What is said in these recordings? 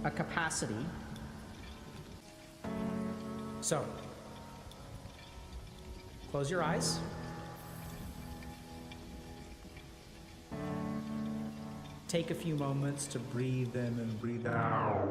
a capacity. So, close your eyes. Take a few moments to breathe in and breathe out.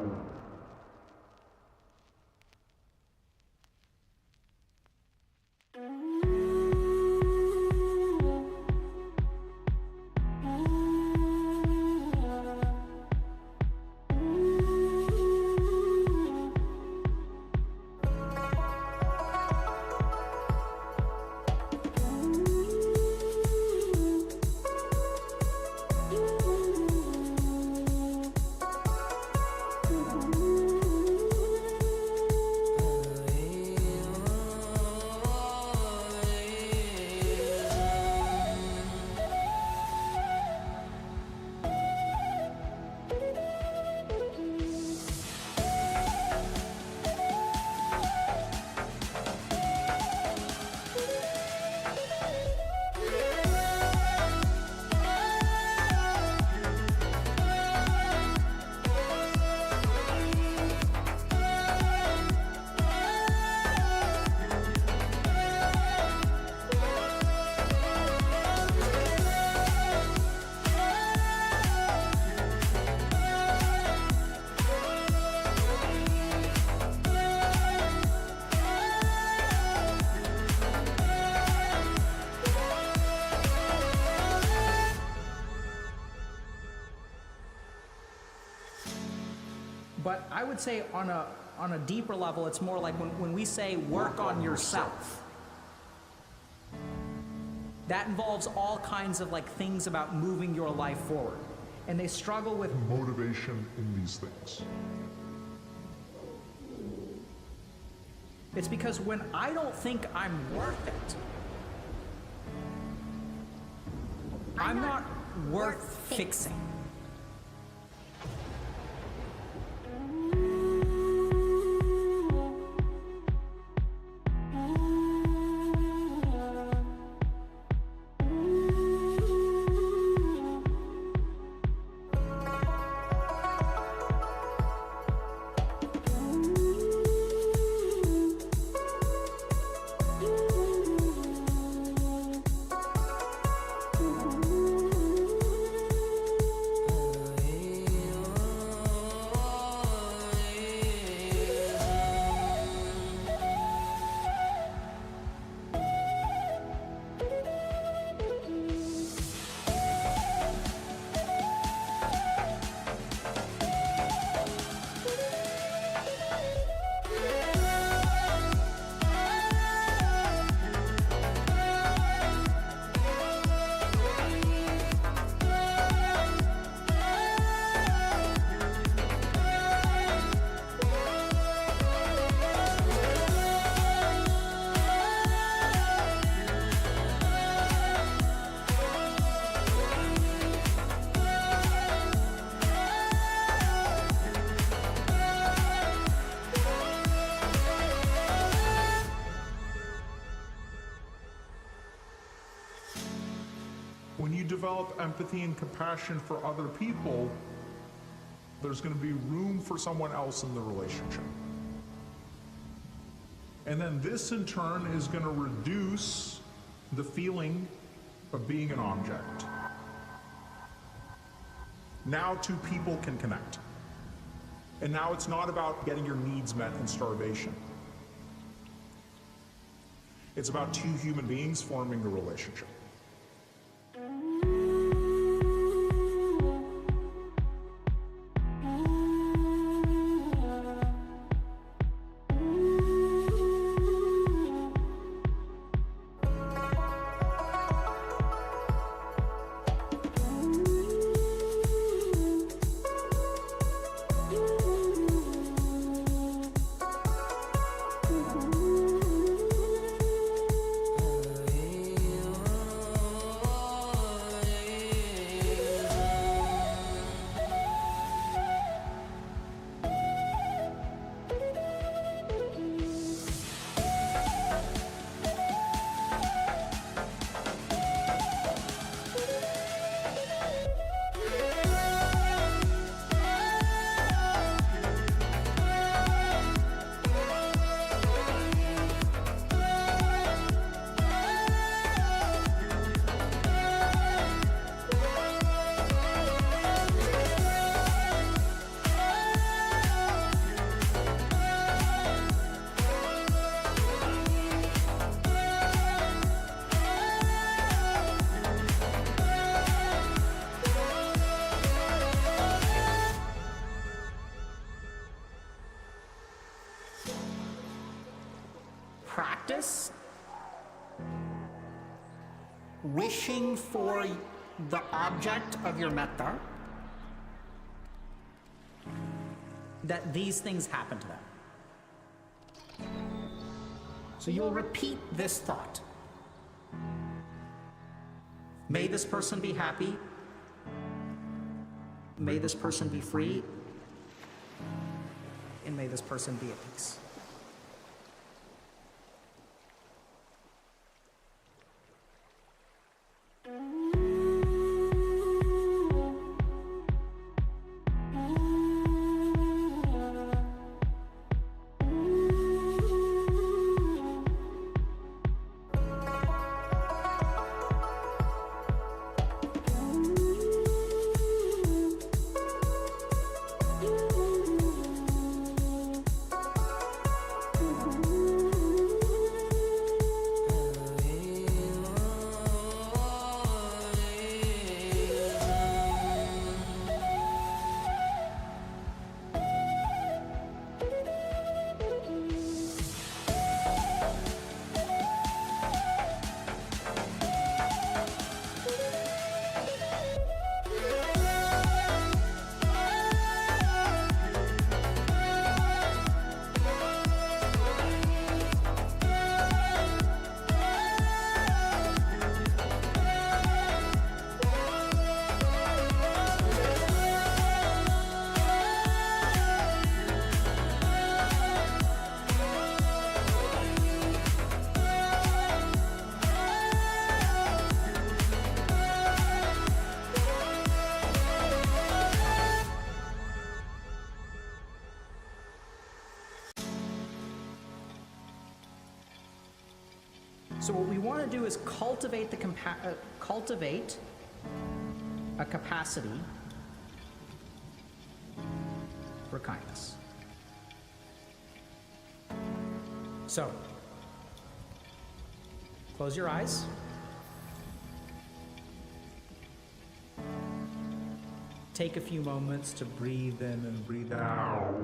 But I would say on a deeper level, it's more like when we say work on yourself. That involves all kinds of like things about moving your life forward. And they struggle with motivation in these things. It's because when I don't think I'm worth it, I'm not worth fixing. When you develop empathy and compassion for other people, there's going to be room for someone else in the relationship. And then this in turn is going to reduce the feeling of being an object. Now two people can connect. And now it's not about getting your needs met and starvation. It's about two human beings forming a relationship. practice wishing for the object of your metta that these things happen to them. So you'll repeat this thought. May this person be happy. May this person be free. And may this person be at peace. So what we want to do is cultivate a capacity for kindness. So, close your eyes. Take a few moments to breathe in and breathe out.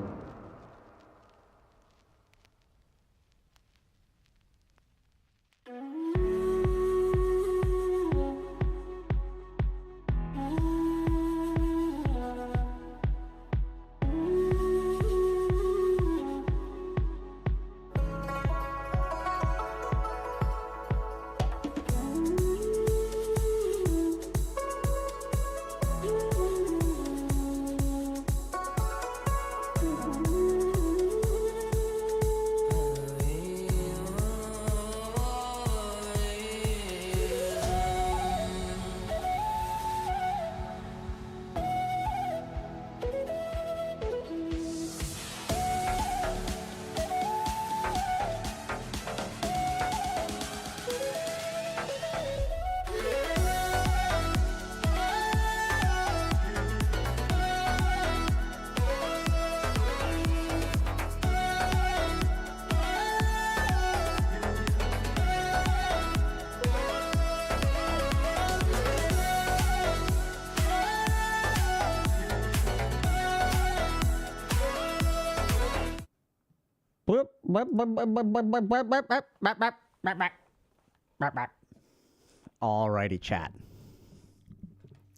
Alrighty, chat.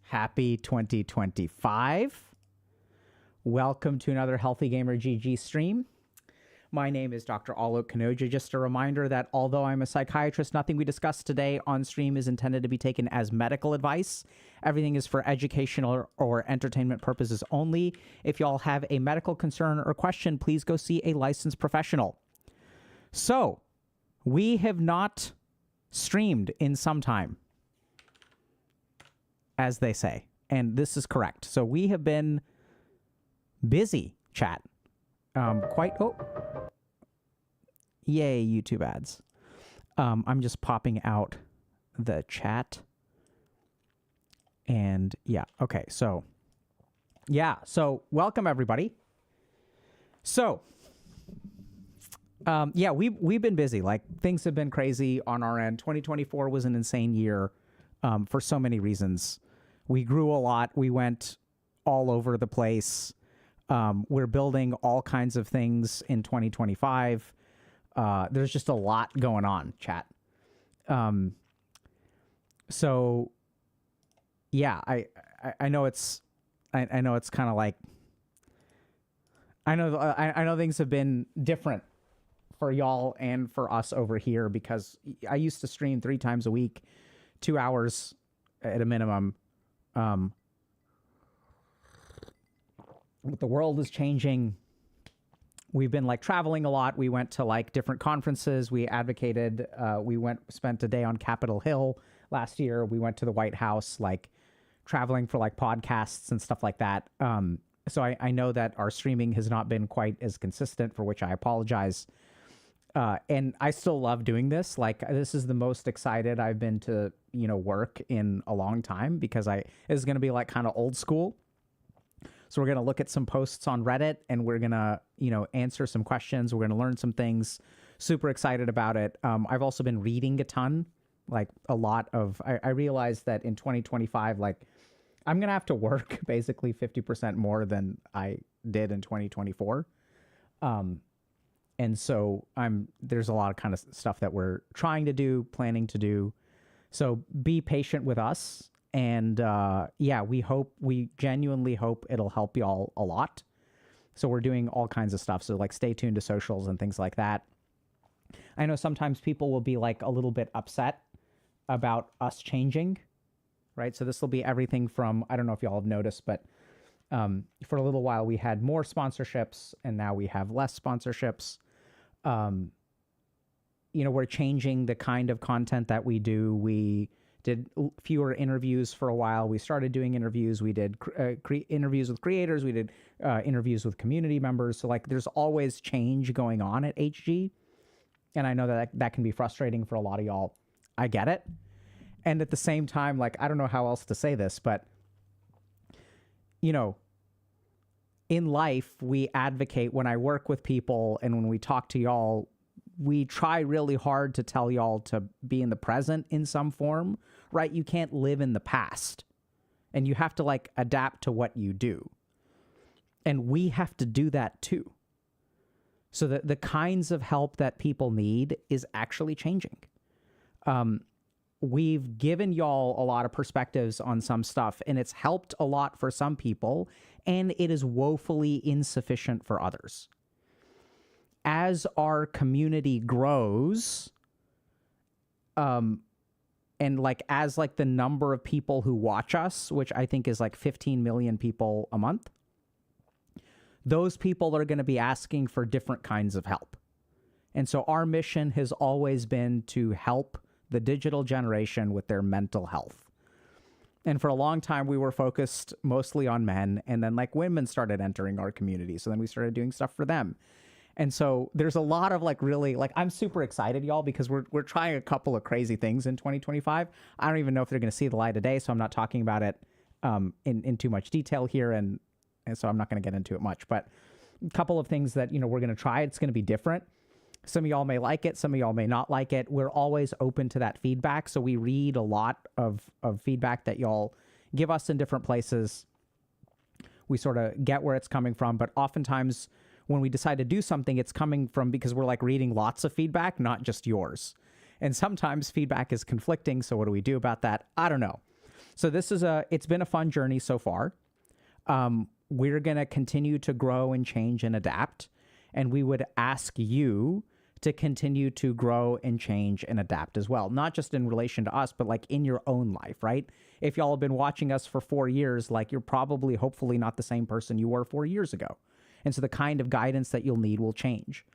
Happy 2025. Welcome to another Healthy Gamer GG stream. My name is Dr. Alok Kanoja. Just a reminder that although I'm a psychiatrist, nothing we discuss today on stream is intended to be taken as medical advice. Everything is for educational or entertainment purposes only. If y'all have a medical concern or question, please go see a licensed professional. So, we have not streamed in some time, as they say, and this is correct. So we have been busy, chat. Yay, YouTube ads. I'm just popping out the chat. And yeah, okay, so welcome everybody. So, we've been busy. Like, things have been crazy on our end. 2024 was an insane year for so many reasons. We grew a lot. We went all over the place. We're building all kinds of things in 2025. there's just a lot going on, chat. So yeah, I know it's, I know it's kind of like, I know things have been different for y'all and for us over here, because I used to stream 3 times a week, 2 hours at a minimum. But the world is changing. We've been like traveling a lot. We went to like different conferences. We advocated, spent a day on Capitol Hill last year. We went to the White House, like traveling for like podcasts and stuff like that. So I know that our streaming has not been quite as consistent, for which I apologize. And I still love doing this. Like, this is the most excited I've been to, work in a long time, because this is going to be like kind of old school. So we're going to look at some posts on Reddit, and we're going to, answer some questions. We're going to learn some things. Super excited about it. I've also been reading a ton, like a lot of, I realized that in 2025, like I'm going to have to work basically 50% more than I did in 2024. And so there's a lot of kind of stuff that we're trying to do, planning to do. So be patient with us. And we genuinely hope it'll help y'all a lot. So we're doing all kinds of stuff. So like stay tuned to socials and things like that. I know sometimes people will be like a little bit upset about us changing, right? So this will be everything from, I don't know if y'all have noticed, but for a little while we had more sponsorships, and now we have less sponsorships. We're changing the kind of content that we do. We did fewer interviews for a while. We started doing interviews. We did interviews with creators. We did interviews with community members. So like there's always change going on at HG. And I know that can be frustrating for a lot of y'all. I get it. And at the same time, like, I don't know how else to say this, but, in life, we advocate. When I work with people and when we talk to y'all, we try really hard to tell y'all to be in the present in some form, right? You can't live in the past, and you have to like adapt to what you do. And we have to do that too. So that the kinds of help that people need is actually changing. We've given y'all a lot of perspectives on some stuff, and it's helped a lot for some people, and it is woefully insufficient for others. As our community grows, and like as like the number of people who watch us, which I think is like 15 million people a month, those people are going to be asking for different kinds of help. And so our mission has always been to help the digital generation with their mental health. And for a long time, we were focused mostly on men, and then like women started entering our community. So then we started doing stuff for them. And so there's a lot of like really, like, I'm super excited, y'all, because we're trying a couple of crazy things in 2025. I don't even know if they're going to see the light of day, so I'm not talking about it in too much detail here, and so I'm not going to get into it much. But a couple of things that, we're going to try. It's going to be different. Some of y'all may like it. Some of y'all may not like it. We're always open to that feedback. So we read a lot of feedback that y'all give us in different places. We sort of get where it's coming from. But oftentimes when we decide to do something, it's coming from because we're like reading lots of feedback, not just yours. And sometimes feedback is conflicting. So what do we do about that? I don't know. So it's been a fun journey so far. We're going to continue to grow and change and adapt. And we would ask you to continue to grow and change and adapt as well. Not just in relation to us, but like in your own life, right? If y'all have been watching us for 4 years, like you're probably, hopefully not the same person you were 4 years ago. And so the kind of guidance that you'll need will change.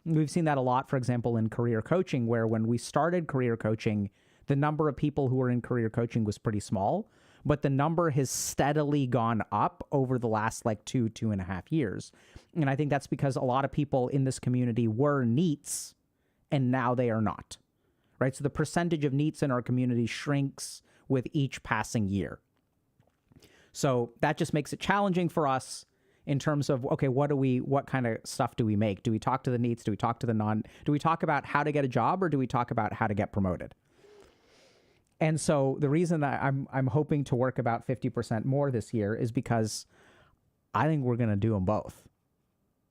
We've seen that a lot, for example, in career coaching, where when we started career coaching, the number of people who were in career coaching was pretty small, but the number has steadily gone up over the last like 2.5 years. And I think that's because a lot of people in this community were NEETs and now they are not, right? So the percentage of NEETs in our community shrinks with each passing year. So that just makes it challenging for us in terms of, okay, what kind of stuff do we make? Do we talk to the NEETs? Do we talk to the do we talk about how to get a job, or do we talk about how to get promoted? And so the reason that I'm hoping to work about 50% more this year is because I think we're going to do them both,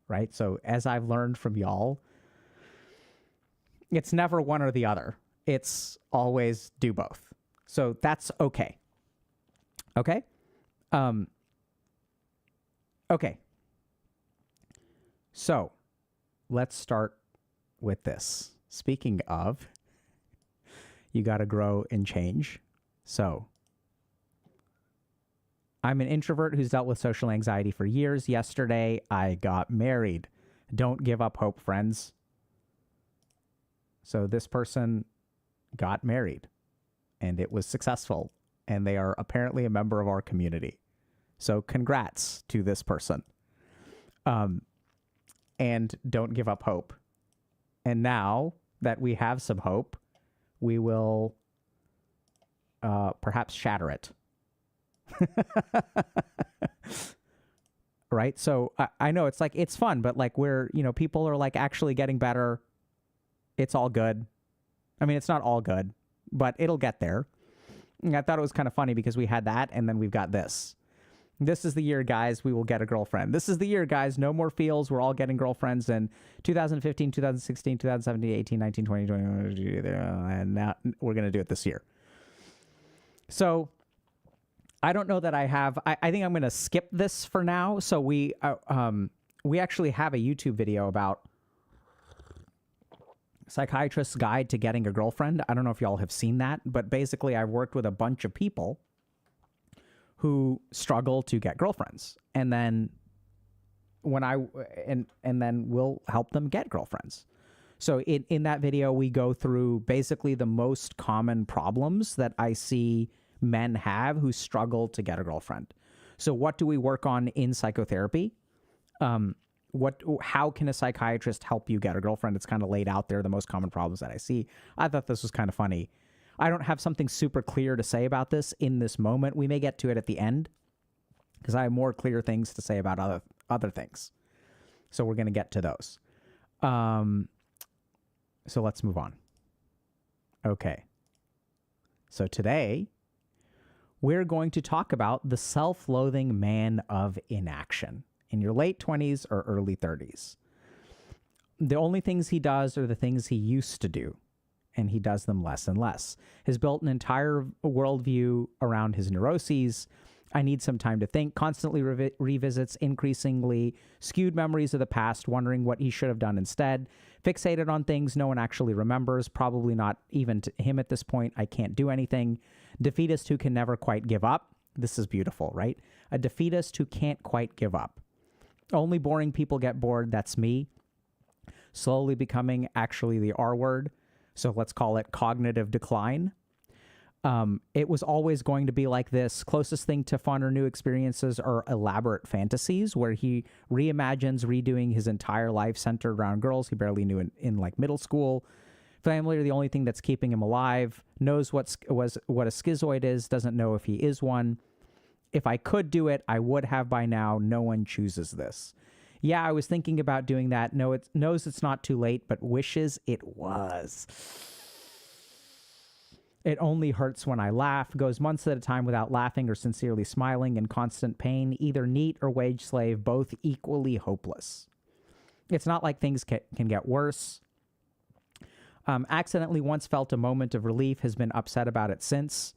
right? So as I've learned from y'all, It's never one or the other. It's always do both. So that's okay. Okay? Okay. So let's start with this. Speaking of, you got to grow and change. So I'm an introvert who's dealt with social anxiety for years. Yesterday, I got married. Don't give up hope, friends. So this person got married and it was successful, and they are apparently a member of our community. So congrats to this person. And don't give up hope. And now that we have some hope, we will perhaps shatter it. Right? So I know it's like, it's fun, but like people are like actually getting better. It's all good. I mean, it's not all good, but it'll get there. And I thought it was kind of funny because we had that, and then we've got this. This is the year, guys, we will get a girlfriend. This is the year, guys, no more feels. We're all getting girlfriends in 2015, 2016, 2017, 18, 19, 20, 20, and now we're going to do it this year. So I don't know that I have, I think I'm going to skip this for now. So we actually have a YouTube video about Psychiatrist's Guide to Getting a Girlfriend. I don't know if y'all have seen that, but basically I've worked with a bunch of people who struggle to get girlfriends. And then and then we'll help them get girlfriends. So in that video, we go through basically the most common problems that I see men have who struggle to get a girlfriend. So what do we work on in psychotherapy? How can a psychiatrist help you get a girlfriend? It's kind of laid out there, the most common problems that I see. I thought this was kind of funny. I don't have something super clear to say about this in this moment. We may get to it at the end because I have more clear things to say about other things. So we're going to get to those. So let's move on. Okay. So today we're going to talk about the self-loathing man of inaction in your late 20s or early 30s. The only things he does are the things he used to do, and he does them less and less. Has built an entire worldview around his neuroses. I need some time to think, constantly revisits increasingly skewed memories of the past, wondering what he should have done instead, fixated on things no one actually remembers, probably not even to him at this point. I can't do anything. Defeatist who can never quite give up. This is beautiful, right? A defeatist who can't quite give up. Only boring people get bored. That's me. Slowly becoming actually the R word. So let's call it cognitive decline. It was always going to be like this. Closest thing to fun or new experiences are elaborate fantasies where he reimagines redoing his entire life centered around girls he barely knew in like middle school. Family are the only thing that's keeping him alive. Knows what a schizoid is. Doesn't know if he is one. If I could do it, I would have by now. No one chooses this. Yeah, I was thinking about doing that. No, it knows it's not too late, but wishes it was. It only hurts when I laugh. Goes months at a time without laughing or sincerely smiling, in constant pain. Either neat or wage slave, both equally hopeless. It's not like things can get worse. Accidentally once felt a moment of relief, has been upset about it since.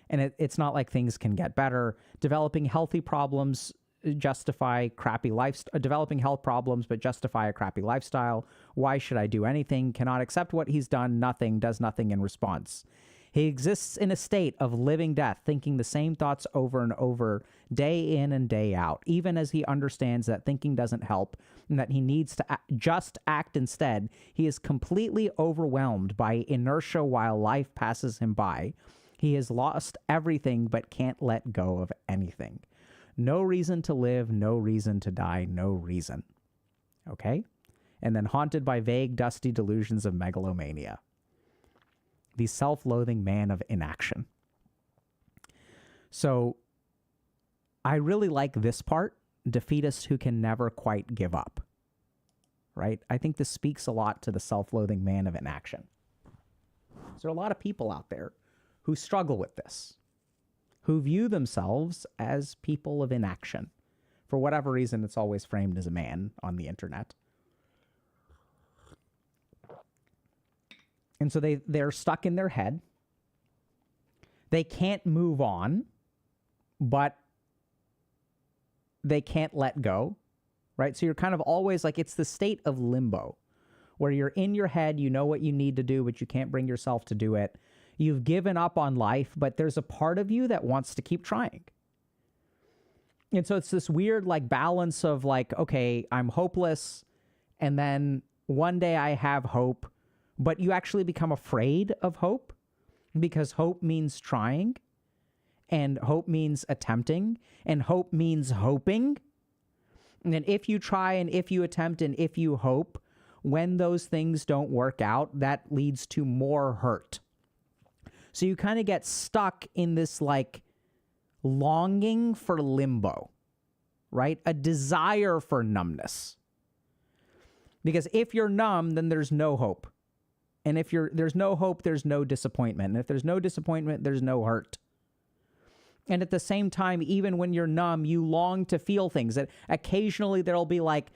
And it's not like things can get better. Developing healthy problems justify crappy lifestyle. Developing health problems but justify a crappy lifestyle. Why should I do anything? Cannot accept what he's done. Nothing. Does nothing in response. He exists in a state of living death, thinking the same thoughts over and over, day in and day out, even as he understands that thinking doesn't help and that he needs to just act instead. He is completely overwhelmed by inertia while life passes him by. He has lost everything but can't let go of anything. No reason to live, no reason to die, no reason. Okay? And then haunted by vague, dusty delusions of megalomania. The self-loathing man of inaction. So I really like this part, defeatist who can never quite give up. Right? I think this speaks a lot to the self-loathing man of inaction. So there are a lot of people out there who struggle with this, who view themselves as people of inaction. For whatever reason, it's always framed as a man on the internet. And so they're stuck in their head. They can't move on, but they can't let go, right? So you're kind of always like, it's the state of limbo where you're in your head, you know what you need to do, but you can't bring yourself to do it. You've given up on life, but there's a part of you that wants to keep trying. And so it's this weird like balance of like, okay, I'm hopeless. And then one day I have hope, but you actually become afraid of hope because hope means trying and hope means attempting and hope means hoping. And if you try and if you attempt and if you hope, when those things don't work out, that leads to more hurt. So you kind of get stuck in this like longing for limbo, right? A desire for numbness. Because if you're numb, then there's no hope. And if there's no hope, there's no disappointment. And if there's no disappointment, there's no hurt. And at the same time, even when you're numb, you long to feel things. That occasionally there'll be like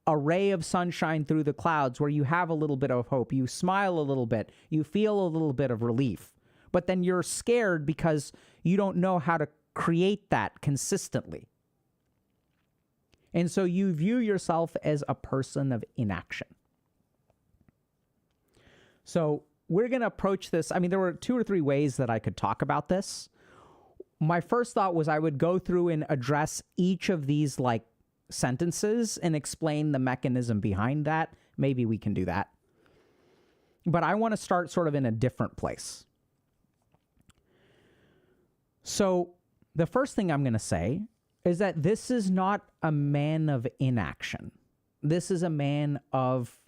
a ray of sunshine through the clouds where you have a little bit of hope. You smile a little bit. You feel a little bit of relief. But then you're scared because you don't know how to create that consistently. And so you view yourself as a person of inaction. So we're going to approach this. I mean, there were 2 or 3 ways that I could talk about this. My first thought was I would go through and address each of these like sentences and explain the mechanism behind that. Maybe we can do that. But I want to start sort of in a different place. So the first thing I'm going to say is that this is not a man of inaction. This is a man of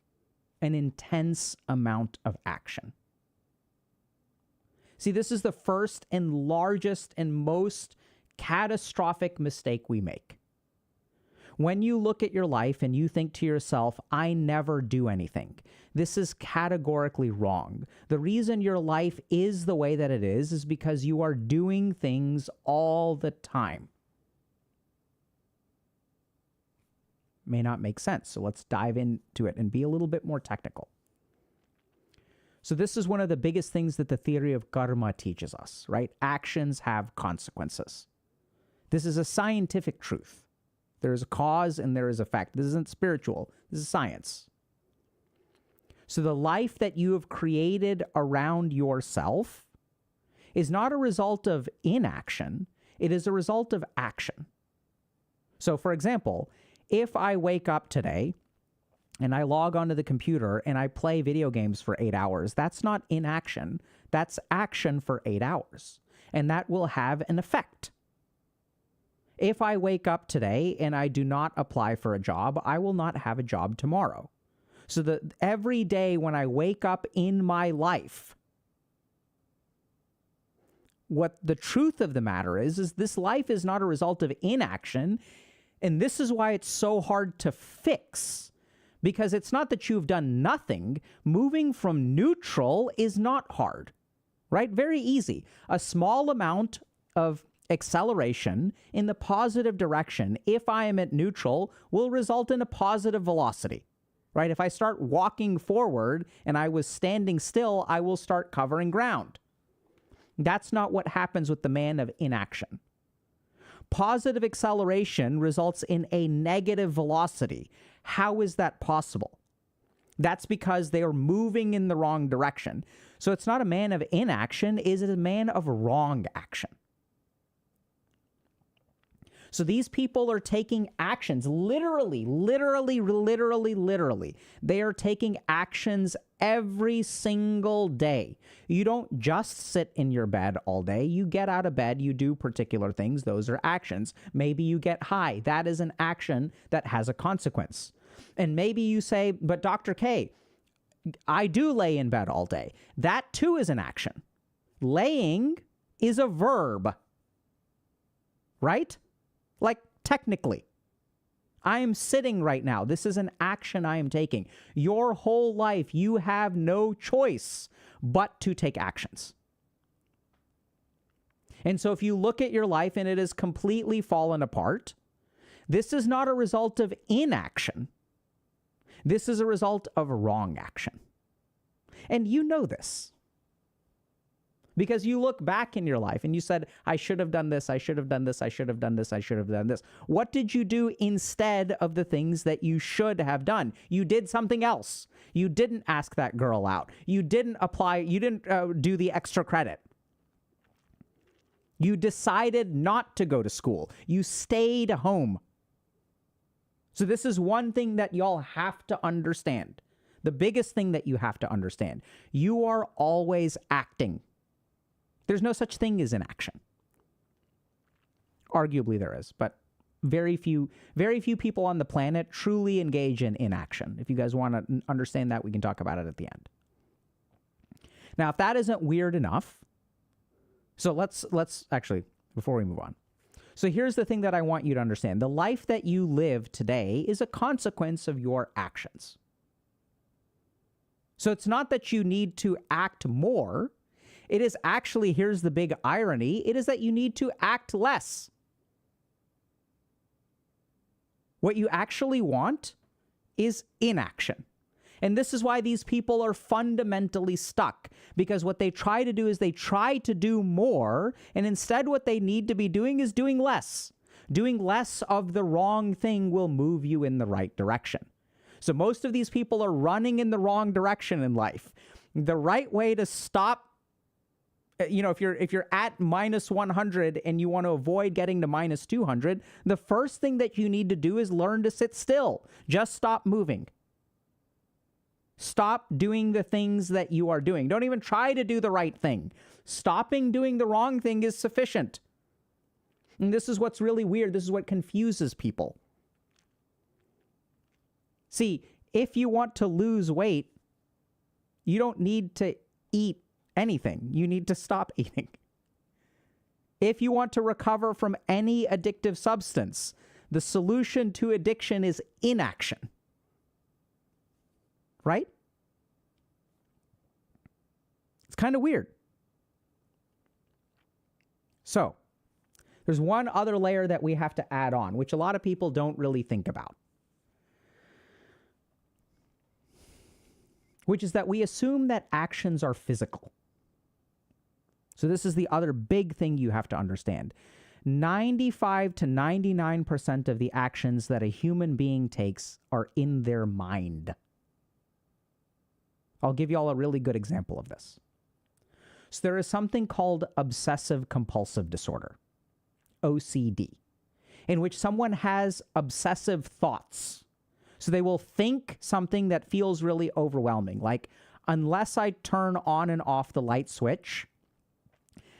an intense amount of action. See, this is the first and largest and most catastrophic mistake we make. When you look at your life and you think to yourself, I never do anything, this is categorically wrong. The reason your life is the way that it is because you are doing things all the time. May not make sense. So let's dive into it and be a little bit more technical. So this is one of the biggest things that the theory of karma teaches us, right? Actions have consequences. This is a scientific truth. There is a cause and there is effect. This isn't spiritual. This is science. So the life that you have created around yourself is not a result of inaction. It is a result of action. So for example, if I wake up today and I log onto the computer and I play video games for 8 hours, that's not inaction. That's action for 8 hours. And that will have an effect. If I wake up today and I do not apply for a job, I will not have a job tomorrow. So that every day when I wake up in my life, what the truth of the matter is this life is not a result of inaction. And this is why it's so hard to fix, because it's not that you've done nothing. Moving from neutral is not hard, right? Very easy. A small amount of acceleration in the positive direction, if I am at neutral, will result in a positive velocity, right? If I start walking forward and I was standing still, I will start covering ground. That's not what happens with the man of inaction. Positive acceleration results in a negative velocity. How is that possible? That's because they are moving in the wrong direction. So it's not a man of inaction, it is a man of wrong action. So these people are taking actions, literally. They are taking actions every single day. You don't just sit in your bed all day. You get out of bed, you do particular things. Those are actions. Maybe you get high. That is an action that has a consequence. And maybe you say, but Dr. K, I do lay in bed all day. That too is an action. Laying is a verb, right? Like technically, I am sitting right now. This is an action I am taking. Your whole life, you have no choice but to take actions. And so if you look at your life and it has completely fallen apart, this is not a result of inaction. This is a result of wrong action. And you know this. Because you look back in your life and you said, I should have done this, I should have done this, I should have done this, I should have done this. What did you do instead of the things that you should have done? You did something else. You didn't ask that girl out. You didn't apply, you didn't do the extra credit. You decided not to go to school. You stayed home. So this is one thing that y'all have to understand. The biggest thing that you have to understand. You are always acting. There's no such thing as inaction. Arguably there is, but very few people on the planet truly engage in inaction. If you guys want to understand that, we can talk about it at the end. Now, if that isn't weird enough, so let's actually, before we move on. So here's the thing that I want you to understand. The life that you live today is a consequence of your actions. So it's not that you need to act more. It is actually, here's the big irony, it is that you need to act less. What you actually want is inaction. And this is why these people are fundamentally stuck, because what they try to do is they try to do more, and instead what they need to be doing is doing less. Doing less of the wrong thing will move you in the right direction. So most of these people are running in the wrong direction in life. The right way to stop, if you're at minus 100 and you want to avoid getting to minus 200, the first thing that you need to do is learn to sit still. Just stop moving. Stop doing the things that you are doing. Don't even try to do the right thing. Stopping doing the wrong thing is sufficient. And this is what's really weird. This is what confuses people. See, if you want to lose weight, you don't need to eat anything. You need to stop eating. If you want to recover from any addictive substance, the solution to addiction is inaction. Right? It's kind of weird. So, there's one other layer that we have to add on, which a lot of people don't really think about. Which is that we assume that actions are physical. So this is the other big thing you have to understand. 95 to 99% of the actions that a human being takes are in their mind. I'll give you all a really good example of this. So there is something called obsessive compulsive disorder, OCD, in which someone has obsessive thoughts. So they will think something that feels really overwhelming, like, unless I turn on and off the light switch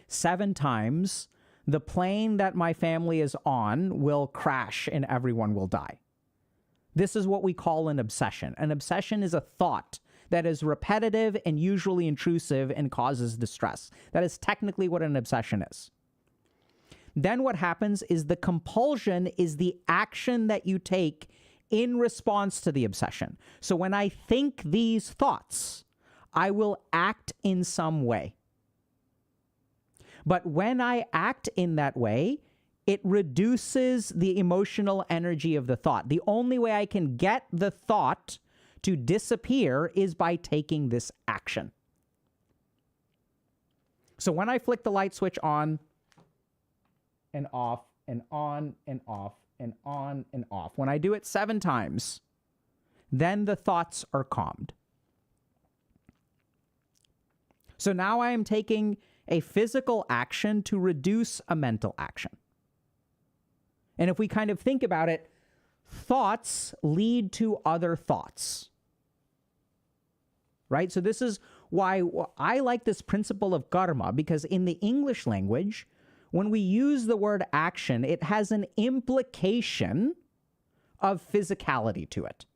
7 times, the plane that my family is on will crash and everyone will die. This is what we call an obsession. An obsession is a thought that is repetitive and usually intrusive and causes distress. That is technically what an obsession is. Then what happens is the compulsion is the action that you take in response to the obsession. So when I think these thoughts, I will act in some way. But when I act in that way, it reduces the emotional energy of the thought. The only way I can get the thought to disappear is by taking this action. So when I flick the light switch on and off and on and off and on and off, when I do it 7 times, then the thoughts are calmed. So now I am taking a physical action to reduce a mental action. And if we kind of think about it, thoughts lead to other thoughts. Right? So this is why I like this principle of karma, because in the English language, when we use the word action, it has an implication of physicality to it.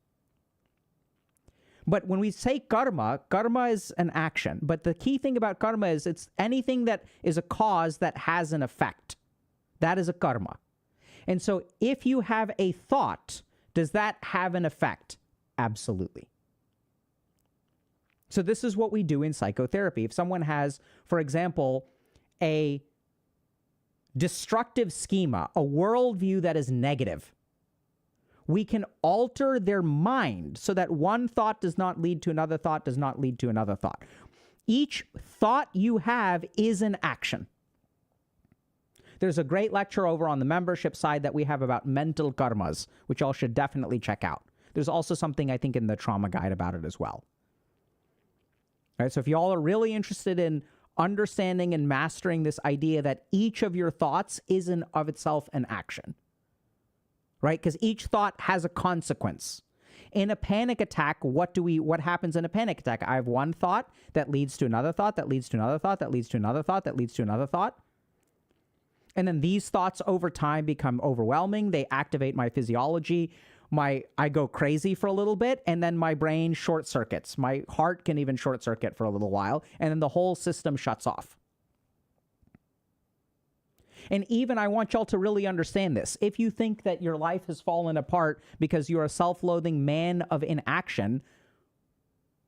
But when we say karma, karma is an action. But the key thing about karma is it's anything that is a cause that has an effect. That is a karma. And so if you have a thought, does that have an effect? Absolutely. So this is what we do in psychotherapy. If someone has, for example, a destructive schema, a worldview that is negative, we can alter their mind so that one thought does not lead to another thought, does not lead to another thought. Each thought you have is an action. There's a great lecture over on the membership side that we have about mental karmas, which y'all should definitely check out. There's also something, I think, in the trauma guide about it as well. All right, so if y'all are really interested in understanding and mastering this idea that each of your thoughts is in of itself an action, right? Because each thought has a consequence. In a panic attack, what happens in a panic attack? I have one thought that leads to another thought, that leads to another thought, that leads to another thought, that leads to another thought. And then these thoughts over time become overwhelming. They activate my physiology. I go crazy for a little bit, and then my brain short circuits. My heart can even short circuit for a little while, and then the whole system shuts off. And even I want y'all to really understand this. If you think that your life has fallen apart because you're a self-loathing man of inaction,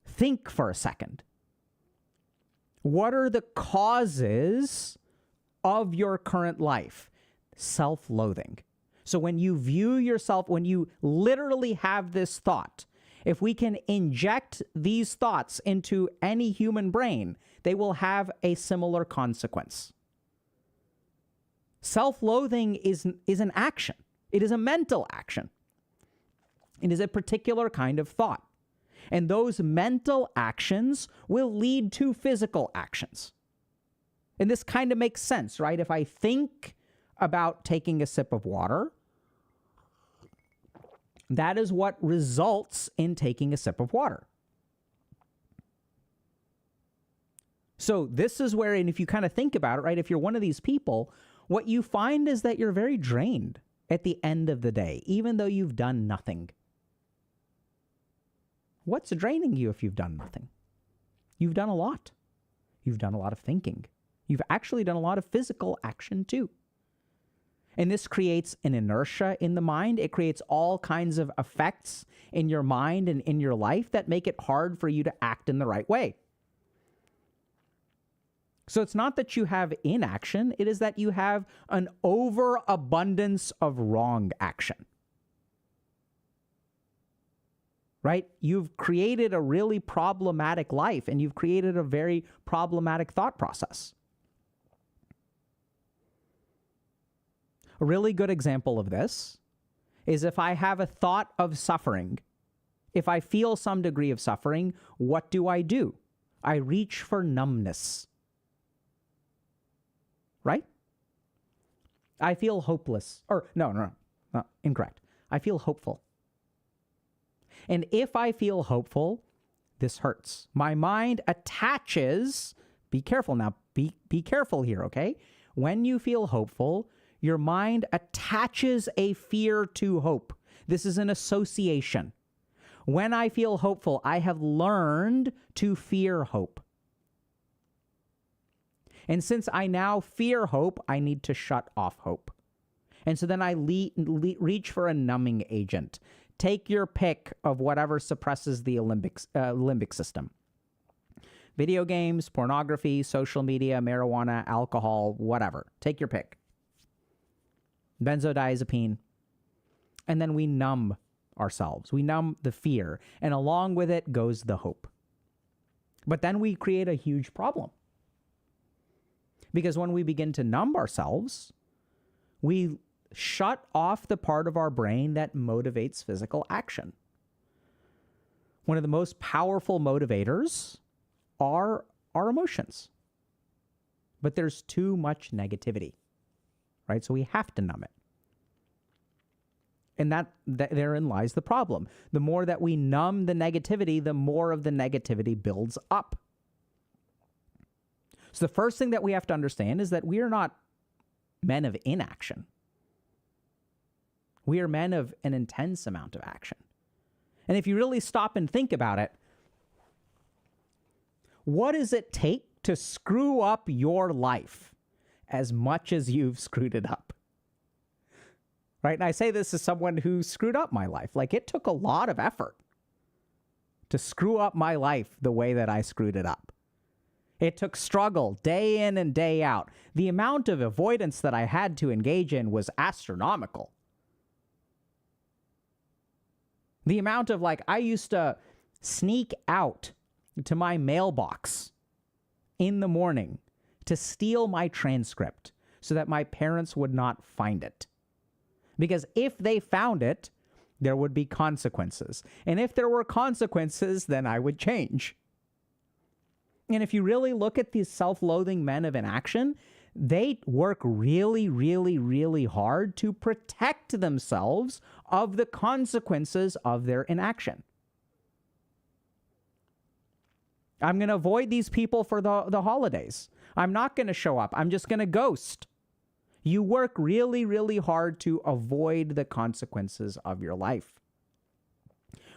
think for a second. What are the causes of your current life? Self-loathing. So when you view yourself, when you literally have this thought, if we can inject these thoughts into any human brain, they will have a similar consequence. Self-loathing is an action. It is a mental action. It is a particular kind of thought. And those mental actions will lead to physical actions. And this kind of makes sense, right? If I think about taking a sip of water, that is what results in taking a sip of water. So this is where, and if you kind of think about it, right, if you're one of these people, what you find is that you're very drained at the end of the day, even though you've done nothing. What's draining you if you've done nothing? You've done a lot. You've done a lot of thinking. You've actually done a lot of physical action too. And this creates an inertia in the mind. It creates all kinds of effects in your mind and in your life that make it hard for you to act in the right way. So it's not that you have inaction, it is that you have an overabundance of wrong action. Right? You've created a really problematic life, and you've created a very problematic thought process. A really good example of this is if I have a thought of suffering, if I feel some degree of suffering, what do? I reach for numbness. Right? I feel hopeless. Or, no, incorrect. I feel hopeful. And if I feel hopeful, this hurts. My mind attaches, be careful now, be careful here, okay? When you feel hopeful, your mind attaches a fear to hope. This is an association. When I feel hopeful, I have learned to fear hope. And since I now fear hope, I need to shut off hope. And so then I reach for a numbing agent. Take your pick of whatever suppresses the limbic system. Video games, pornography, social media, marijuana, alcohol, whatever. Take your pick. Benzodiazepine. And then we numb ourselves. We numb the fear. And along with it goes the hope. But then we create a huge problem. Because when we begin to numb ourselves, we shut off the part of our brain that motivates physical action. One of the most powerful motivators are our emotions. But there's too much negativity, right? So we have to numb it. And therein lies the problem. The more that we numb the negativity, the more of the negativity builds up. So the first thing that we have to understand is that we are not men of inaction. We are men of an intense amount of action. And if you really stop and think about it, what does it take to screw up your life as much as you've screwed it up? Right? And I say this as someone who screwed up my life. Like, it took a lot of effort to screw up my life the way that I screwed it up. It took struggle day in and day out. The amount of avoidance that I had to engage in was astronomical. The amount of I used to sneak out to my mailbox in the morning to steal my transcript so that my parents would not find it. Because if they found it, there would be consequences. And if there were consequences, then I would change. And if you really look at these self-loathing men of inaction, they work really, really, really hard to protect themselves of the consequences of their inaction. I'm going to avoid these people for the holidays. I'm not going to show up. I'm just going to ghost. You work really, really hard to avoid the consequences of your life.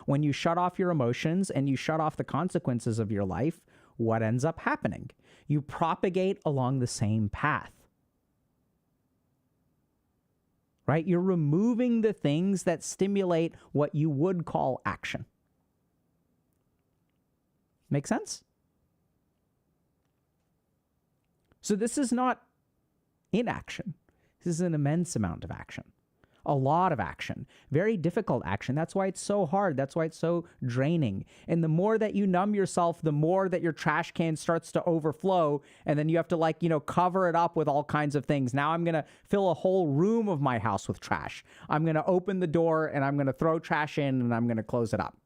When you shut off your emotions and you shut off the consequences of your life, what ends up happening? You propagate along the same path. Right? You're removing the things that stimulate what you would call action. Make sense? So this is not inaction. This is an immense amount of action. A lot of action. Very difficult action. That's why it's so hard. That's why it's so draining. And the more that you numb yourself, the more that your trash can starts to overflow. And then you have to cover it up with all kinds of things. Now I'm going to fill a whole room of my house with trash. I'm going to open the door and I'm going to throw trash in and I'm going to close it up.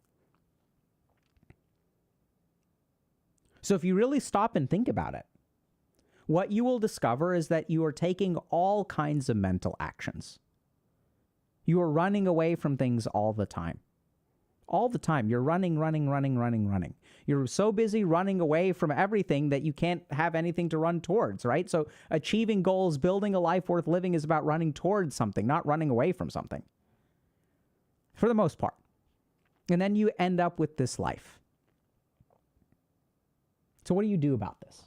So if you really stop and think about it, what you will discover is that you are taking all kinds of mental actions. You are running away from things all the time. All the time. You're running. You're so busy running away from everything that you can't have anything to run towards, right? So achieving goals, building a life worth living is about running towards something, not running away from something. For the most part. And then you end up with this life. So what do you do about this?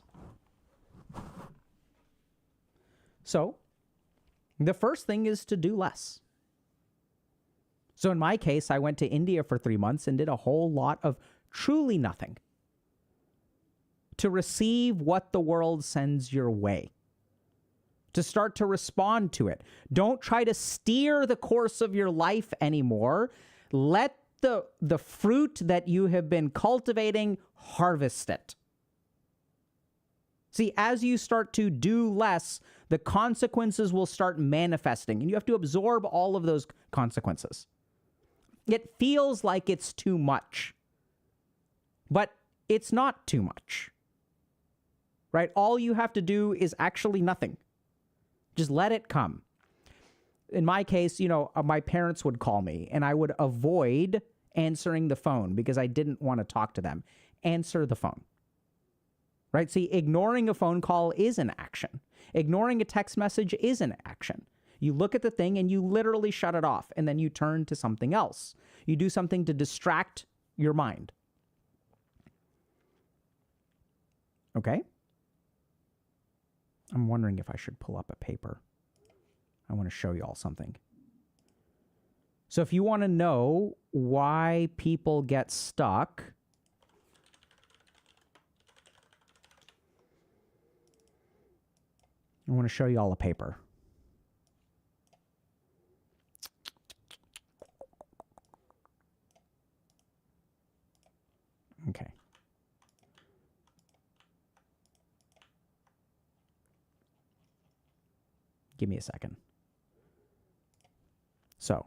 So the first thing is to do less. So in my case, I went to India for 3 months and did a whole lot of truly nothing to receive what the world sends your way, to start to respond to it. Don't try to steer the course of your life anymore. Let the fruit that you have been cultivating, harvest it. See, as you start to do less, the consequences will start manifesting, and you have to absorb all of those consequences. It feels like it's too much, but it's not too much, right? All you have to do is actually nothing. Just let it come. In my case, my parents would call me, and I would avoid answering the phone because I didn't want to talk to them. Answer the phone. Right? See, ignoring a phone call is an action. Ignoring a text message is an action. You look at the thing and you literally shut it off, and then you turn to something else. You do something to distract your mind. Okay? I'm wondering if I should pull up a paper. I want to show you all something. So if you want to know why people get stuck, I want to show you all a paper. Okay. Give me a second. So,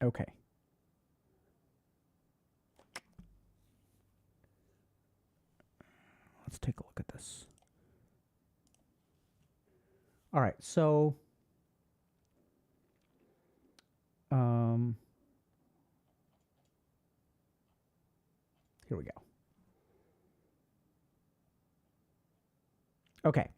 okay. Let's take a look at this. All right, so here we go. Okay.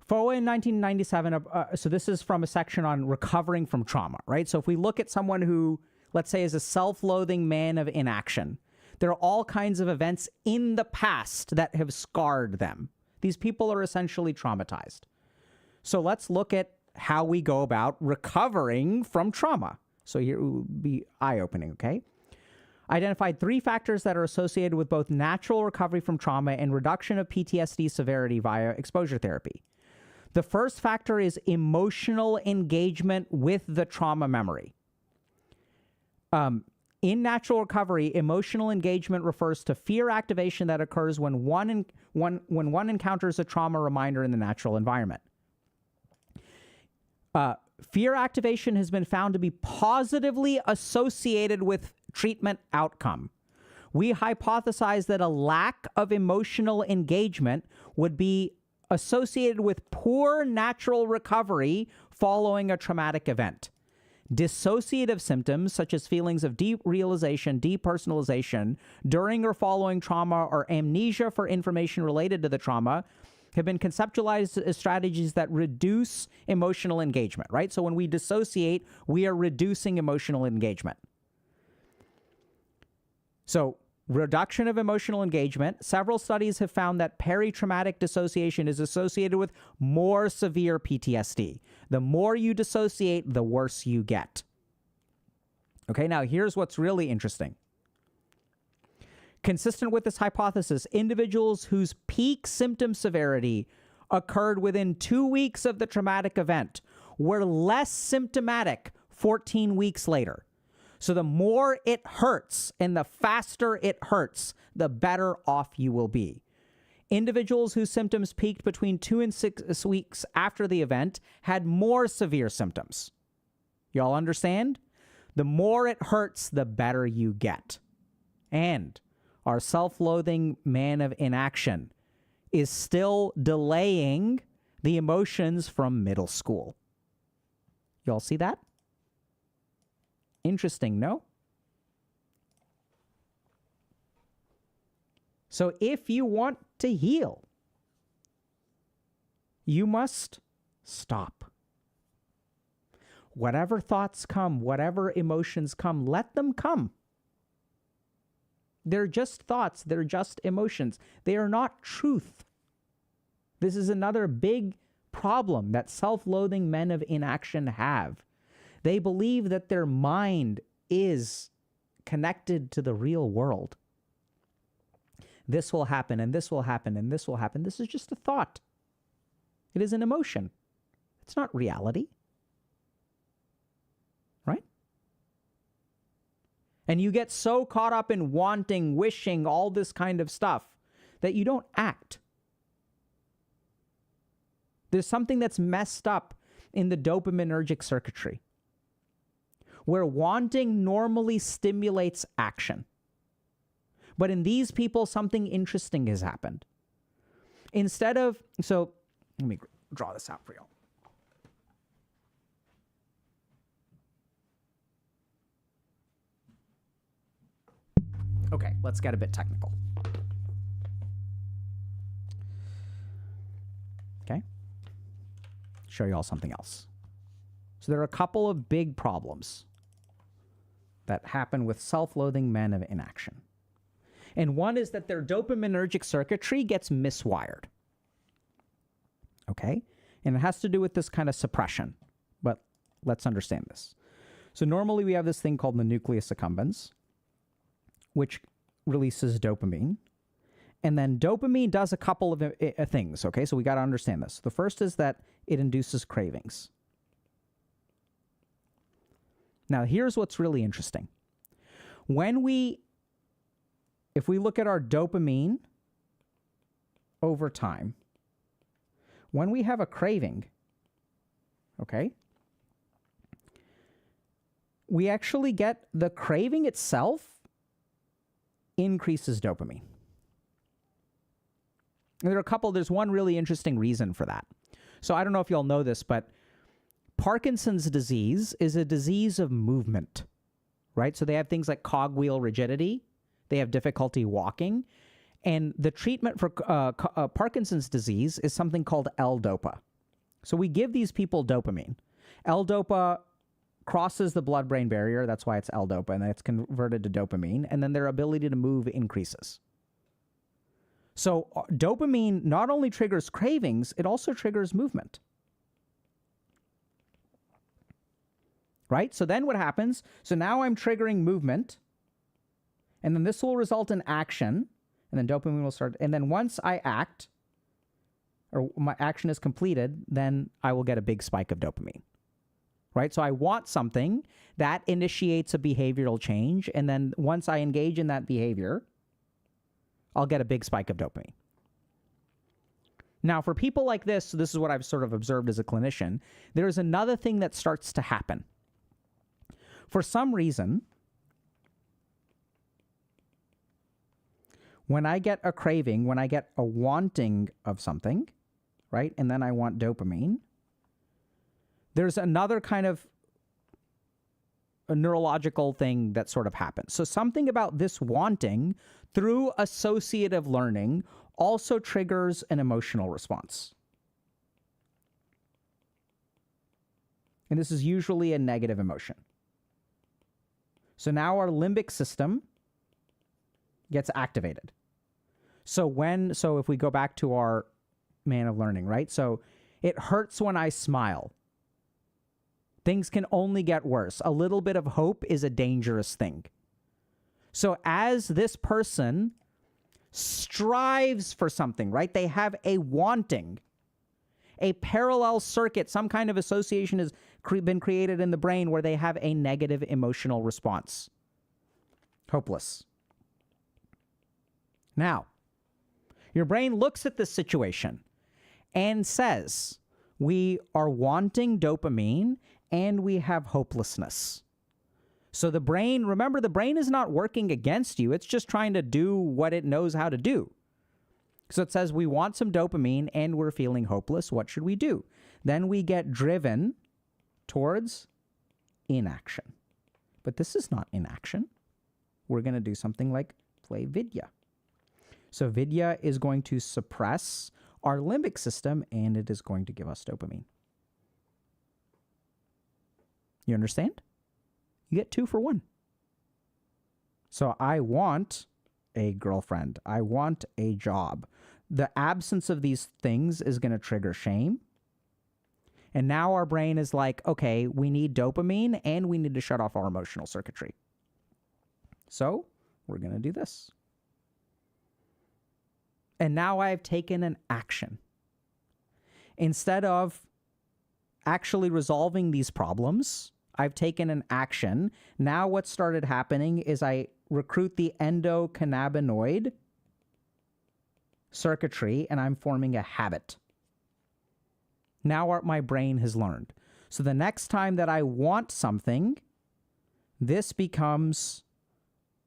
FOA in 1997, so this is from a section on recovering from trauma, right? So if we look at someone who, let's say, is a self-loathing man of inaction, there are all kinds of events in the past that have scarred them, These people are essentially traumatized. So let's look at how we go about recovering from trauma. So here will be eye-opening, okay? Identified 3 factors that are associated with both natural recovery from trauma and reduction of PTSD severity via exposure therapy. The first factor is emotional engagement with the trauma memory. In natural recovery, emotional engagement refers to fear activation that occurs when one encounters a trauma reminder in the natural environment. Fear activation has been found to be positively associated with treatment outcome. We hypothesize that a lack of emotional engagement would be associated with poor natural recovery following a traumatic event. Dissociative symptoms, such as feelings of derealization, depersonalization during or following trauma, or amnesia for information related to the trauma, have been conceptualized as strategies that reduce emotional engagement, right? So when we dissociate, we are reducing emotional engagement. So reduction of emotional engagement. Several studies have found that peritraumatic dissociation is associated with more severe PTSD. The more you dissociate, the worse you get. Okay, now here's what's really interesting. Consistent with this hypothesis, individuals whose peak symptom severity occurred within 2 weeks of the traumatic event were less symptomatic 14 weeks later. So the more it hurts and the faster it hurts, the better off you will be. Individuals whose symptoms peaked between 2 and 6 weeks after the event had more severe symptoms. Y'all understand? The more it hurts, the better you get. And our self-loathing man of inaction is still delaying the emotions from middle school. Y'all see that? Interesting, no? So if you want to heal, you must stop. Whatever thoughts come, whatever emotions come, let them come. They're just thoughts. They're just emotions. They are not truth. This is another big problem that self-loathing men of inaction have. They believe that their mind is connected to the real world. This will happen, and this will happen, and this will happen. This is just a thought. It is an emotion. It's not reality. Right? And you get so caught up in wanting, wishing, all this kind of stuff that you don't act. There's something that's messed up in the dopaminergic circuitry, where wanting normally stimulates action. But in these people, something interesting has happened. Instead of, so let me draw this out for y'all. Okay, let's get a bit technical. Okay? Show you all something else. So there are a couple of big problems that happen with self-loathing men of inaction. And one is that their dopaminergic circuitry gets miswired. Okay? And it has to do with this kind of suppression. But let's understand this. So normally we have this thing called the nucleus accumbens, which releases dopamine. And then dopamine does a couple of things, okay? So we got to understand this. The first is that it induces cravings. Now, here's what's really interesting. If we look at our dopamine over time, when we have a craving, okay, we actually get the craving itself increases dopamine. And there's one really interesting reason for that. So I don't know if y'all know this, but Parkinson's disease is a disease of movement, right? So they have things like cogwheel rigidity. They have difficulty walking. And the treatment for Parkinson's disease is something called L-DOPA. So we give these people dopamine. L-DOPA crosses the blood-brain barrier. That's why it's L-DOPA, and then it's converted to dopamine. And then their ability to move increases. So dopamine not only triggers cravings, it also triggers movement. Right? So then what happens? So now I'm triggering movement, and then this will result in action, and then dopamine will start. And then once I act, or my action is completed, then I will get a big spike of dopamine. Right? So I want something that initiates a behavioral change, and then once I engage in that behavior, I'll get a big spike of dopamine. Now, for people like this, so this is what I've sort of observed as a clinician, there's another thing that starts to happen. For some reason, when I get a craving, when I get a wanting of something, right, and then I want dopamine, there's another kind of a neurological thing that sort of happens. So something about this wanting through associative learning also triggers an emotional response. And this is usually a negative emotion. So now our limbic system gets activated. So if we go back to our man of learning, right? So it hurts when I smile. Things can only get worse. A little bit of hope is a dangerous thing. So as this person strives for something, right? They have a wanting, a parallel circuit, some kind of association has been created in the brain where they have a negative emotional response. Hopeless. Now, your brain looks at this situation and says, we are wanting dopamine and we have hopelessness. So the brain, remember, the brain is not working against you. It's just trying to do what it knows how to do. So it says we want some dopamine and we're feeling hopeless. What should we do? Then we get driven towards inaction. But this is not inaction. We're going to do something like play vidya. So vidya is going to suppress our limbic system and it is going to give us dopamine. You understand? You get 2 for 1. So I want a girlfriend. I want a job. The absence of these things is going to trigger shame. And now our brain is like, okay, we need dopamine and we need to shut off our emotional circuitry. So we're going to do this. And now I've taken an action. Instead of actually resolving these problems, I've taken an action. Now what started happening is I recruit the endocannabinoid circuitry and I'm forming a habit. Now my brain has learned. So the next time that I want something, this becomes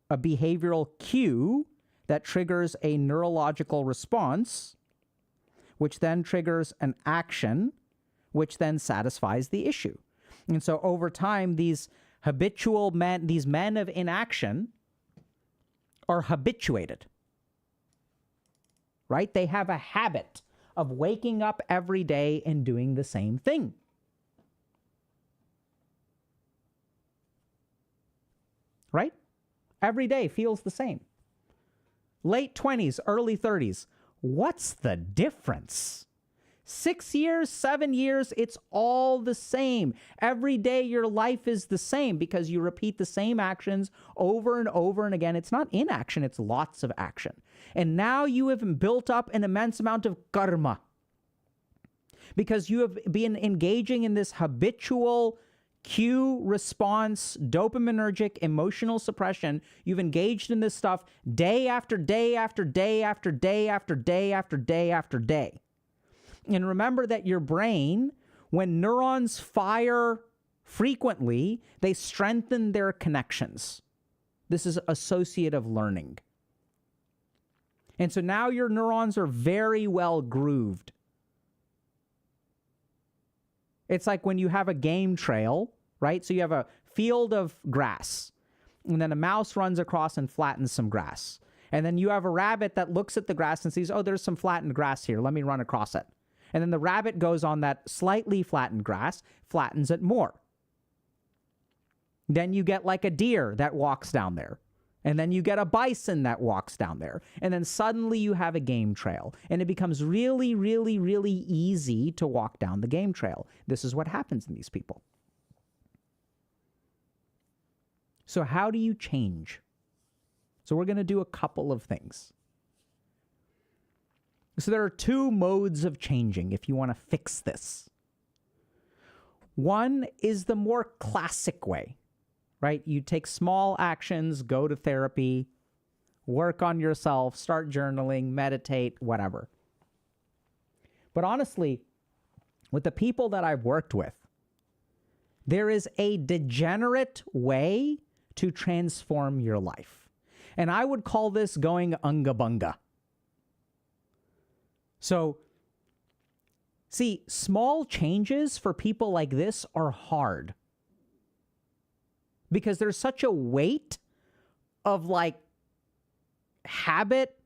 a behavioral cue that triggers a neurological response, which then triggers an action, which then satisfies the issue. And so over time, these habitual men, these men of inaction are habituated, right? They have a habit of waking up every day and doing the same thing. Right? Every day feels the same. Late 20s, early 30s. What's the difference? 6 years, 7 years, it's all the same. Every day your life is the same because you repeat the same actions over and over and again. It's not inaction, it's lots of action. And now you have built up an immense amount of karma because you have been engaging in this habitual cue response, dopaminergic emotional suppression. You've engaged in this stuff day after day after day after day after day after day after day. And remember that your brain, when neurons fire frequently, they strengthen their connections. This is associative learning. And so now your neurons are very well grooved. It's like when you have a game trail, right? So you have a field of grass, and then a mouse runs across and flattens some grass. And then you have a rabbit that looks at the grass and sees, oh, there's some flattened grass here. Let me run across it. And then the rabbit goes on that slightly flattened grass, flattens it more. Then you get like a deer that walks down there And then you get a bison that walks down there. And then suddenly you have a game trail. And it becomes really, really, really easy to walk down the game trail. This is what happens in these people. So how do you change? So we're going to do a couple of things. So there are two modes of changing if you want to fix this. One is the more classic way, right? You take small actions, go to therapy, work on yourself, start journaling, meditate, whatever. But honestly, with the people that I've worked with, there is a degenerate way to transform your life. And I would call this going unga bunga. So, see, small changes for people like this are hard. Because there's such a weight of like habit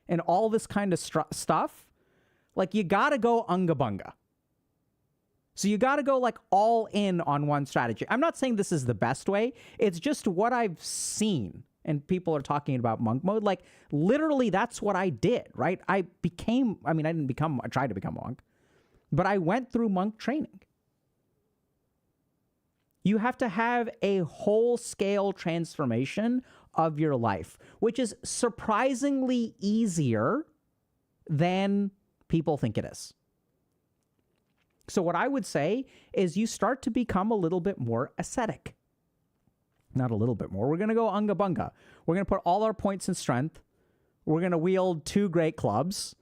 and all this kind of stuff. Like you got to go unga bunga. So you got to go like all in on one strategy. I'm not saying this is the best way. It's just what I've seen. And people are talking about monk mode. Like literally that's what I did, right? I tried to become a monk, but I went through monk training. You have to have a whole scale transformation of your life, which is surprisingly easier than people think it is. So what I would say is you start to become a little bit more ascetic. Not a little bit more. We're going to go unga bunga. We're going to put all our points in strength. We're going to wield 2 great clubs.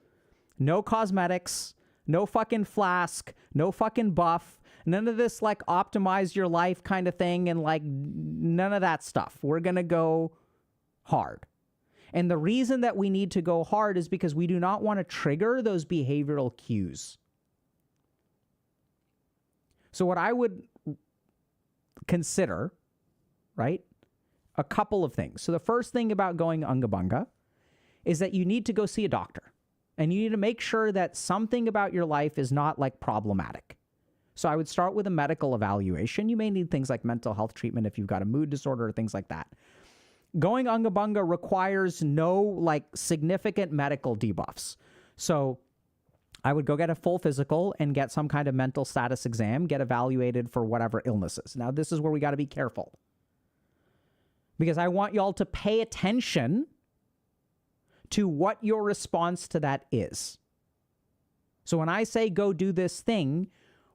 No cosmetics. No fucking flask. No fucking buff. None of this like optimize your life kind of thing and like none of that stuff. We're going to go hard. And the reason that we need to go hard is because we do not want to trigger those behavioral cues. So what I would consider, right, a couple of things. So the first thing about going unga bunga is that you need to go see a doctor. And you need to make sure that something about your life is not like problematic. So I would start with a medical evaluation. You may need things like mental health treatment if you've got a mood disorder or things like that. Going unga bunga requires no like significant medical debuffs. So I would go get a full physical and get some kind of mental status exam, get evaluated for whatever illnesses. Now, this is where we got to be careful. Because I want y'all to pay attention to what your response to that is. So when I say go do this thing,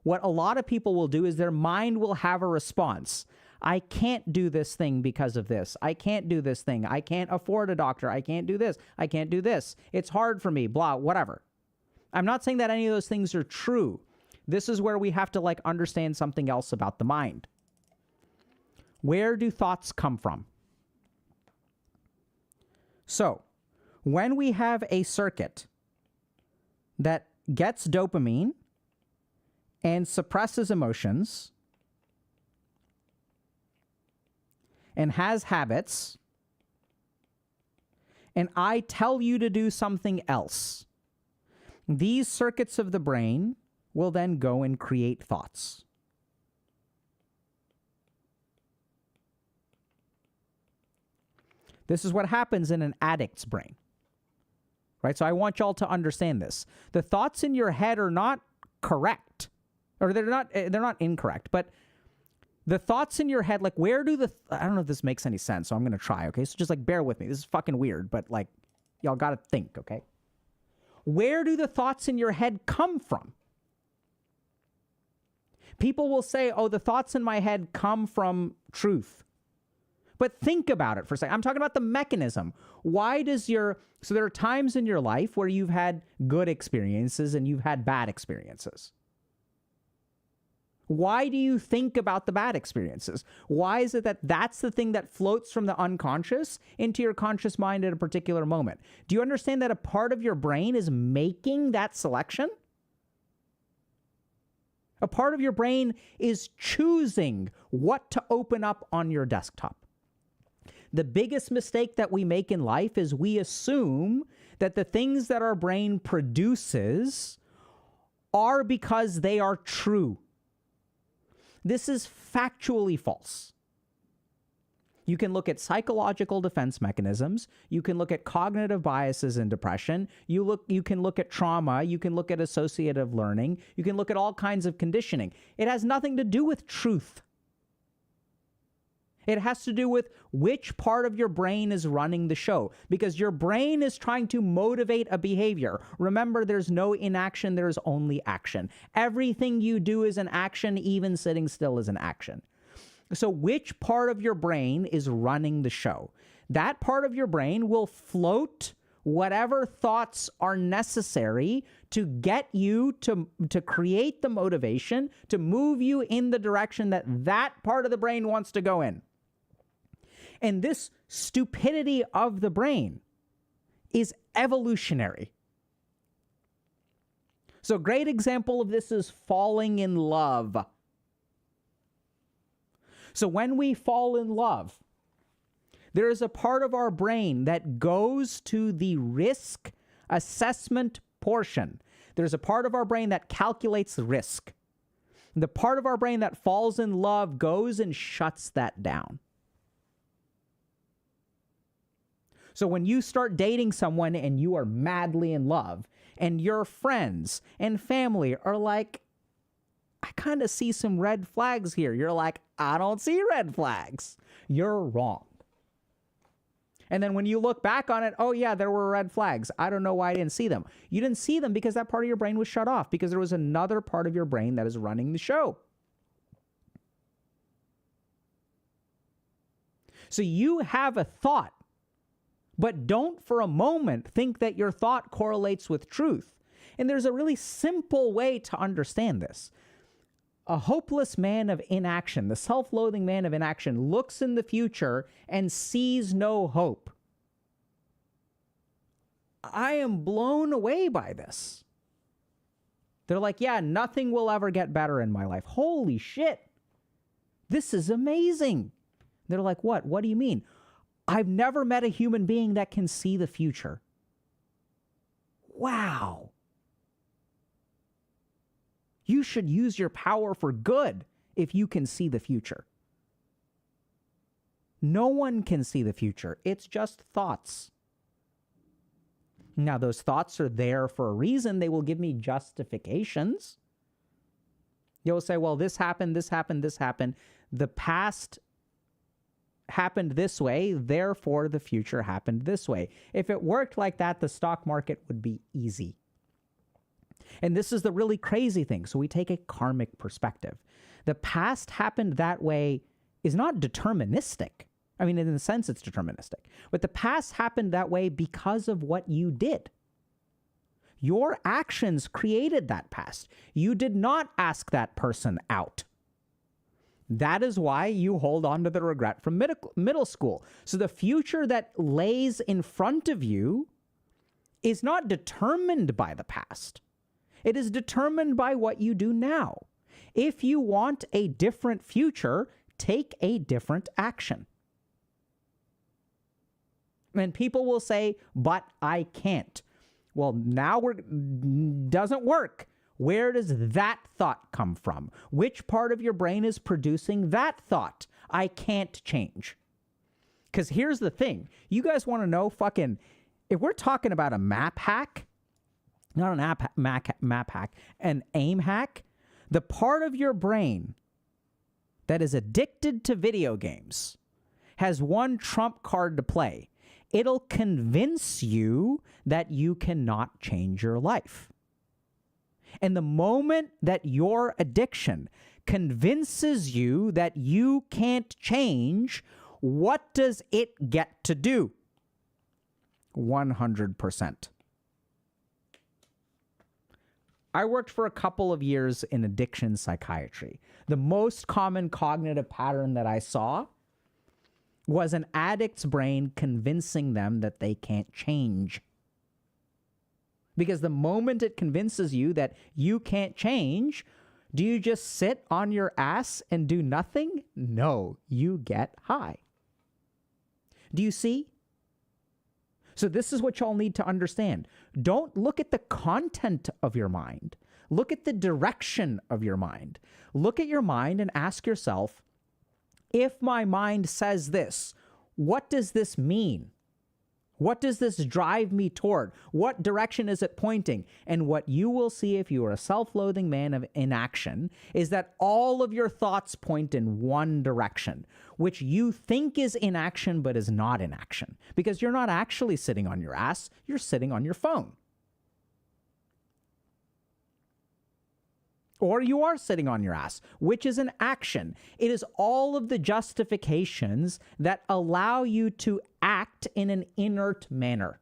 what a lot of people will do is their mind will have a response. I can't do this thing because of this. I can't do this thing. I can't afford a doctor. I can't do this. I can't do this. It's hard for me, blah, whatever. I'm not saying that any of those things are true. This is where we have to like understand something else about the mind. Where do thoughts come from? So, when we have a circuit that gets dopamine and suppresses emotions and has habits, and I tell you to do something else, these circuits of the brain will then go and create thoughts. This is what happens in an addict's brain, right? So I want y'all to understand this. The thoughts in your head are not correct, or they're not incorrect, but the thoughts in your head, like where do I don't know if this makes any sense, so I'm going to try, okay? So just like bear with me. This is fucking weird, but like y'all got to think, okay? Where do the thoughts in your head come from? People will say, oh, the thoughts in my head come from truth. But think about it for a second. I'm talking about the mechanism. So there are times in your life where you've had good experiences and you've had bad experiences. Why do you think about the bad experiences? Why is it that that's the thing that floats from the unconscious into your conscious mind at a particular moment? Do you understand that a part of your brain is making that selection? A part of your brain is choosing what to open up on your desktop. The biggest mistake that we make in life is we assume that the things that our brain produces are because they are true. This is factually false. You can look at psychological defense mechanisms. You can look at cognitive biases in depression. You can look at trauma. You can look at associative learning. You can look at all kinds of conditioning. It has nothing to do with truth. It has to do with which part of your brain is running the show, because your brain is trying to motivate a behavior. Remember, there's no inaction, there's only action. Everything you do is an action, even sitting still is an action. So which part of your brain is running the show? That part of your brain will float whatever thoughts are necessary to get you to create the motivation, to move you in the direction that that part of the brain wants to go in. And this stupidity of the brain is evolutionary. So a great example of this is falling in love. So when we fall in love, there is a part of our brain that goes to the risk assessment portion. There's a part of our brain that calculates the risk. The part of our brain that falls in love goes and shuts that down. So when you start dating someone and you are madly in love, and your friends and family are like, I kind of see some red flags here. You're like, I don't see red flags. You're wrong. And then when you look back on it, oh yeah, there were red flags. I don't know why I didn't see them. You didn't see them because that part of your brain was shut off, because there was another part of your brain that is running the show. So you have a thought, but don't for a moment think that your thought correlates with truth. And there's a really simple way to understand this. A hopeless man of inaction, the self-loathing man of inaction, looks in the future and sees no hope. I am blown away by this. They're like, yeah, nothing will ever get better in my life. Holy shit. This is amazing. They're like, what? What do you mean? I've never met a human being that can see the future. Wow. You should use your power for good if you can see the future. No one can see the future. It's just thoughts. Now, those thoughts are there for a reason. They will give me justifications. You'll say, well, this happened, this happened, this happened. The past happened this way, therefore the future happened this way. If it worked like that, the stock market would be easy. And this is the really crazy thing. So we take a karmic perspective. The past happened that way is not deterministic. I mean, in a sense, it's deterministic. But the past happened that way because of what you did. Your actions created that past. You did not ask that person out. That is why you hold on to the regret from middle school. So the future that lays in front of you is not determined by the past. It is determined by what you do now. If you want a different future, take a different action. And people will say, but I can't. Well, now doesn't work. Where does that thought come from? Which part of your brain is producing that thought? I can't change. Because here's the thing. You guys want to know if we're talking about a map hack, not an map hack, an aim hack, the part of your brain that is addicted to video games has one trump card to play. It'll convince you that you cannot change your life. And the moment that your addiction convinces you that you can't change, what does it get to do? 100%. I worked for a couple of years in addiction psychiatry. The most common cognitive pattern that I saw was an addict's brain convincing them that they can't change. Because the moment it convinces you that you can't change, do you just sit on your ass and do nothing? No, you get high. Do you see? So this is what y'all need to understand. Don't look at the content of your mind. Look at the direction of your mind. Look at your mind and ask yourself, If my mind says this, what does this mean? What does this drive me toward? What direction is it pointing? And what you will see if you are a self-loathing man of inaction is that all of your thoughts point in one direction, which you think is inaction but is not inaction, because you're not actually sitting on your ass, you're sitting on your phone. Or you are sitting on your ass, which is an action. It is all of the justifications that allow you to act in an inert manner.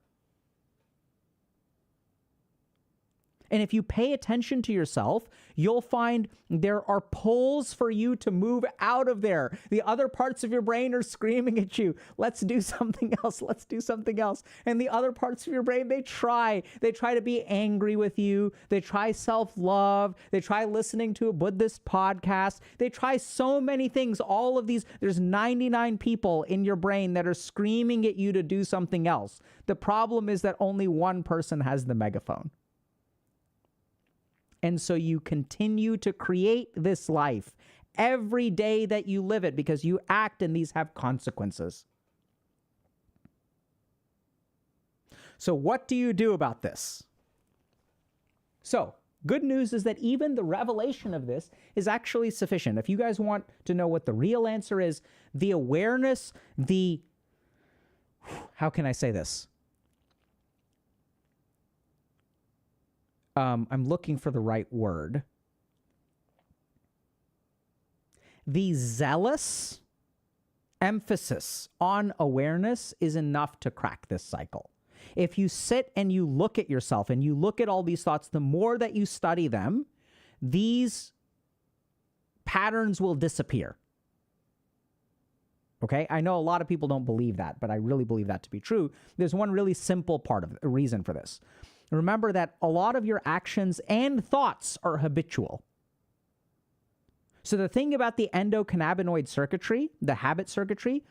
And if you pay attention to yourself, you'll find there are pulls for you to move out of there. The other parts of your brain are screaming at you, let's do something else, let's do something else. And the other parts of your brain, they try to be angry with you. They try self-love. They try listening to a Buddhist podcast. They try so many things. All of these, there's 99 people in your brain that are screaming at you to do something else. The problem is that only one person has the megaphone. And so you continue to create this life every day that you live it because you act and these have consequences. So what do you do about this? So good news is that even the revelation of this is actually sufficient. If you guys want to know what the real answer is, the awareness, how can I say this? I'm looking for the right word. The zealous emphasis on awareness is enough to crack this cycle. If you sit and you look at yourself and you look at all these thoughts, the more that you study them, these patterns will disappear. Okay? I know a lot of people don't believe that, but I really believe that to be true. There's one really simple reason for this. Remember that a lot of your actions and thoughts are habitual. So the thing about the endocannabinoid circuitry, the habit circuitry,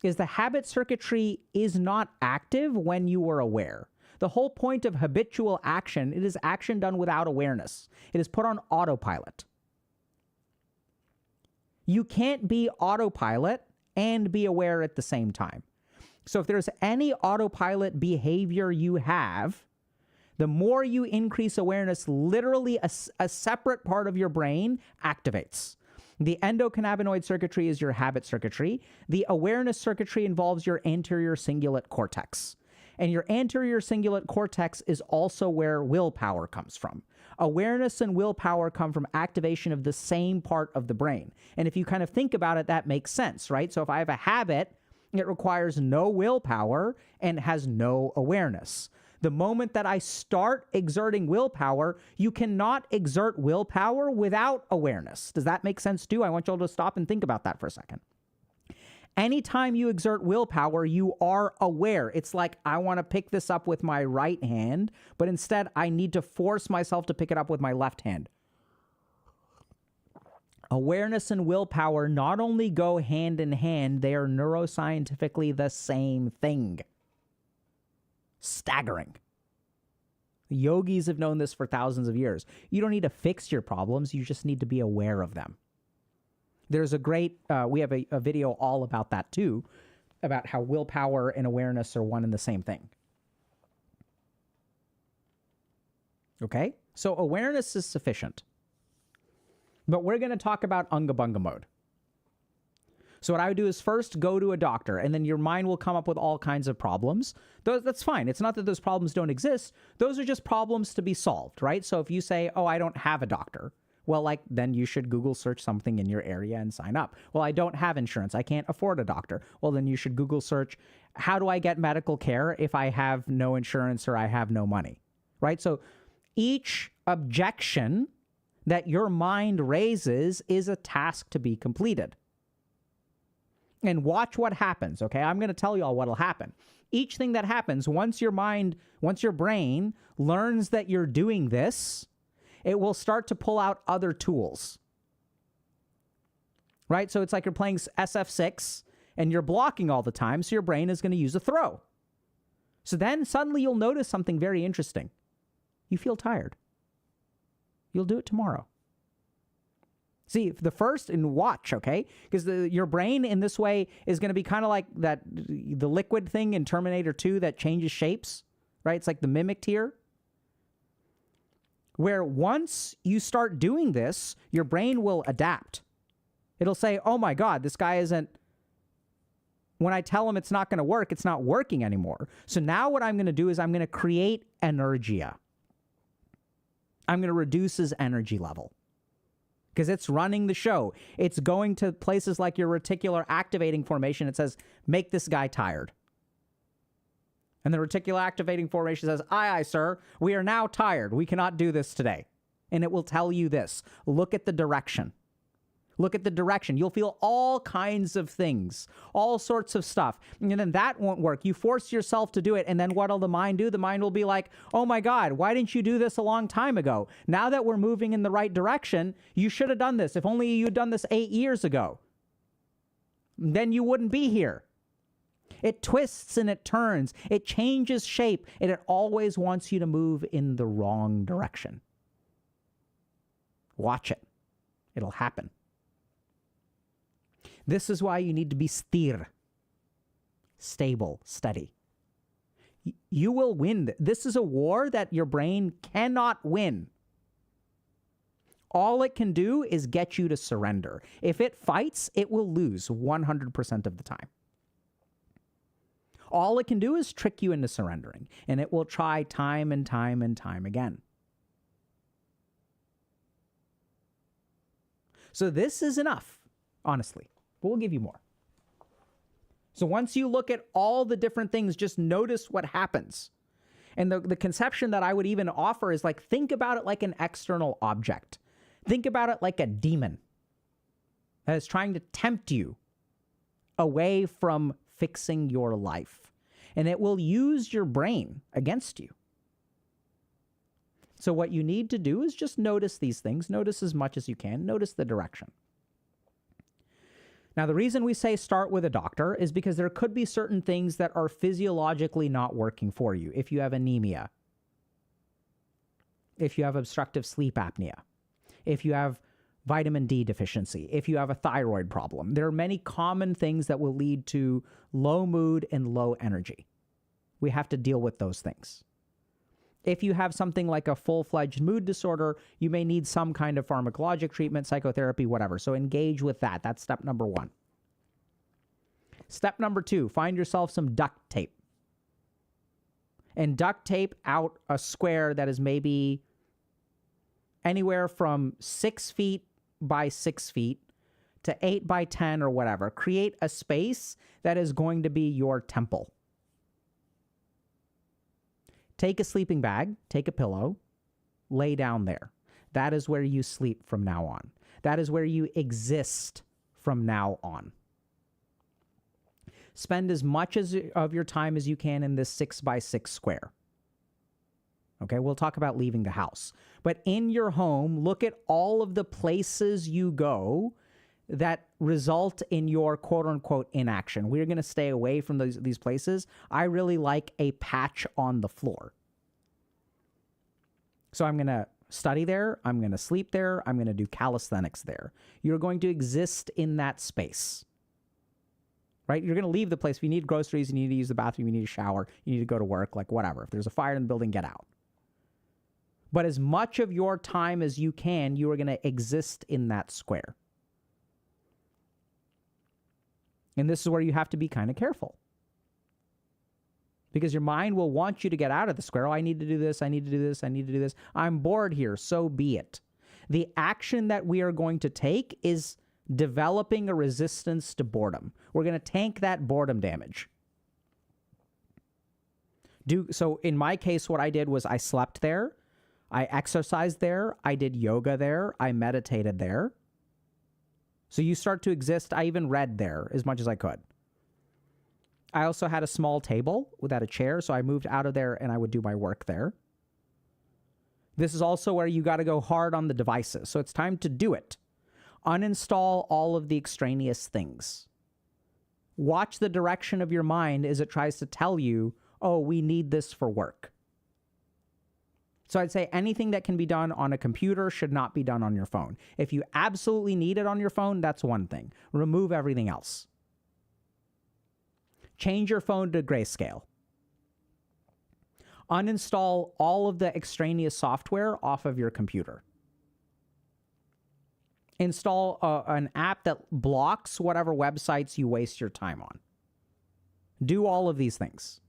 is the habit circuitry is not active when you are aware. The whole point of habitual action, it is action done without awareness. It is put on autopilot. You can't be autopilot and be aware at the same time. So if there's any autopilot behavior you have, the more you increase awareness, literally a separate part of your brain activates. The endocannabinoid circuitry is your habit circuitry. The awareness circuitry involves your anterior cingulate cortex. And your anterior cingulate cortex is also where willpower comes from. Awareness and willpower come from activation of the same part of the brain. And if you kind of think about it, that makes sense, right? So if I have a habit, it requires no willpower and has no awareness. The moment that I start exerting willpower, you cannot exert willpower without awareness. Does that make sense too? I want you all to stop and think about that for a second. Anytime you exert willpower, you are aware. It's like, I want to pick this up with my right hand, but instead I need to force myself to pick it up with my left hand. Awareness and willpower not only go hand in hand, they are neuroscientifically the same thing. Staggering. The yogis have known this for thousands of years. You don't need to fix your problems. You just need to be aware of them. There's a great, we have a video all about that too, about how willpower and awareness are one and the same thing. Okay? So awareness is sufficient. But we're going to talk about Unga Bunga mode. So what I would do is first go to a doctor, and then your mind will come up with all kinds of problems. That's fine. It's not that those problems don't exist. Those are just problems to be solved, right? So if you say, oh, I don't have a doctor, well, then you should Google search something in your area and sign up. Well, I don't have insurance. I can't afford a doctor. Well, then you should Google search, how do I get medical care if I have no insurance or I have no money, right? So each objection that your mind raises is a task to be completed. And watch what happens, okay? I'm going to tell you all what'll happen. Each thing that happens, once your brain learns that you're doing this, it will start to pull out other tools. Right? So it's like you're playing SF6 and you're blocking all the time, so your brain is going to use a throw. So then suddenly you'll notice something very interesting. You feel tired. You'll do it tomorrow. See, the first, and watch, okay? Because your brain in this way is going to be kind of like the liquid thing in Terminator 2 that changes shapes, right? It's like the mimicked here. Where once you start doing this, your brain will adapt. It'll say, oh my God, this guy isn't, when I tell him it's not going to work, it's not working anymore. So now what I'm going to do is I'm going to create energia. I'm going to reduce his energy level. Because it's running the show. It's going to places like your reticular activating formation. It says, make this guy tired. And the reticular activating formation says, aye, sir, we are now tired. We cannot do this today. And it will tell you this. Look at the direction. Look at the direction. You'll feel all kinds of things, all sorts of stuff. And then that won't work. You force yourself to do it. And then what'll the mind do? The mind will be like, oh my God, why didn't you do this a long time ago? Now that we're moving in the right direction, you should have done this. If only you'd done this 8 years ago, then you wouldn't be here. It twists and it turns. It changes shape. And it always wants you to move in the wrong direction. Watch it. It'll happen. This is why you need to be sthir, stable, steady. You will win. This is a war that your brain cannot win. All it can do is get you to surrender. If it fights, it will lose 100% of the time. All it can do is trick you into surrendering, and it will try time and time and time again. So this is enough, honestly. But we'll give you more. So once you look at all the different things, just notice what happens. And the conception that I would even offer is like, think about it like an external object. Think about it like a demon that is trying to tempt you away from fixing your life. And it will use your brain against you. So what you need to do is just notice these things. Notice as much as you can. Notice the direction. Now, the reason we say start with a doctor is because there could be certain things that are physiologically not working for you. If you have anemia, if you have obstructive sleep apnea, if you have vitamin D deficiency, if you have a thyroid problem, there are many common things that will lead to low mood and low energy. We have to deal with those things. If you have something like a full-fledged mood disorder, you may need some kind of pharmacologic treatment, psychotherapy, whatever. So engage with that. That's step number 1. Step number 2, find yourself some duct tape. And duct tape out a square that is maybe anywhere from 6 feet by 6 feet to 8 by 10 or whatever. Create a space that is going to be your temple. Take a sleeping bag, take a pillow, lay down there. That is where you sleep from now on. That is where you exist from now on. Spend as much of your time as you can in this 6 by 6 square. Okay, we'll talk about leaving the house. But in your home, look at all of the places you go that result in your quote-unquote inaction. We're going to stay away from these places. I really like a patch on the floor. So I'm going to study there. I'm going to sleep there. I'm going to do calisthenics there. You're going to exist in that space. Right? You're going to leave the place. If you need groceries, you need to use the bathroom, you need a shower, you need to go to work, like whatever. If there's a fire in the building, get out. But as much of your time as you can, you are going to exist in that square. And this is where you have to be kind of careful. Because your mind will want you to get out of the square. Oh, I need to do this, I need to do this, I need to do this. I'm bored here, so be it. The action that we are going to take is developing a resistance to boredom. We're going to tank that boredom damage. So in my case, what I did was I slept there, I exercised there, I did yoga there, I meditated there. So you start to exist. I even read there as much as I could. I also had a small table without a chair, so I moved out of there and I would do my work there. This is also where you got to go hard on the devices. So it's time to do it. Uninstall all of the extraneous things. Watch the direction of your mind as it tries to tell you, oh, we need this for work. So I'd say anything that can be done on a computer should not be done on your phone. If you absolutely need it on your phone, that's one thing. Remove everything else. Change your phone to grayscale. Uninstall all of the extraneous software off of your computer. Install an app that blocks whatever websites you waste your time on. Do all of these things,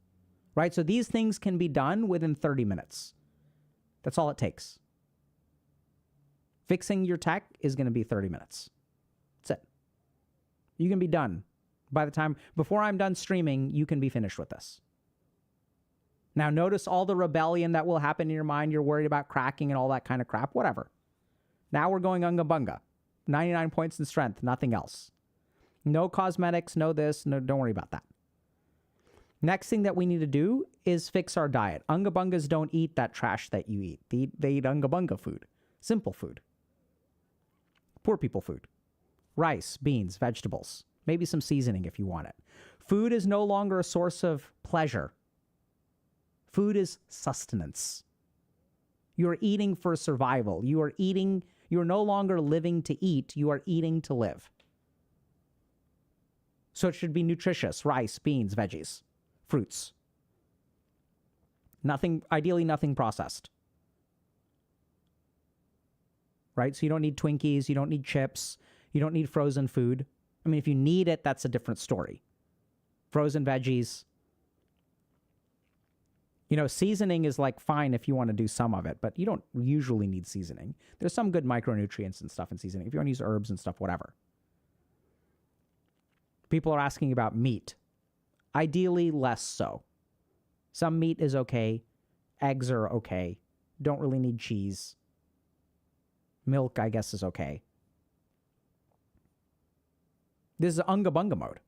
right? So these things can be done within 30 minutes. That's all it takes. Fixing your tech is going to be 30 minutes. That's it. You can be done. By the time, before I'm done streaming, you can be finished with this. Now, notice all the rebellion that will happen in your mind. You're worried about cracking and all that kind of crap. Whatever. Now we're going unga bunga. 99 points in strength, nothing else. No cosmetics, no this, no, don't worry about that. Next thing that we need to do is fix our diet. Unga bungas don't eat that trash that you eat. They eat unga bunga food. Simple food. Poor people food. Rice, beans, vegetables. Maybe some seasoning if you want it. Food is no longer a source of pleasure. Food is sustenance. You are eating for survival. You are no longer living to eat. You are eating to live. So it should be nutritious. Rice, beans, veggies, fruits. Ideally nothing processed. Right? So you don't need Twinkies. You don't need chips. You don't need frozen food. I mean, if you need it, that's a different story. Frozen veggies. You know, seasoning is like fine if you want to do some of it, but you don't usually need seasoning. There's some good micronutrients and stuff in seasoning. If you want to use herbs and stuff, whatever. People are asking about meat. Ideally, less so. Some meat is okay. Eggs are okay. Don't really need cheese. Milk, I guess, is okay. This is unga bunga mode.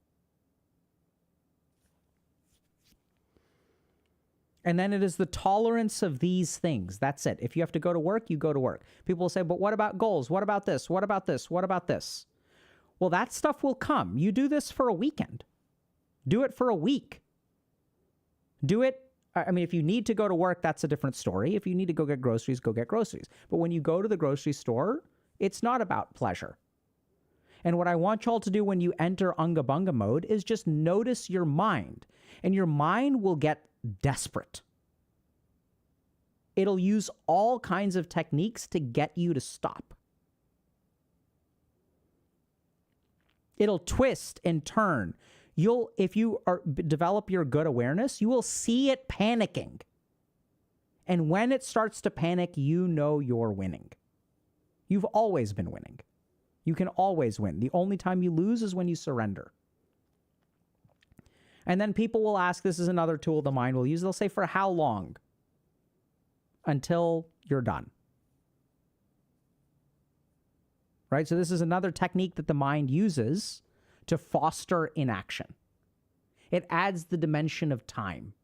And then it is the tolerance of these things. That's it. If you have to go to work, you go to work. People will say, but what about goals? What about this? What about this? What about this? Well, that stuff will come. You do this for a weekend. Do it for a week. Do it. I mean, if you need to go to work, that's a different story. If you need to go get groceries, go get groceries. But when you go to the grocery store, it's not about pleasure. And what I want y'all to do when you enter unga bunga mode is just notice your mind. And your mind will get desperate. It'll use all kinds of techniques to get you to stop. It'll twist and turn. If you develop your good awareness, you will see it panicking. And when it starts to panic, you know you're winning. You've always been winning. You can always win. The only time you lose is when you surrender. And then people will ask, this is another tool the mind will use. They'll say, for how long? Until you're done. Right? So this is another technique that the mind uses to foster inaction. It adds the dimension of time.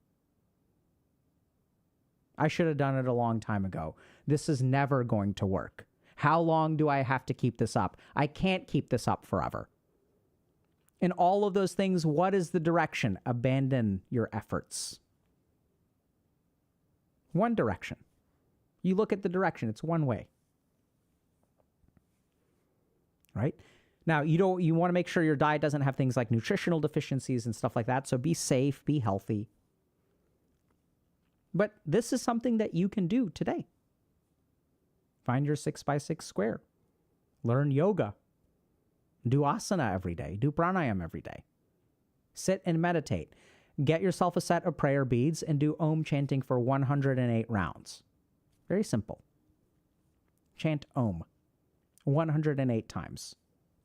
I should have done it a long time ago. This is never going to work. How long do I have to keep this up? I can't keep this up forever. In all of those things, what is the direction? Abandon your efforts. One direction. You look at the direction. It's one way. Right? Now, you want to make sure your diet doesn't have things like nutritional deficiencies and stuff like that. So be safe, be healthy. But this is something that you can do today. Find your 6x6 square. Learn yoga. Do asana every day. Do pranayama every day. Sit and meditate. Get yourself a set of prayer beads and do Om chanting for 108 rounds. Very simple. Chant Om 108 times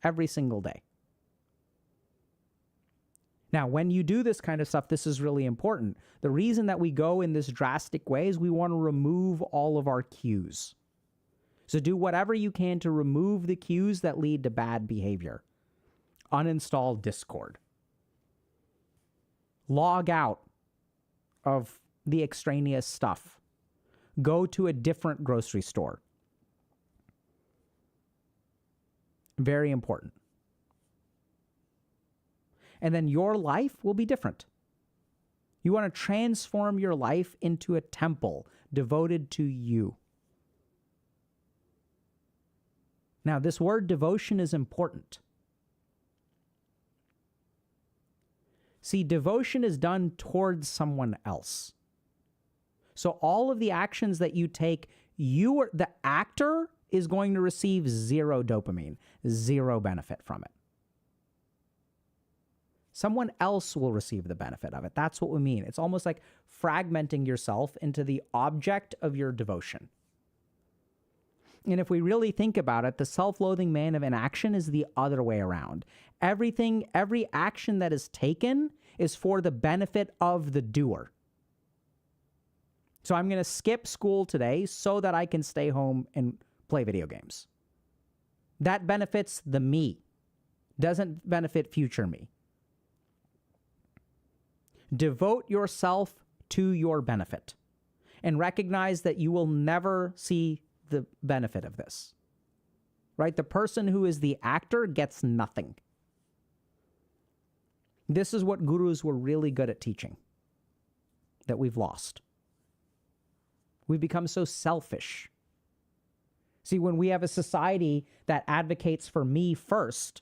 every single day. Now, when you do this kind of stuff, this is really important. The reason that we go in this drastic way is we want to remove all of our cues. So do whatever you can to remove the cues that lead to bad behavior. Uninstall Discord. Log out of the extraneous stuff. Go to a different grocery store. Very important. And then your life will be different. You want to transform your life into a temple devoted to you. Now, this word devotion is important. See, devotion is done towards someone else. So all of the actions that you take, the actor is going to receive zero dopamine, zero benefit from it. Someone else will receive the benefit of it. That's what we mean. It's almost like fragmenting yourself into the object of your devotion. And if we really think about it, the self-loathing man of inaction is the other way around. Every action that is taken is for the benefit of the doer. So I'm going to skip school today so that I can stay home and play video games. That benefits the me, doesn't benefit future me. Devote yourself to your benefit and recognize that you will never see the benefit of this, right? The person who is the actor gets nothing. This is what gurus were really good at teaching that we've lost. We've become so selfish. See, when we have a society that advocates for me first,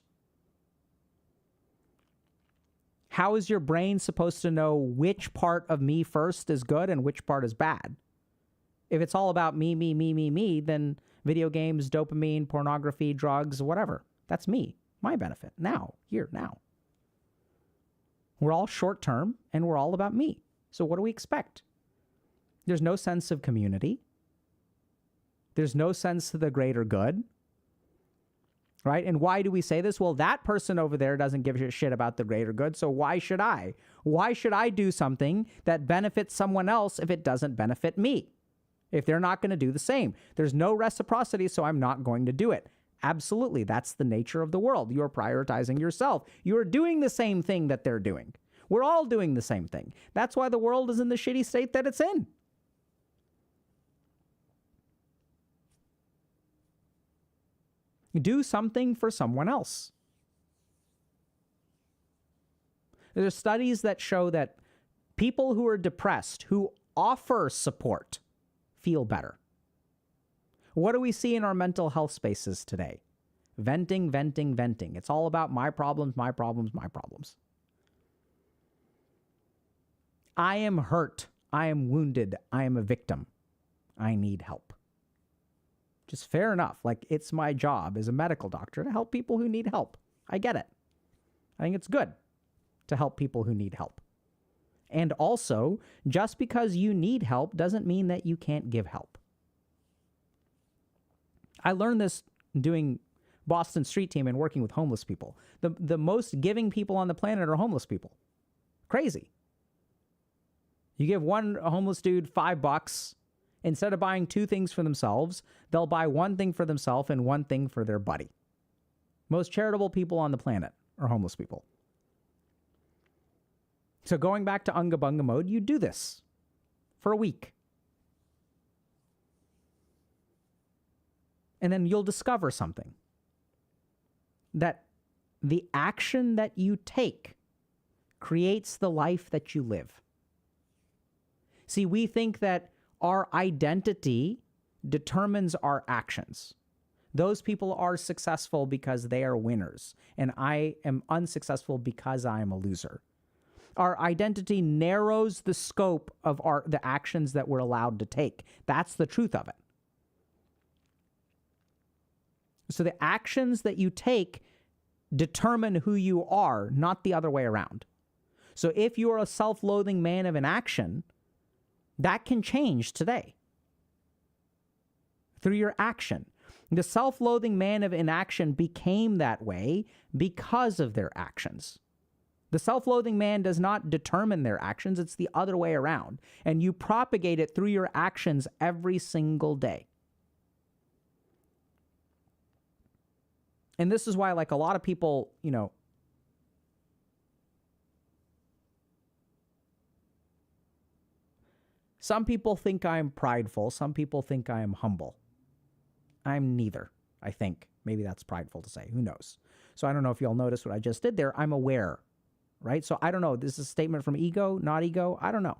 how is your brain supposed to know which part of me first is good and which part is bad? If it's all about me, then video games, dopamine, pornography, drugs, whatever, that's me, my benefit, now, here, now. We're all short term and we're all about me. So what do we expect? There's no sense of community. There's no sense of the greater good. Right? And why do we say this? Well, that person over there doesn't give a shit about the greater good, so why should I? Why should I do something that benefits someone else if it doesn't benefit me? If they're not going to do the same. There's no reciprocity, so I'm not going to do it. Absolutely, that's the nature of the world. You're prioritizing yourself. You're doing the same thing that they're doing. We're all doing the same thing. That's why the world is in the shitty state that it's in. Do something for someone else. There are studies that show that people who are depressed, who offer support, feel better. What do we see in our mental health spaces today? Venting, venting, venting. It's all about my problems, my problems, my problems. I am hurt. I am wounded. I am a victim. I need help. Just fair enough. Like, it's my job as a medical doctor to help people who need help. I get it. I think it's good to help people who need help. And also, just because you need help doesn't mean that you can't give help. I learned this doing Boston Street Team and working with homeless people. The most giving people on the planet are homeless people. Crazy. You give one homeless dude $5. Instead of buying two things for themselves, they'll buy one thing for themselves and one thing for their buddy. Most charitable people on the planet are homeless people. So going back to Unga Bunga mode, you do this for a week. And then you'll discover something. That the action that you take creates the life that you live. See, we think that our identity determines our actions. Those people are successful because they are winners, and I am unsuccessful because I am a loser. Our identity narrows the scope of the actions that we're allowed to take. That's the truth of it. So the actions that you take determine who you are, not the other way around. So if you're a self-loathing man of inaction, that can change today through your action. The self-loathing man of inaction became that way because of their actions. The self-loathing man does not determine their actions. It's the other way around. And you propagate it through your actions every single day. And this is why, like, a lot of people, some people think I'm prideful. Some people think I am humble. I'm neither, I think. Maybe that's prideful to say. Who knows? So I don't know if y'all noticed what I just did there. I'm aware. right? So I don't know. This is a statement from ego, not ego. I don't know.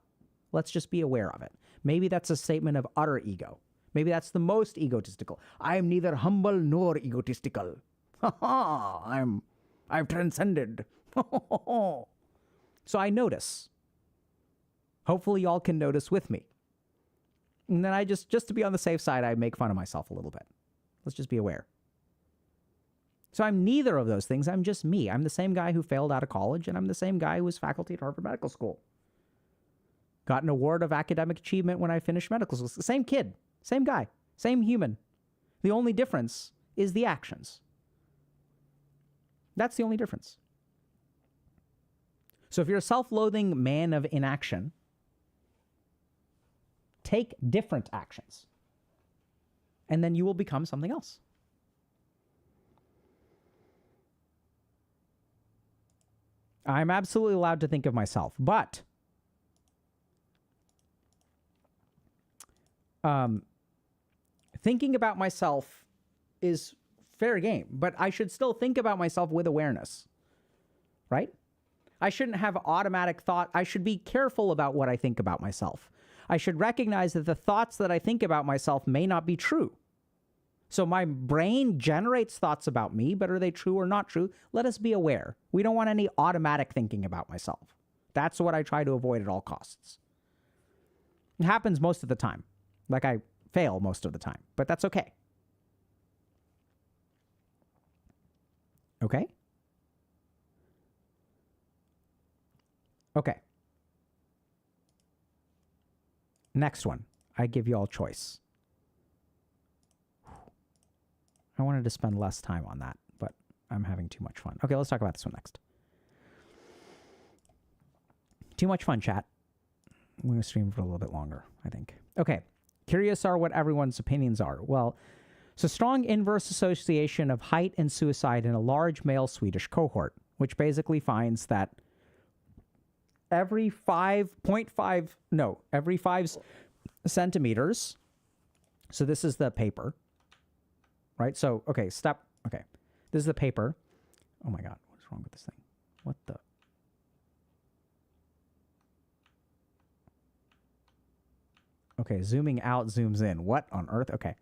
Let's just be aware of it. Maybe that's a statement of utter ego. Maybe that's the most egotistical. I am neither humble nor egotistical. I've transcended. So I notice. Hopefully y'all can notice with me. And then I just to be on the safe side, I make fun of myself a little bit. Let's just be aware. So I'm neither of those things. I'm just me. I'm the same guy who failed out of college, and I'm the same guy who was faculty at Harvard Medical School. Got an award of academic achievement when I finished medical school. Same kid, same guy, same human. The only difference is the actions. That's the only difference. So if you're a self-loathing man of inaction, take different actions, and then you will become something else. I'm absolutely allowed to think of myself, but thinking about myself is fair game, but I should still think about myself with awareness, right? I shouldn't have automatic thought. I should be careful about what I think about myself. I should recognize that the thoughts that I think about myself may not be true. So my brain generates thoughts about me, but are they true or not true? Let us be aware. We don't want any automatic thinking about myself. That's what I try to avoid at all costs. It happens most of the time. Like I fail most of the time, but that's okay. Okay? Okay. Next one. I give you all choice. I wanted to spend less time on that, but I'm having too much fun. Okay, let's talk about this one next. Too much fun, chat. I'm going to stream for a little bit longer, I think. Okay. Curious are what everyone's opinions are. Well, it's a strong inverse association of height and suicide in a large male Swedish cohort, which basically finds that every 5 centimeters, so this is the paper, right? So, okay, okay. This is the paper. Oh my God, what's wrong with this thing? What the? Okay, zooming out, zooms in. What on earth? Okay.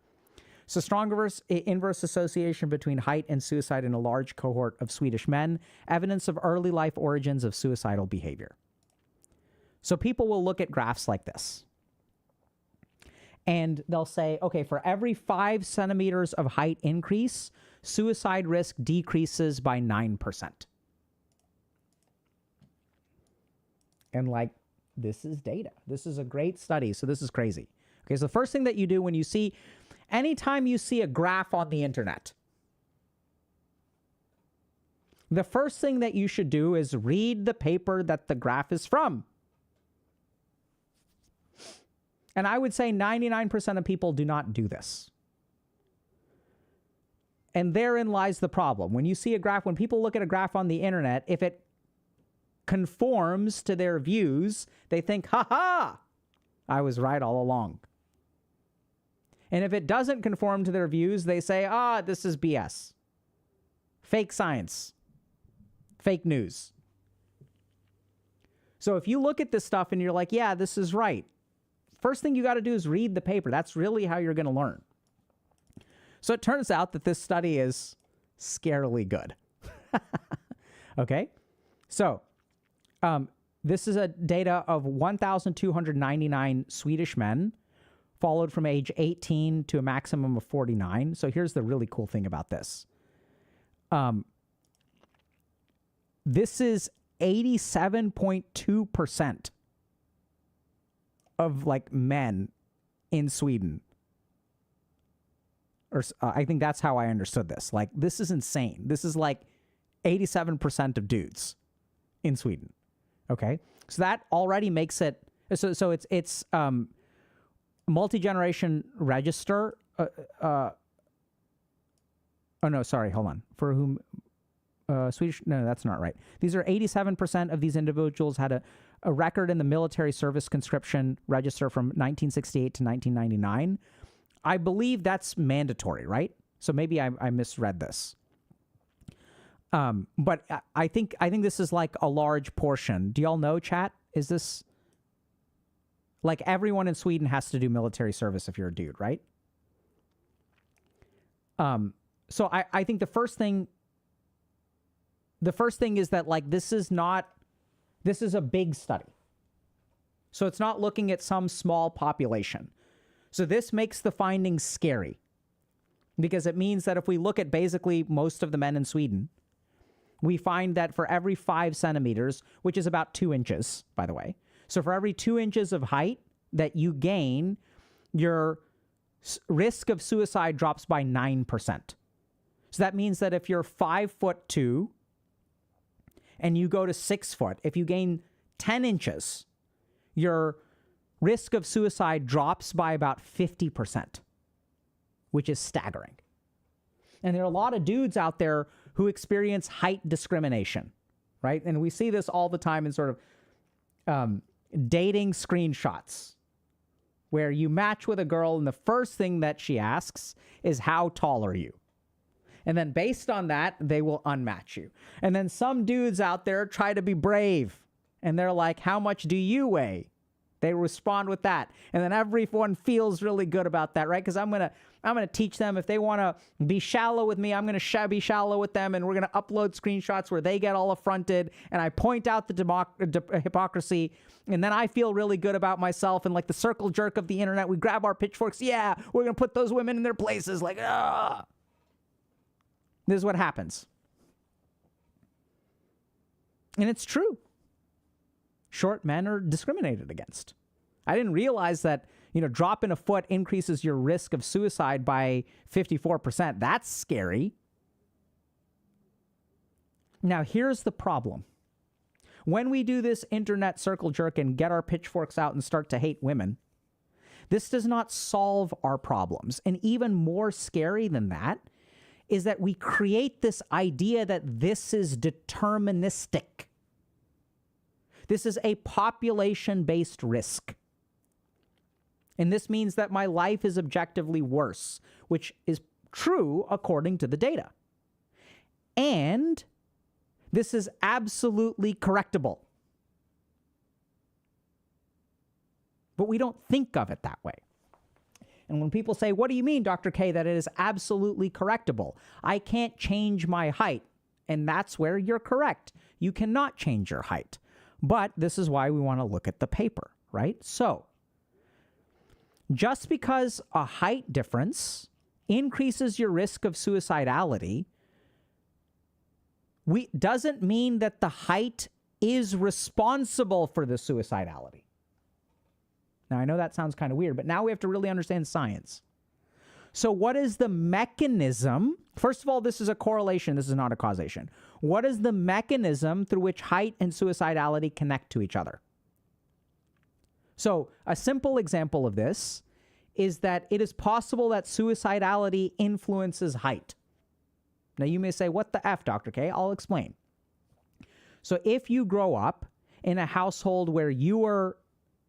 So strong inverse association between height and suicide in a large cohort of Swedish men, evidence of early life origins of suicidal behavior. So people will look at graphs like this. And they'll say, okay, for every 5 centimeters of height increase, suicide risk decreases by 9%. And like, this is data. This is a great study, so this is crazy. Okay, so the first thing that you do when you see, anytime you see a graph on the internet, the first thing that you should do is read the paper that the graph is from. And I would say 99% of people do not do this. And therein lies the problem. When you see a graph, when people look at a graph on the internet, if it conforms to their views, they think, ha, I was right all along. And if it doesn't conform to their views, they say, this is BS. Fake science. Fake news. So if you look at this stuff and you're like, yeah, this is right, first thing you got to do is read the paper. That's really how you're going to learn. So it turns out that this study is scarily good. Okay? So this is a data of 1,299 Swedish men, followed from age 18 to a maximum of 49. So here's the really cool thing about this. This is 87.2% of like men in Sweden. Or I think that's how I understood this. Like, this is insane. This is like 87% of dudes in Sweden. Okay, so that already makes it so it's multi-generation register. Oh no, sorry, hold on. For whom Swedish? No, that's not right. These are 87% of these individuals had a record in the military service conscription register from 1968 to 1999. I believe that's mandatory, right? So maybe I misread this. But I think this is like a large portion. Do y'all know, chat? Is this like everyone in Sweden has to do military service if you're a dude, right? So I think the first thing is that like this is a big study. So it's not looking at some small population. So this makes the findings scary because it means that if we look at basically most of the men in Sweden, we find that for every 5 centimeters, which is about 2 inches, by the way. So for every 2 inches of height that you gain, your risk of suicide drops by 9%. So that means that if you're 5'2" and you go to 6 foot, if you gain 10 inches, your risk of suicide drops by about 50%, which is staggering. And there are a lot of dudes out there who experience height discrimination, right? And we see this all the time in sort of dating screenshots where you match with a girl and the first thing that she asks is, how tall are you? And then based on that, they will unmatch you. And then some dudes out there try to be brave and they're like, how much do you weigh? They respond with that. And then everyone feels really good about that, right? Because I'm gonna teach them if they want to be shallow with me, I'm going to be shallow with them, and we're going to upload screenshots where they get all affronted, and I point out the hypocrisy, and then I feel really good about myself, and like the circle jerk of the internet, we grab our pitchforks, yeah, we're going to put those women in their places, like, ah. This is what happens. And it's true. Short men are discriminated against. I didn't realize that, dropping a foot increases your risk of suicide by 54%. That's scary. Now, here's the problem. When we do this internet circle jerk and get our pitchforks out and start to hate women, this does not solve our problems. And even more scary than that is that we create this idea that this is deterministic. This is a population-based risk. And this means that my life is objectively worse, which is true according to the data. And this is absolutely correctable. But we don't think of it that way. And when people say, what do you mean, Dr. K, that it is absolutely correctable? I can't change my height. And that's where you're correct. You cannot change your height. But this is why we want to look at the paper, right? So, just because a height difference increases your risk of suicidality, doesn't mean that the height is responsible for the suicidality. Now, I know that sounds kind of weird, but now we have to really understand science. So what is the mechanism? First of all, this is a correlation. This is not a causation. What is the mechanism through which height and suicidality connect to each other? So a simple example of this is that it is possible that suicidality influences height. Now, you may say, what the F, Dr. K? I'll explain. So if you grow up in a household where you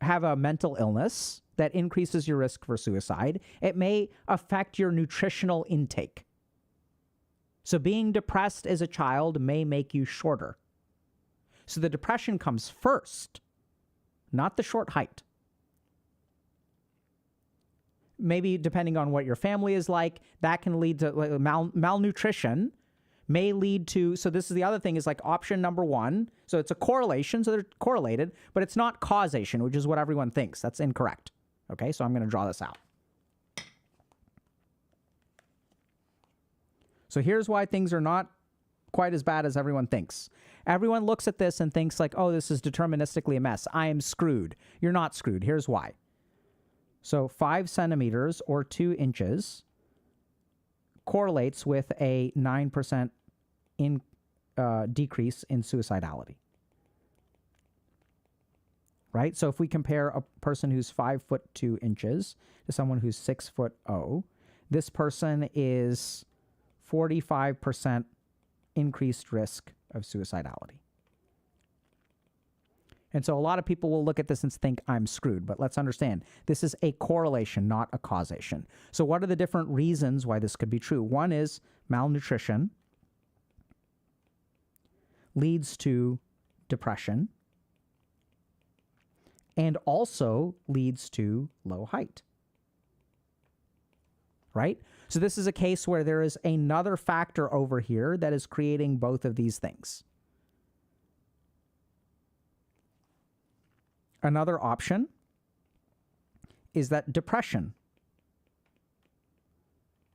have a mental illness that increases your risk for suicide, it may affect your nutritional intake. So being depressed as a child may make you shorter. So the depression comes first, not the short height. Maybe depending on what your family is like, that can lead to malnutrition, may lead to, so this is the other thing, is like option number one. So it's a correlation, so they're correlated, but it's not causation, which is what everyone thinks. That's incorrect. Okay, so I'm going to draw this out. So here's why things are not quite as bad as everyone thinks. Everyone looks at this and thinks like, oh, this is deterministically a mess. I am screwed. You're not screwed. Here's why. So 5 centimeters or 2 inches correlates with a 9% decrease in suicidality. Right? So if we compare a person who's 5'2" to someone who's 6'0", this person is 45% increased risk of suicidality. And so a lot of people will look at this and think, I'm screwed. But let's understand, this is a correlation, not a causation. So what are the different reasons why this could be true? One is malnutrition. leads to depression and also leads to low height. Right? So this is a case where there is another factor over here that is creating both of these things. Another option is that depression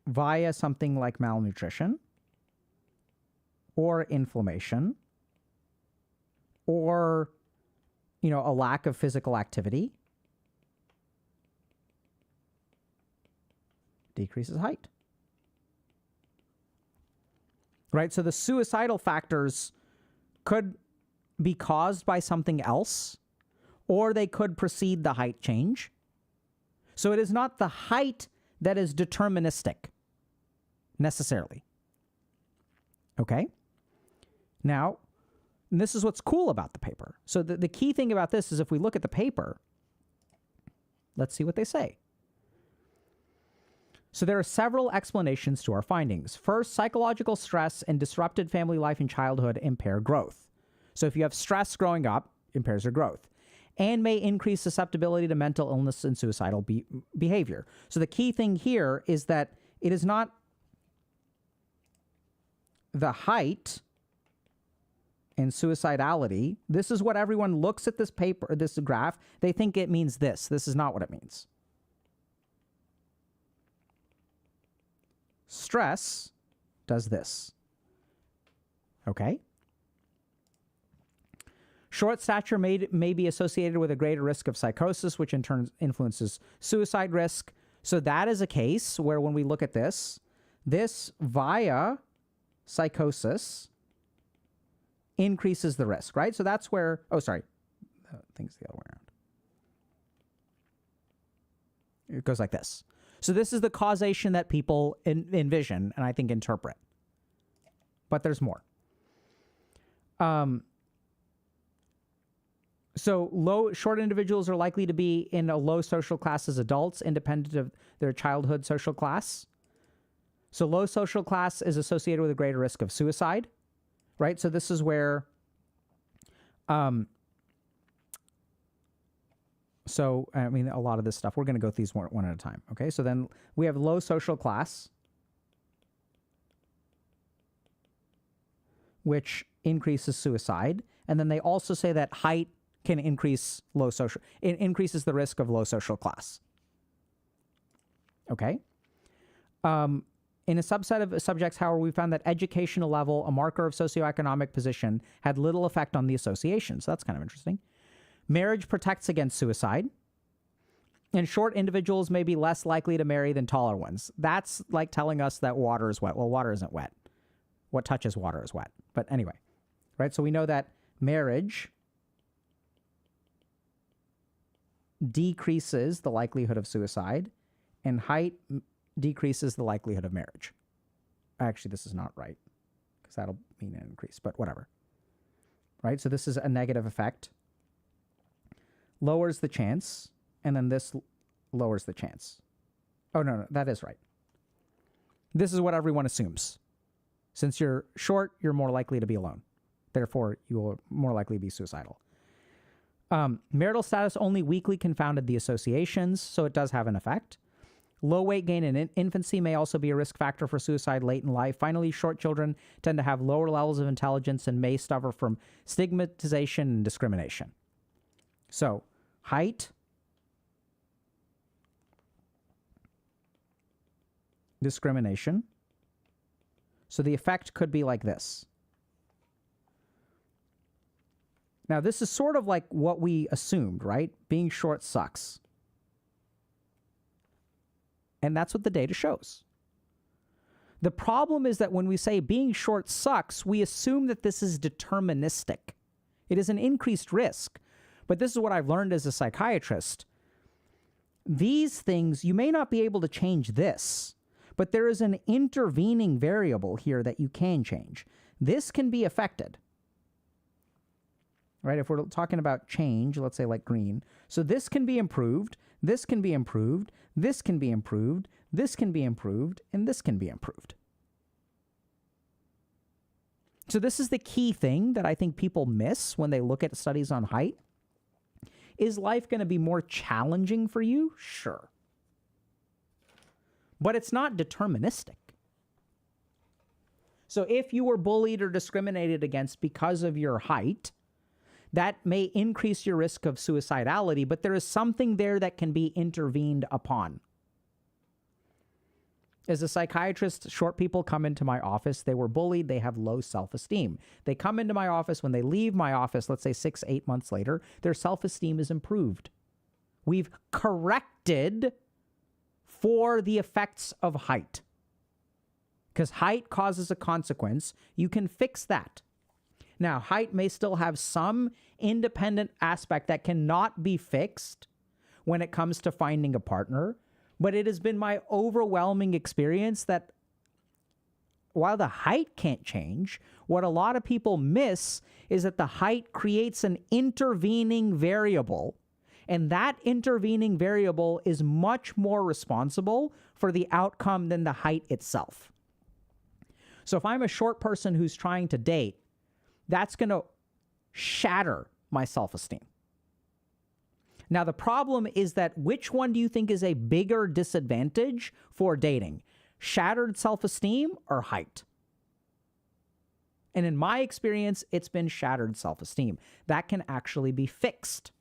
via something like malnutrition or inflammation or, a lack of physical activity decreases height. Right? So the suicidal factors could be caused by something else, or they could precede the height change. So it is not the height that is deterministic, necessarily. Okay? Now, this is what's cool about the paper. So the key thing about this is if we look at the paper, let's see what they say. So there are several explanations to our findings. First, psychological stress and disrupted family life in childhood impair growth. So if you have stress growing up, impairs your growth, and may increase susceptibility to mental illness and suicidal behavior. So the key thing here is that it is not the height and suicidality. This is what everyone looks at this paper, this graph, they think it means this. This is not what it means. Stress does this. Okay? Short stature may be associated with a greater risk of psychosis, which in turn influences suicide risk. So that is a case where when we look at this via psychosis increases the risk, right? So that's where, things the other way around. It goes like this. So this is the causation that people envision and I think interpret. But there's more. So short individuals are likely to be in a low social class as adults, independent of their childhood social class. So low social class is associated with a greater risk of suicide, right? So this is where, a lot of this stuff, we're going to go through these one at a time, okay? So then we have low social class, which increases suicide. And then they also say that height can increase it increases the risk of low social class. Okay? In a subset of subjects, however, we found that educational level, a marker of socioeconomic position, had little effect on the association. So that's kind of interesting. Marriage protects against suicide. And short individuals may be less likely to marry than taller ones. That's like telling us that water is wet. Well, water isn't wet. What touches water is wet. But anyway, right? So we know that marriage decreases the likelihood of suicide, and height decreases the likelihood of marriage. Actually, this is not right, because that'll mean an increase, but whatever. Right? So this is a negative effect. Lowers the chance, and then this lowers the chance. Oh, no, that is right. This is what everyone assumes. Since you're short, you're more likely to be alone. Therefore, you will more likely be suicidal. Marital status only weakly confounded the associations, so it does have an effect. Low weight gain in infancy may also be a risk factor for suicide late in life. Finally, short children tend to have lower levels of intelligence and may suffer from stigmatization and discrimination. So, height, discrimination. So the effect could be like this. Now, this is sort of like what we assumed, right? Being short sucks. And that's what the data shows. The problem is that when we say being short sucks, we assume that this is deterministic. It is an increased risk. But this is what I've learned as a psychiatrist. These things, you may not be able to change this, but there is an intervening variable here that you can change. This can be affected. Right? If we're talking about change, let's say like green. So this can be improved, this can be improved, this can be improved, this can be improved, and this can be improved. So this is the key thing that I think people miss when they look at studies on height. Is life going to be more challenging for you? Sure. But it's not deterministic. So if you were bullied or discriminated against because of your height, that may increase your risk of suicidality, but there is something there that can be intervened upon. As a psychiatrist, short people come into my office. They were bullied. They have low self-esteem. They come into my office. When they leave my office, let's say 6, 8 months later, their self-esteem is improved. We've corrected for the effects of height. Because height causes a consequence. You can fix that. Now, height may still have some independent aspect that cannot be fixed when it comes to finding a partner. But it has been my overwhelming experience that while the height can't change, what a lot of people miss is that the height creates an intervening variable. And that intervening variable is much more responsible for the outcome than the height itself. So if I'm a short person who's trying to date, that's going to shatter my self-esteem. Now, the problem is that which one do you think is a bigger disadvantage for dating? Shattered self-esteem or height? And in my experience, it's been shattered self-esteem. That can actually be fixed.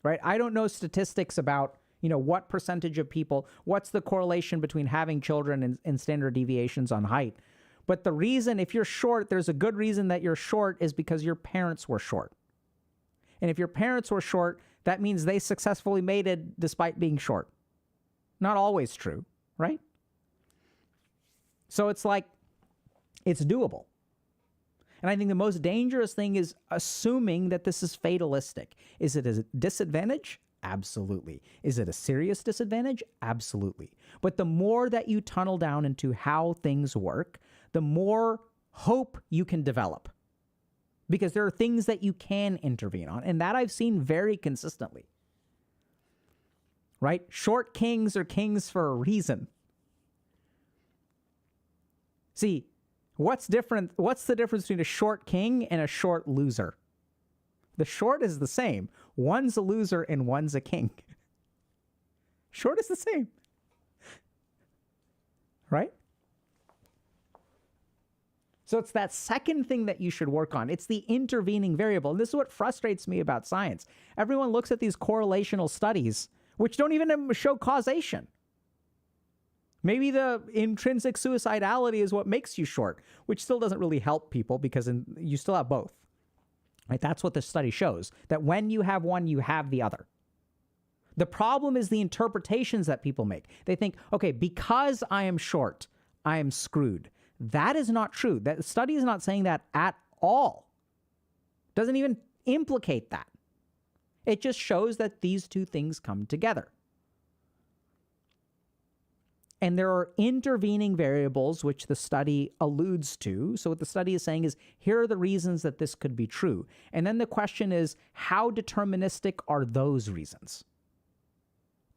Right? I don't know statistics about, what percentage of people, what's the correlation between having children and standard deviations on height. But the reason, if you're short, there's a good reason that you're short is because your parents were short. And if your parents were short, that means they successfully mated despite being short. Not always true, right? So it's like, it's doable. And I think the most dangerous thing is assuming that this is fatalistic. Is it a disadvantage? Absolutely. Is it a serious disadvantage? Absolutely. But the more that you tunnel down into how things work, the more hope you can develop. Because there are things that you can intervene on. And that I've seen very consistently. Right? Short kings are kings for a reason. See, what's the difference between a short king and a short loser? The short is the same. One's a loser and one's a king. Short is the same. Right? So it's that second thing that you should work on. It's the intervening variable. And this is what frustrates me about science. Everyone looks at these correlational studies, which don't even show causation. Maybe the intrinsic suicidality is what makes you short, which still doesn't really help people because you still have both. Right? That's what the study shows, that when you have one, you have the other. The problem is the interpretations that people make. They think, okay, because I am short, I am screwed. That is not true. That study is not saying that at all. Doesn't even implicate that. It just shows that these two things come together. And there are intervening variables which the study alludes to. So what the study is saying is, here are the reasons that this could be true. And then the question is, how deterministic are those reasons?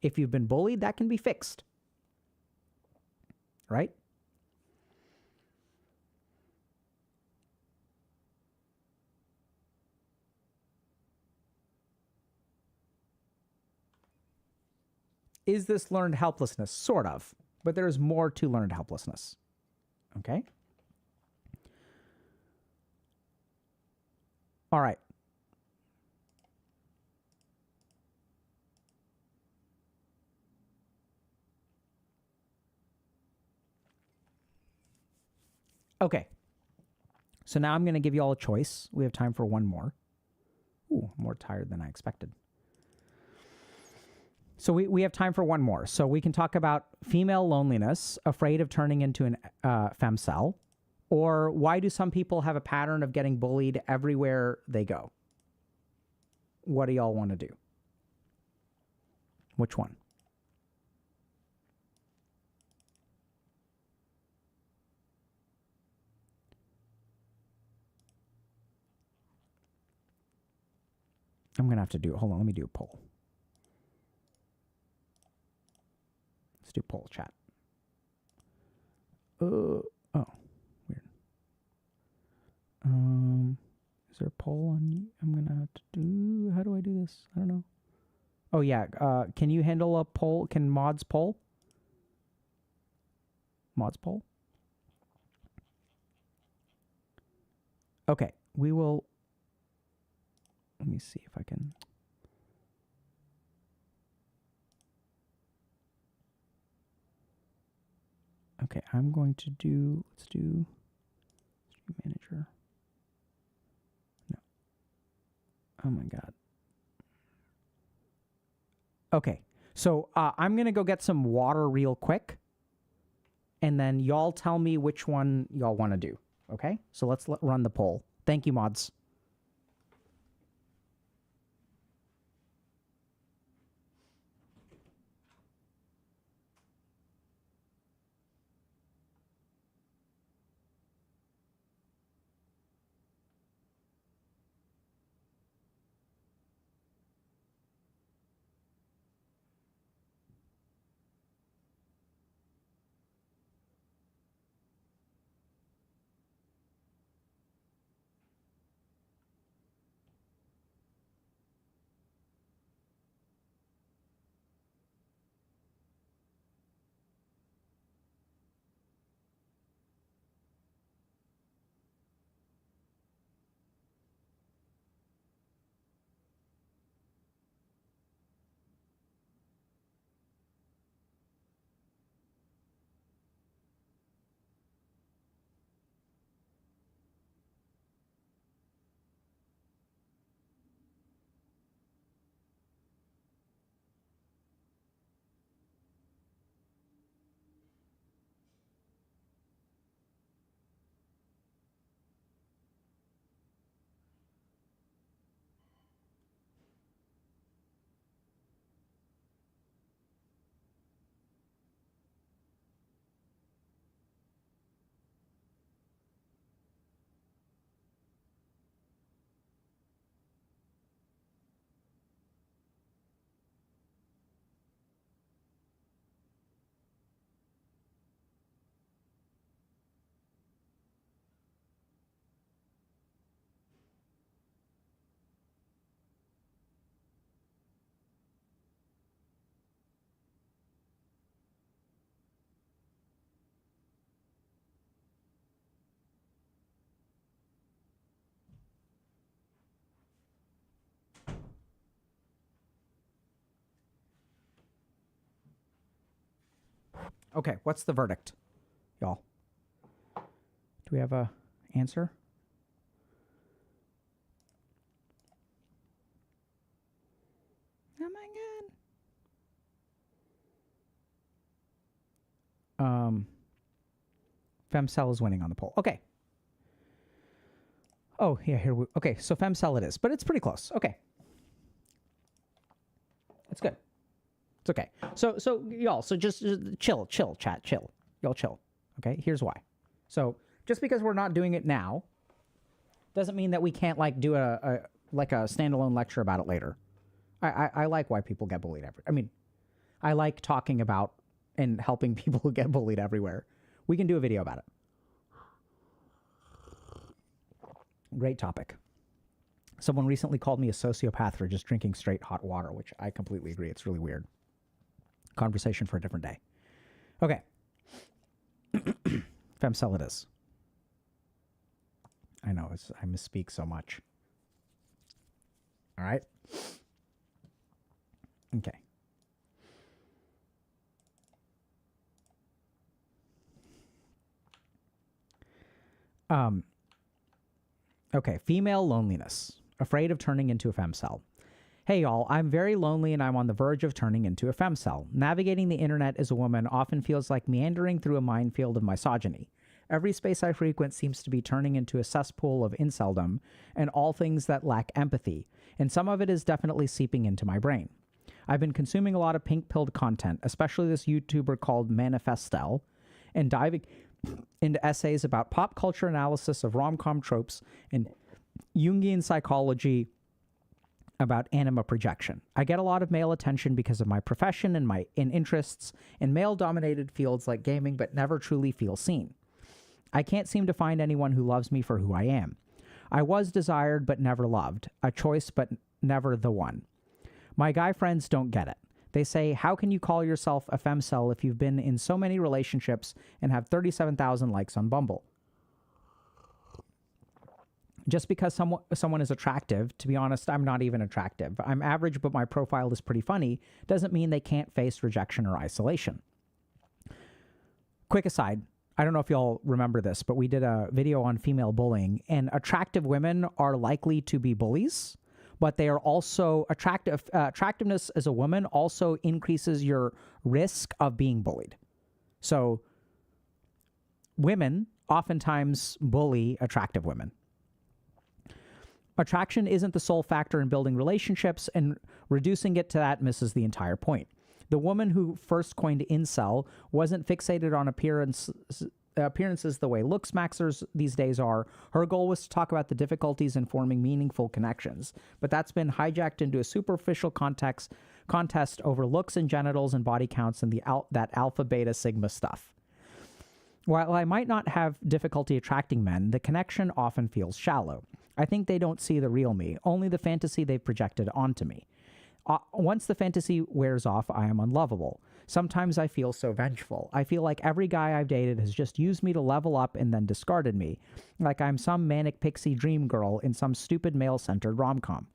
If you've been bullied, that can be fixed. Right? Is this learned helplessness? Sort of. But there's more to learned helplessness. Okay? All right. Okay. So now I'm going to give you all a choice. We have time for one more. Ooh, I'm more tired than I expected. So we have time for one more. So we can talk about female loneliness, afraid of turning into an femcel, or why do some people have a pattern of getting bullied everywhere they go? What do y'all want to do? Which one? I'm going to have to hold on, let me do a poll. Let's do poll chat. Oh, weird. Is there a poll on? I'm gonna have to do. How do I do this? I don't know. Oh yeah. Can you handle a poll? Can mods poll? Mods poll. Okay, we will. Let me see if I can. Okay, I'm going to do. Let's do. Stream manager. No. Oh my god. Okay, so I'm gonna go get some water real quick, and then y'all tell me which one y'all want to do. Okay, so let's run the poll. Thank you, mods. Okay, what's the verdict, y'all? Do we have a answer? Oh my god. Femcell is winning on the poll. Okay. Oh yeah, here we. Okay, so Femcell it is, but it's pretty close. Okay, it's good. It's okay. So y'all, so just chill, chat, chill. Y'all chill. Okay, here's why. So just because we're not doing it now doesn't mean that we can't like do a standalone lecture about it later. I like why people get bullied I mean, I like talking about and helping people who get bullied everywhere. We can do a video about it. Great topic. Someone recently called me a sociopath for just drinking straight hot water, which I completely agree. It's really weird. Conversation for a different day. Okay. Femcell it is. I know, I misspeak so much. All right. Okay. Okay, female loneliness. Afraid of turning into a femcell. Hey y'all, I'm very lonely and I'm on the verge of turning into a femcell. Navigating the internet as a woman often feels like meandering through a minefield of misogyny. Every space I frequent seems to be turning into a cesspool of inceldom and all things that lack empathy, and some of it is definitely seeping into my brain. I've been consuming a lot of pink-pilled content, especially this YouTuber called Manifestel, and diving into essays about pop culture analysis of rom-com tropes and Jungian psychology about anima projection. I get a lot of male attention because of my profession and my interests in male-dominated fields like gaming, but never truly feel seen. I can't seem to find anyone who loves me for who I am. I was desired but never loved, a choice but never the one. My guy friends don't get it. They say, how can you call yourself a femcel if you've been in so many relationships and have 37,000 likes on Bumble? Just because someone is attractive, to be honest, I'm not even attractive. I'm average, but my profile is pretty funny, doesn't mean they can't face rejection or isolation. Quick aside, I don't know if y'all remember this, but we did a video on female bullying, and attractive women are likely to be bullies, but they are also attractive. Attractiveness as a woman also increases your risk of being bullied. So women oftentimes bully attractive women. Attraction isn't the sole factor in building relationships, and reducing it to that misses the entire point. The woman who first coined incel wasn't fixated on appearances the way looks maxers these days are. Her goal was to talk about the difficulties in forming meaningful connections, but that's been hijacked into a superficial contest over looks and genitals and body counts and that alpha, beta, sigma stuff. While I might not have difficulty attracting men, the connection often feels shallow. I think they don't see the real me, only the fantasy they've projected onto me. Once the fantasy wears off, I am unlovable. Sometimes I feel so vengeful. I feel like every guy I've dated has just used me to level up and then discarded me, like I'm some manic pixie dream girl in some stupid male-centered rom-com.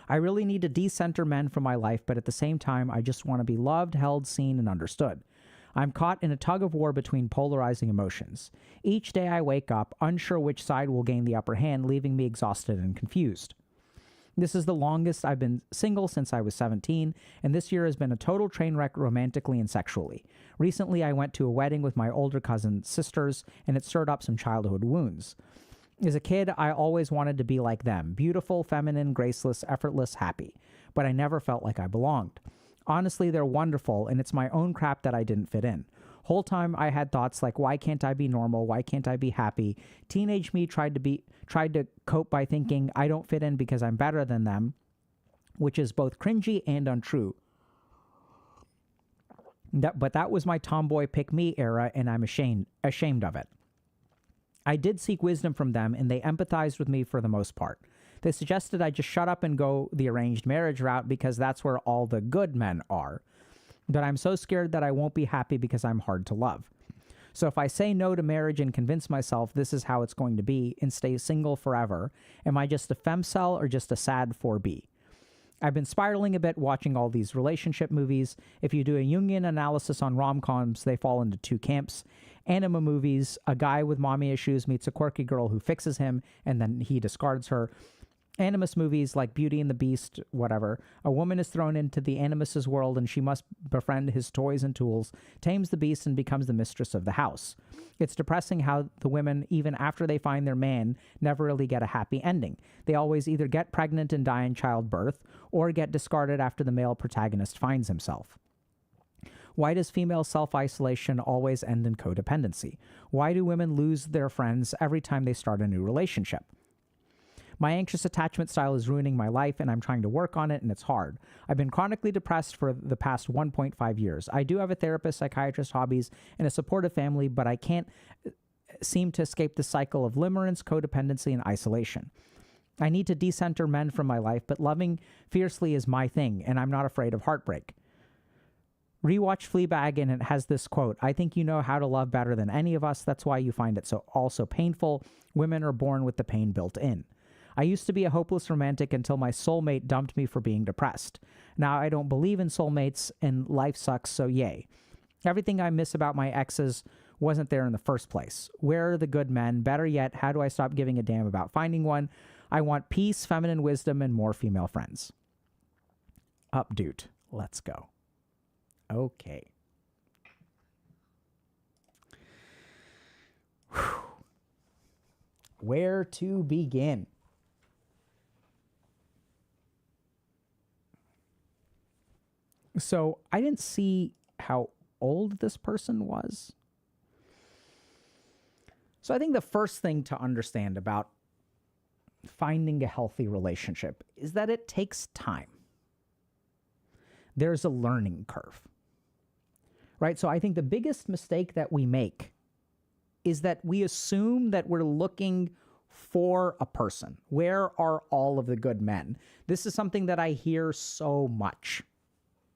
I really need to decenter men from my life, but at the same time, I just want to be loved, held, seen, and understood. I'm caught in a tug-of-war between polarizing emotions. Each day I wake up, unsure which side will gain the upper hand, leaving me exhausted and confused. This is the longest I've been single since I was 17, and this year has been a total train wreck romantically and sexually. Recently, I went to a wedding with my older cousin's sisters, and it stirred up some childhood wounds. As a kid, I always wanted to be like them, beautiful, feminine, graceless, effortless, happy, but I never felt like I belonged. Honestly, they're wonderful, and it's my own crap that I didn't fit in. Whole time I had thoughts like, why can't I be normal? Why can't I be happy? Teenage me tried to cope by thinking I don't fit in because I'm better than them, which is both cringy and untrue. But that was my tomboy pick-me era, and I'm ashamed of it. I did seek wisdom from them, and they empathized with me for the most part. They suggested I just shut up and go the arranged marriage route because that's where all the good men are. But I'm so scared that I won't be happy because I'm hard to love. So if I say no to marriage and convince myself this is how it's going to be and stay single forever, am I just a femcel or just a sad 4B? I've been spiraling a bit watching all these relationship movies. If you do a Jungian analysis on rom-coms, they fall into two camps. Anima movies, a guy with mommy issues meets a quirky girl who fixes him and then he discards her. Animus movies like Beauty and the Beast, whatever. A woman is thrown into the Animus's world and she must befriend his toys and tools, tames the beast, and becomes the mistress of the house. It's depressing how the women, even after they find their man, never really get a happy ending. They always either get pregnant and die in childbirth, or get discarded after the male protagonist finds himself. Why does female self-isolation always end in codependency? Why do women lose their friends every time they start a new relationship? My anxious attachment style is ruining my life, and I'm trying to work on it, and it's hard. I've been chronically depressed for the past 1.5 years. I do have a therapist, psychiatrist, hobbies, and a supportive family, but I can't seem to escape the cycle of limerence, codependency, and isolation. I need to decenter men from my life, but loving fiercely is my thing, and I'm not afraid of heartbreak. Rewatch Fleabag, and it has this quote, "I think you know how to love better than any of us. That's why you find it so painful. Women are born with the pain built in. I used to be a hopeless romantic until my soulmate dumped me for being depressed. Now I don't believe in soulmates, and life sucks, so yay. Everything I miss about my exes wasn't there in the first place. Where are the good men? Better yet, how do I stop giving a damn about finding one? I want peace, feminine wisdom, and more female friends." Up, dude. Let's go. Okay. Whew. Where to begin? So I didn't see how old this person was. So I think the first thing to understand about finding a healthy relationship is that it takes time. There's a learning curve, right? So I think the biggest mistake that we make is that we assume that we're looking for a person. Where are all of the good men? This is something that I hear so much.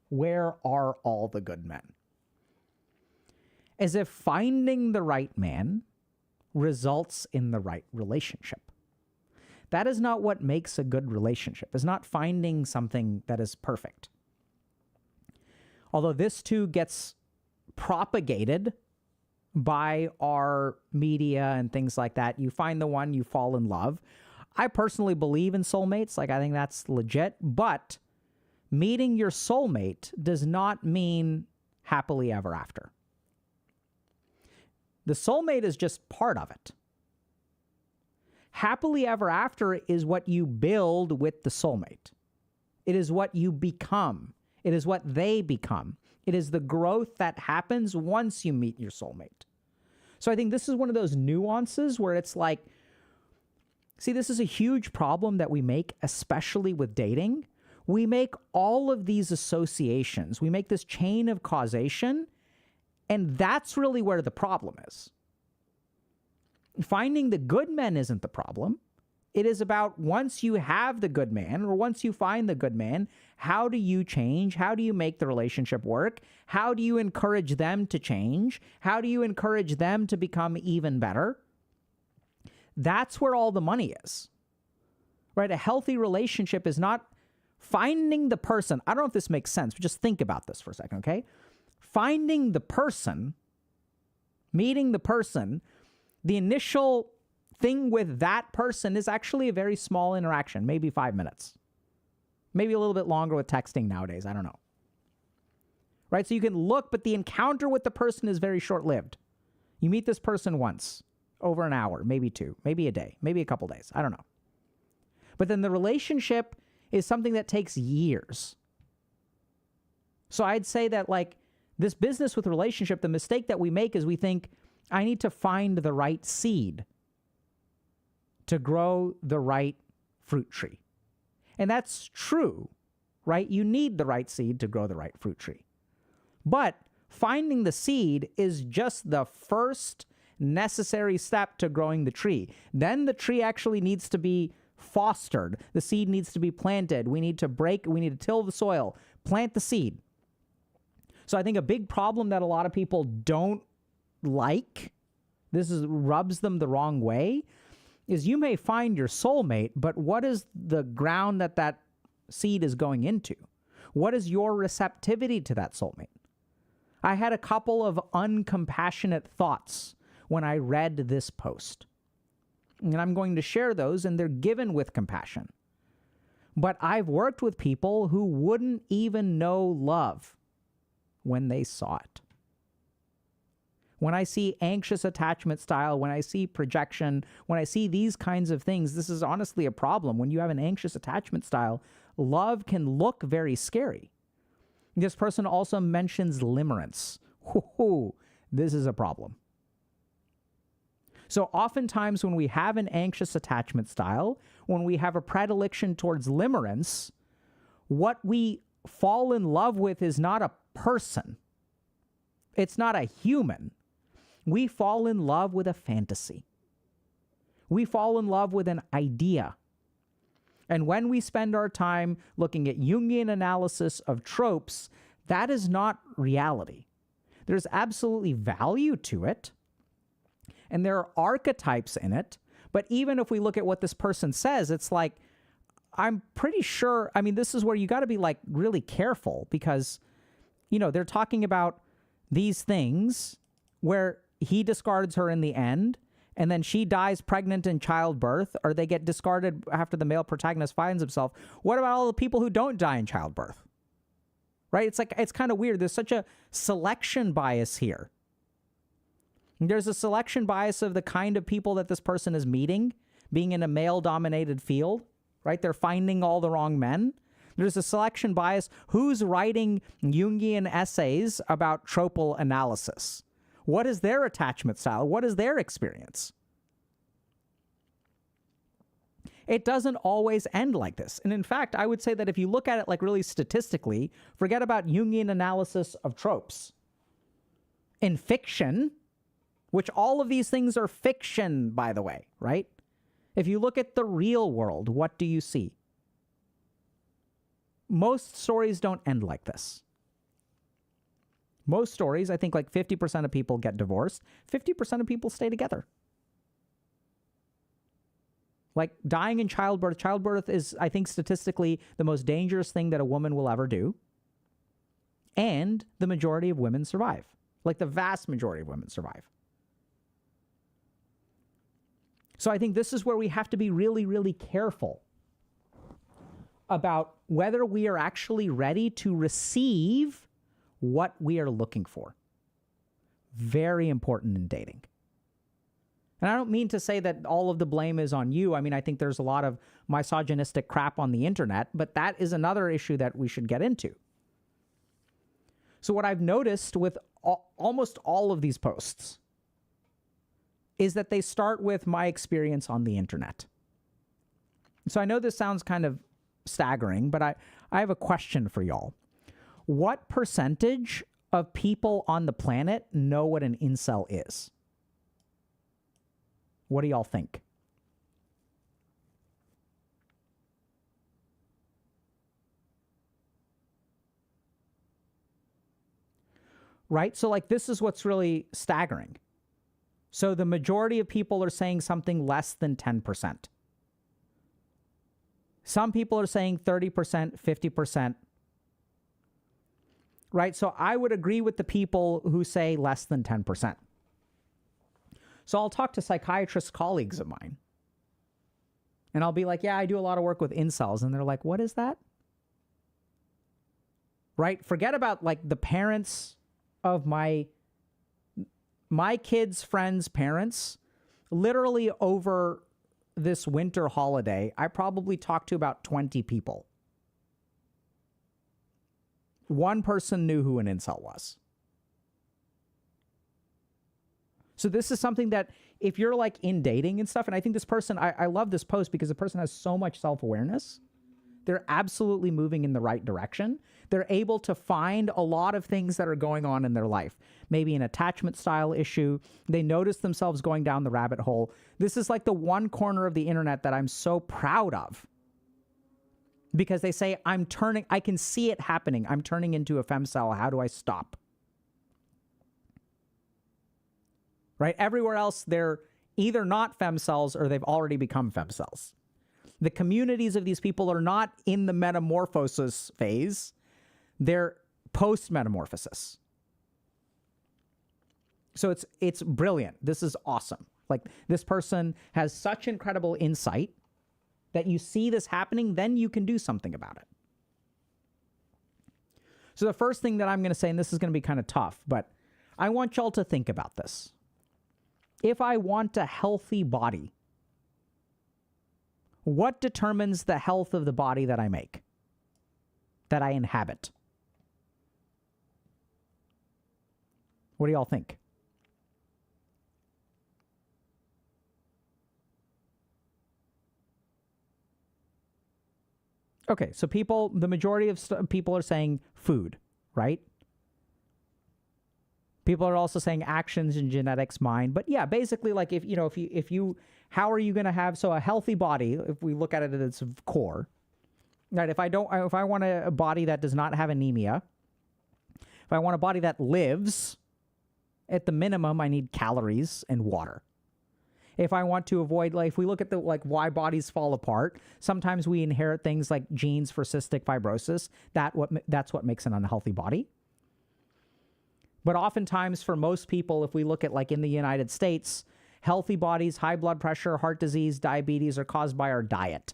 Where are all the good men? As if finding the right man results in the right relationship. That is not what makes a good relationship. It's not finding something that is perfect. Although this too gets propagated by our media and things like that. You find the one, you fall in love. I personally believe in soulmates. Like, I think that's legit. But meeting your soulmate does not mean happily ever after. The soulmate is just part of it. Happily ever after is what you build with the soulmate. It is what you become. It is what they become. It is the growth that happens once you meet your soulmate. So I think this is one of those nuances where it's like, see, this is a huge problem that we make, especially with dating. We make all of these associations. We make this chain of causation, and that's really where the problem is. Finding the good men isn't the problem. It is about once you have the good man, or once you find the good man, how do you change? How do you make the relationship work? How do you encourage them to change? How do you encourage them to become even better? That's where all the money is, right? A healthy relationship is not finding the person. I don't know if this makes sense, but just think about this for a second, okay? Finding the person, meeting the person, the initial thing with that person is actually a very small interaction, maybe 5 minutes. Maybe a little bit longer with texting nowadays. I don't know. Right? So you can look, but the encounter with the person is very short-lived. You meet this person once, over an hour, maybe 2, maybe a day, maybe a couple days. I don't know. But then the relationship is something that takes years. So I'd say that, like, this business with relationship, the mistake that we make is we think, I need to find the right seed to grow the right fruit tree. And that's true, right? You need the right seed to grow the right fruit tree. But finding the seed is just the first necessary step to growing the tree. Then the tree actually needs to be fostered. The seed needs to be planted. We need to till the soil, plant the seed. So I think a big problem that a lot of people don't like, rubs them the wrong way, is you may find your soulmate, but what is the ground that seed is going into? What is your receptivity to that soulmate? I had a couple of uncompassionate thoughts when I read this post. And I'm going to share those, and they're given with compassion. But I've worked with people who wouldn't even know love when they saw it. When I see anxious attachment style, when I see projection, when I see these kinds of things, this is honestly a problem. When you have an anxious attachment style, love can look very scary. This person also mentions limerence. This is a problem. So oftentimes when we have an anxious attachment style, when we have a predilection towards limerence, what we fall in love with is not a person. It's not a human. We fall in love with a fantasy. We fall in love with an idea. And when we spend our time looking at Jungian analysis of tropes, that is not reality. There's absolutely value to it, and there are archetypes in it, but even if we look at what this person says, it's like, I'm pretty sure, this is where you got to be like really careful because, they're talking about these things where he discards her in the end, and then she dies pregnant in childbirth, or they get discarded after the male protagonist finds himself. What about all the people who don't die in childbirth? Right? It's kind of weird. There's such a selection bias here. There's a selection bias of the kind of people that this person is meeting, being in a male-dominated field, right? They're finding all the wrong men. There's a selection bias. Who's writing Jungian essays about tropal analysis? What is their attachment style? What is their experience? It doesn't always end like this. And in fact, I would say that if you look at it like really statistically, forget about Jungian analysis of tropes. In fiction, which all of these things are fiction, by the way, right? If you look at the real world, what do you see? Most stories don't end like this. Most stories, I think like 50% of people get divorced, 50% of people stay together. Like dying in childbirth. Childbirth is, I think, statistically the most dangerous thing that a woman will ever do. And the majority of women survive. Like the vast majority of women survive. So I think this is where we have to be really, really careful about whether we are actually ready to receive what we are looking for. Very important in dating. And I don't mean to say that all of the blame is on you. I mean, I think there's a lot of misogynistic crap on the internet, but that is another issue that we should get into. So what I've noticed with almost all of these posts is that they start with my experience on the internet. So I know this sounds kind of staggering, but I have a question for y'all. What percentage of people on the planet know what an incel is? What do y'all think? Right? So like this is what's really staggering. So the majority of people are saying something less than 10%. Some people are saying 30%, 50%. Right? So I would agree with the people who say less than 10%. So I'll talk to psychiatrist colleagues of mine. And I'll be like, yeah, I do a lot of work with incels. And they're like, what is that? Right? Forget about like the parents of my kids' friends' parents. Literally over this winter holiday, I probably talked to about 20 people. One person knew who an incel was. So this is something that if you're like in dating and stuff, and I think this person, I love this post because the person has so much self-awareness. They're absolutely moving in the right direction. They're able to find a lot of things that are going on in their life. Maybe an attachment style issue. They notice themselves going down the rabbit hole. This is like the one corner of the internet that I'm so proud of. Because they say, I can see it happening. I'm turning into a femcel. How do I stop? Right? Everywhere else, they're either not femcells or they've already become femcells. The communities of these people are not in the metamorphosis phase. They're post-metamorphosis. So it's brilliant. This is awesome. Like this person has such incredible insight that you see this happening, then you can do something about it. So the first thing that I'm going to say, and this is going to be kind of tough, but I want y'all to think about this. If I want a healthy body, what determines the health of the body that I make, that I inhabit? What do y'all think? Okay, so the majority of people are saying food, right? People are also saying actions and genetics, mind. But yeah, basically, like if you, how are you going to have, so a healthy body, if we look at it at its core, right? If I want a body that does not have anemia, if I want a body that lives, at the minimum, I need calories and water. If I want to avoid, like, if we look at why bodies fall apart, sometimes we inherit things like genes for cystic fibrosis. That's what makes an unhealthy body. But oftentimes for most people, if we look at like in the United States, healthy bodies, high blood pressure, heart disease, diabetes are caused by our diet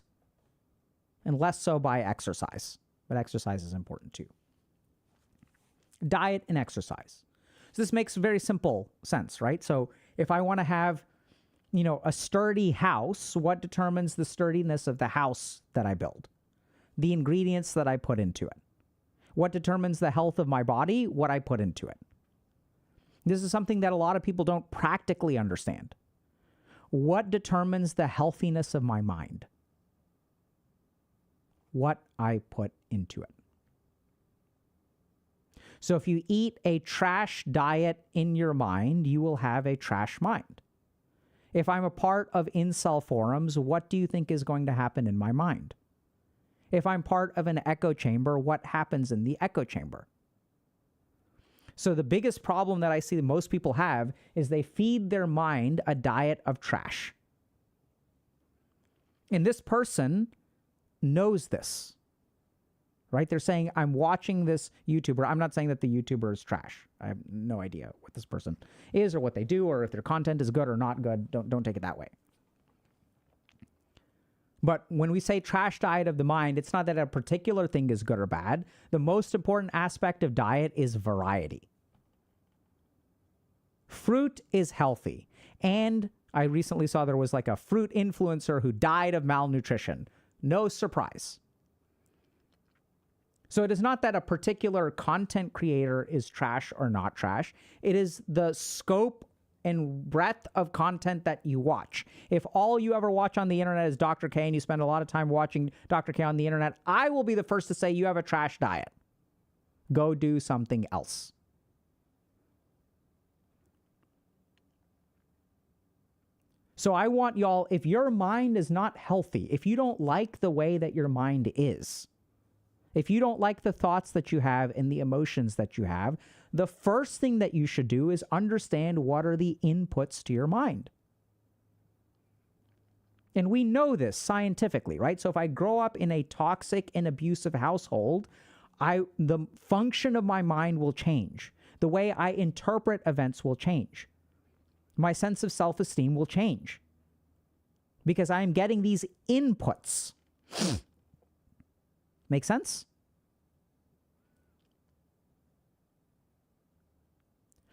and less so by exercise. But exercise is important too. Diet and exercise. So this makes very simple sense, right? So if I want to have, a sturdy house, what determines the sturdiness of the house that I build? The ingredients that I put into it. What determines the health of my body? What I put into it. This is something that a lot of people don't practically understand. What determines the healthiness of my mind? what I put into it. So if you eat a trash diet in your mind, you will have a trash mind. If I'm a part of incel forums, what do you think is going to happen in my mind? If I'm part of an echo chamber, what happens in the echo chamber? So the biggest problem that I see that most people have is they feed their mind a diet of trash. And this person knows this, right? They're saying, I'm watching this YouTuber. I'm not saying that the YouTuber is trash. I have no idea what this person is or what they do or if their content is good or not good. Don't take it that way. But when we say trash diet of the mind, it's not that a particular thing is good or bad. The most important aspect of diet is variety. Fruit is healthy. And I recently saw there was like a fruit influencer who died of malnutrition. No surprise. So it is not that a particular content creator is trash or not trash. It is the scope and breadth of content that you watch. If all you ever watch on the internet is Dr. K and you spend a lot of time watching Dr. K on the internet, I will be the first to say you have a trash diet. Go do something else. So I want y'all, if your mind is not healthy, if you don't like the way that your mind is, if you don't like the thoughts that you have and the emotions that you have, the first thing that you should do is understand what are the inputs to your mind. And we know this scientifically, right? So if I grow up in a toxic and abusive household, the function of my mind will change. The way I interpret events will change. My sense of self-esteem will change because I am getting these inputs. Make sense?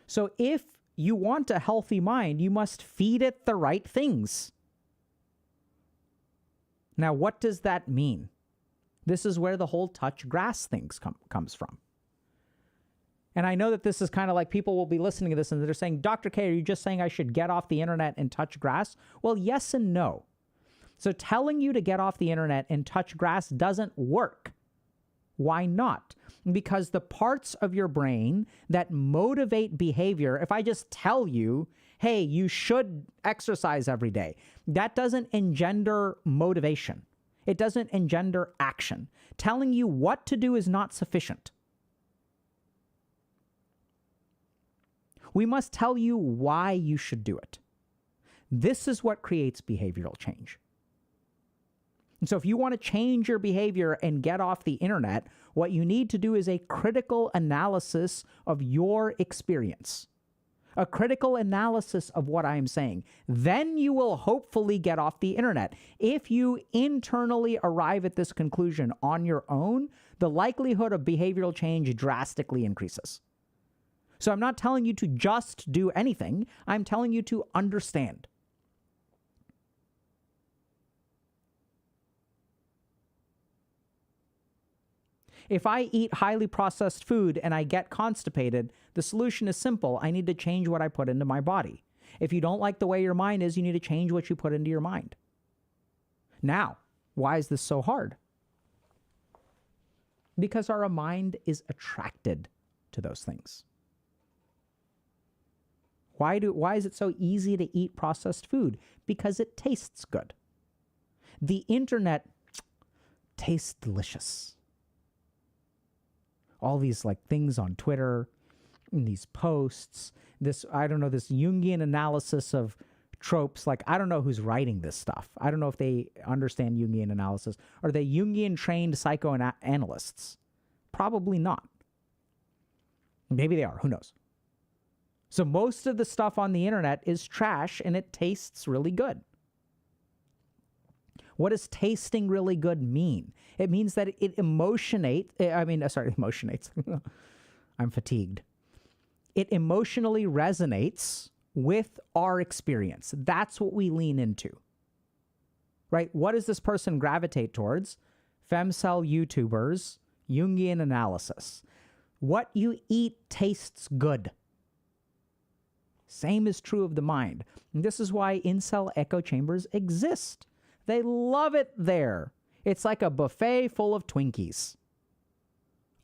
So if you want a healthy mind, you must feed it the right things. Now, what does that mean? This is where the whole touch grass things comes from. And I know that this is kind of like people will be listening to this and they're saying, Dr. K, are you just saying I should get off the internet and touch grass? Well, yes and no. So telling you to get off the internet and touch grass doesn't work. Why not? Because the parts of your brain that motivate behavior, if I just tell you, hey, you should exercise every day, that doesn't engender motivation. It doesn't engender action. Telling you what to do is not sufficient. We must tell you why you should do it. This is what creates behavioral change. And so if you want to change your behavior and get off the internet, what you need to do is a critical analysis of your experience. A critical analysis of what I am saying. Then you will hopefully get off the internet. If you internally arrive at this conclusion on your own, the likelihood of behavioral change drastically increases. So I'm not telling you to just do anything. I'm telling you to understand. If I eat highly processed food and I get constipated, the solution is simple. I need to change what I put into my body. If you don't like the way your mind is, you need to change what you put into your mind. Now, why is this so hard? Because our mind is attracted to those things. Why is it so easy to eat processed food? Because it tastes good. The internet tastes delicious. All these like things on Twitter, and these posts, this Jungian analysis of tropes. Like, I don't know who's writing this stuff. I don't know if they understand Jungian analysis. Are they Jungian trained psychoanalysts? Probably not. Maybe they are, who knows? So most of the stuff on the internet is trash and it tastes really good. What does tasting really good mean? It means that it emotionates. I'm fatigued. It emotionally resonates with our experience. That's what we lean into. Right? What does this person gravitate towards? Femcel YouTubers, Jungian analysis. What you eat tastes good. Same is true of the mind. And this is why incel echo chambers exist. They love it there. It's like a buffet full of Twinkies.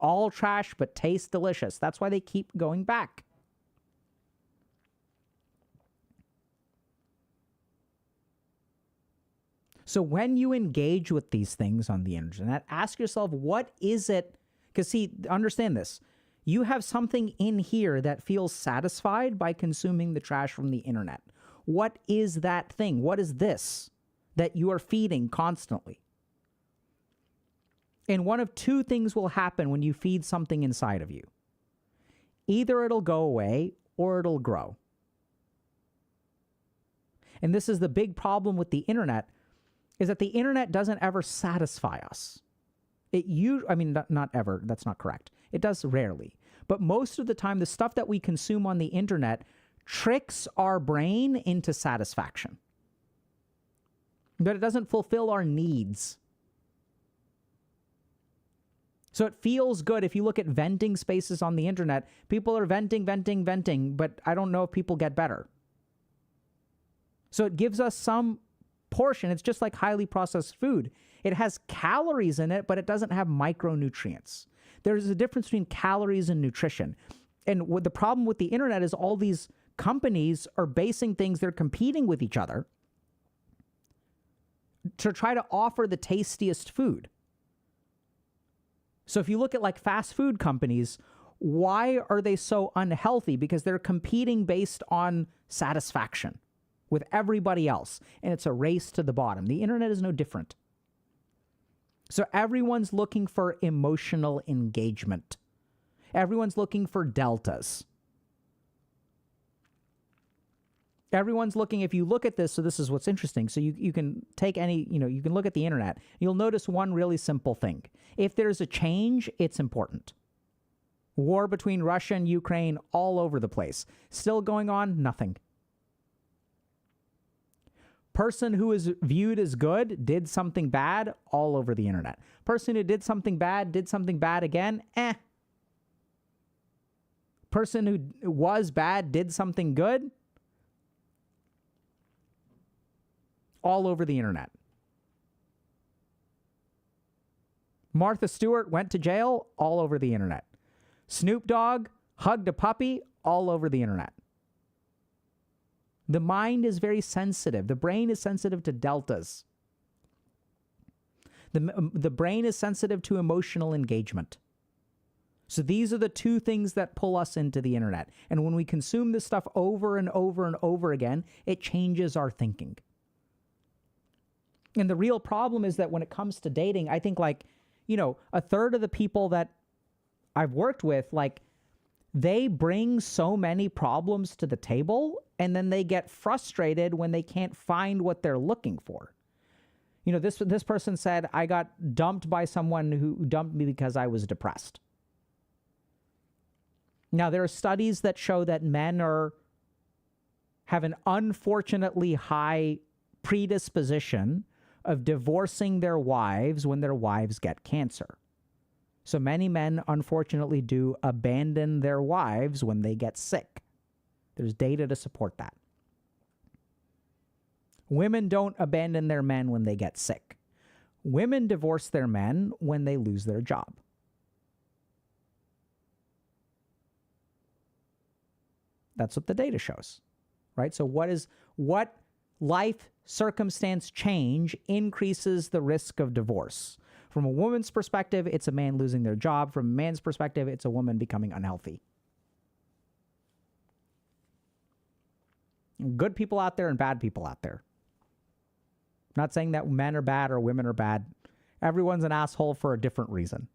All trash, but taste delicious. That's why they keep going back. So when you engage with these things on the internet, ask yourself, what is it? Because see, understand this. You have something in here that feels satisfied by consuming the trash from the internet. What is that thing? What is this that you are feeding constantly? And one of two things will happen when you feed something inside of you. Either it'll go away or it'll grow. And this is the big problem with the internet, is that the internet doesn't ever satisfy us. Not ever, that's not correct. It does rarely. But most of the time, the stuff that we consume on the internet tricks our brain into satisfaction. But it doesn't fulfill our needs. So it feels good. If you look at venting spaces on the internet, people are venting, but I don't know if people get better. So it gives us some portion. It's just like highly processed food. It has calories in it, but it doesn't have micronutrients. There's a difference between calories and nutrition. And what the problem with the internet is all these companies are basing things, they're competing with each other to try to offer the tastiest food. So if you look at like fast food companies, why are they so unhealthy? Because they're competing based on satisfaction with everybody else. And it's a race to the bottom. The internet is no different. So everyone's looking for emotional engagement. Everyone's looking for deltas. Everyone's looking, if you look at this, so this is what's interesting. So you can take you can look at the internet. You'll notice one really simple thing. If there's a change, it's important. War between Russia and Ukraine all over the place. Still going on? Nothing. Person who is viewed as good did something bad all over the internet. Person who did something bad again, Person who was bad did something good, all over the internet. Martha Stewart went to jail, all over the internet. Snoop Dogg hugged a puppy, all over the internet. The mind is very sensitive. The brain is sensitive to deltas. The brain is sensitive to emotional engagement. So these are the two things that pull us into the internet. And when we consume this stuff over and over and over again, it changes our thinking. And the real problem is that when it comes to dating, I think a third of the people that I've worked with, they bring so many problems to the table, and then they get frustrated when they can't find what they're looking for. This person said, I got dumped by someone who dumped me because I was depressed. Now, there are studies that show that men have an unfortunately high predisposition of divorcing their wives when their wives get cancer. So many men, unfortunately, do abandon their wives when they get sick. There's data to support that. Women don't abandon their men when they get sick. Women divorce their men when they lose their job. That's what the data shows, right? So what life circumstance change increases the risk of divorce? From a woman's perspective, it's a man losing their job. From a man's perspective, it's a woman becoming unhealthy. Good people out there and bad people out there. I'm not saying that men are bad or women are bad. Everyone's an asshole for a different reason.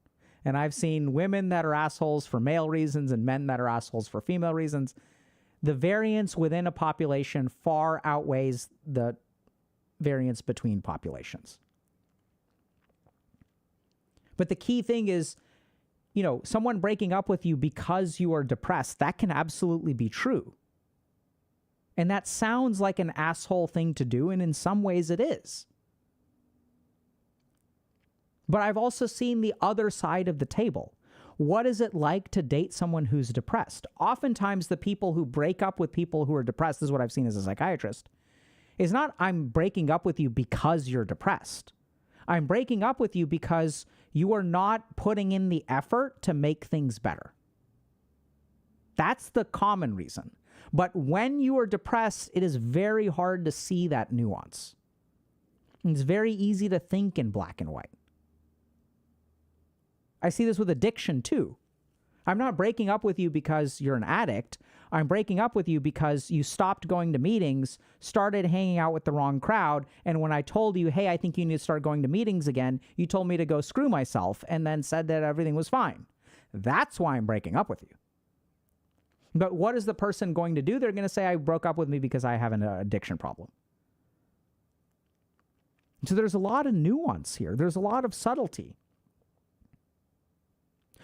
And I've seen women that are assholes for male reasons and men that are assholes for female reasons. The variance within a population far outweighs the variance between populations. But the key thing is, someone breaking up with you because you are depressed, that can absolutely be true. And that sounds like an asshole thing to do, and in some ways it is. But I've also seen the other side of the table. What is it like to date someone who's depressed? Oftentimes, the people who break up with people who are depressed, this is what I've seen as a psychiatrist, is not, I'm breaking up with you because you're depressed. I'm breaking up with you because you are not putting in the effort to make things better. That's the common reason. But when you are depressed, it is very hard to see that nuance. It's very easy to think in black and white. I see this with addiction too. I'm not breaking up with you because you're an addict. I'm breaking up with you because you stopped going to meetings, started hanging out with the wrong crowd, and when I told you, hey, I think you need to start going to meetings again, you told me to go screw myself and then said that everything was fine. That's why I'm breaking up with you. But what is the person going to do? They're going to say, I broke up with me because I have an addiction problem. So there's a lot of nuance here. There's a lot of subtlety.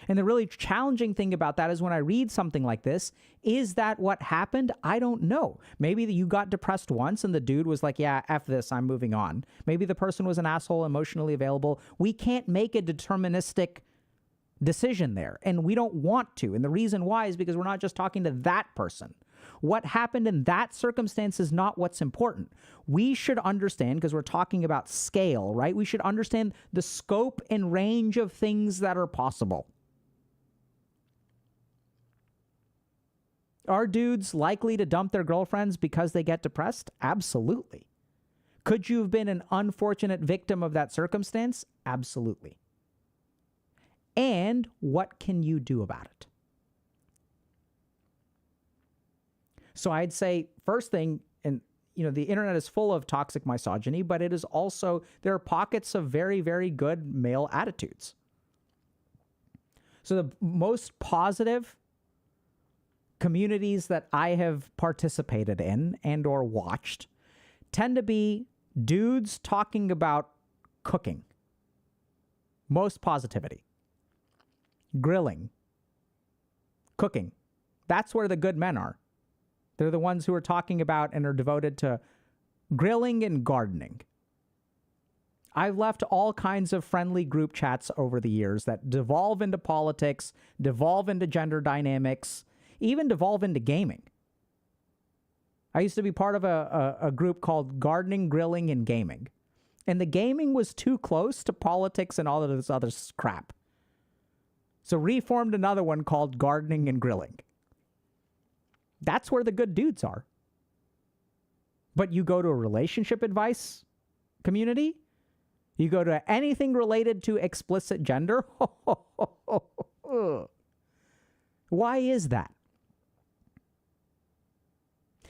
And the really challenging thing about that is when I read something like this, is that what happened? I don't know. Maybe you got depressed once and the dude was like, yeah, F this, I'm moving on. Maybe the person was an asshole, emotionally available. We can't make a deterministic decision there, and we don't want to. And the reason why is because we're not just talking to that person. What happened in that circumstance is not what's important. We should understand, because we're talking about scale, right? We should understand the scope and range of things that are possible. Are dudes likely to dump their girlfriends because they get depressed? Absolutely. Could you have been an unfortunate victim of that circumstance? Absolutely. And what can you do about it? So I'd say, first thing, and the internet is full of toxic misogyny, but it is also, there are pockets of very, very good male attitudes. So the most positive communities that I have participated in and or watched tend to be dudes talking about cooking. Most positivity. Grilling. Cooking. That's where the good men are. They're the ones who are talking about and are devoted to grilling and gardening. I've left all kinds of friendly group chats over the years that devolve into politics, devolve into gender dynamics, even devolve into gaming. I used to be part of a group called Gardening, Grilling, and Gaming. And the gaming was too close to politics and all of this other crap. So reformed another one called Gardening and Grilling. That's where the good dudes are. But you go to a relationship advice community, you go to anything related to explicit gender. Why is that?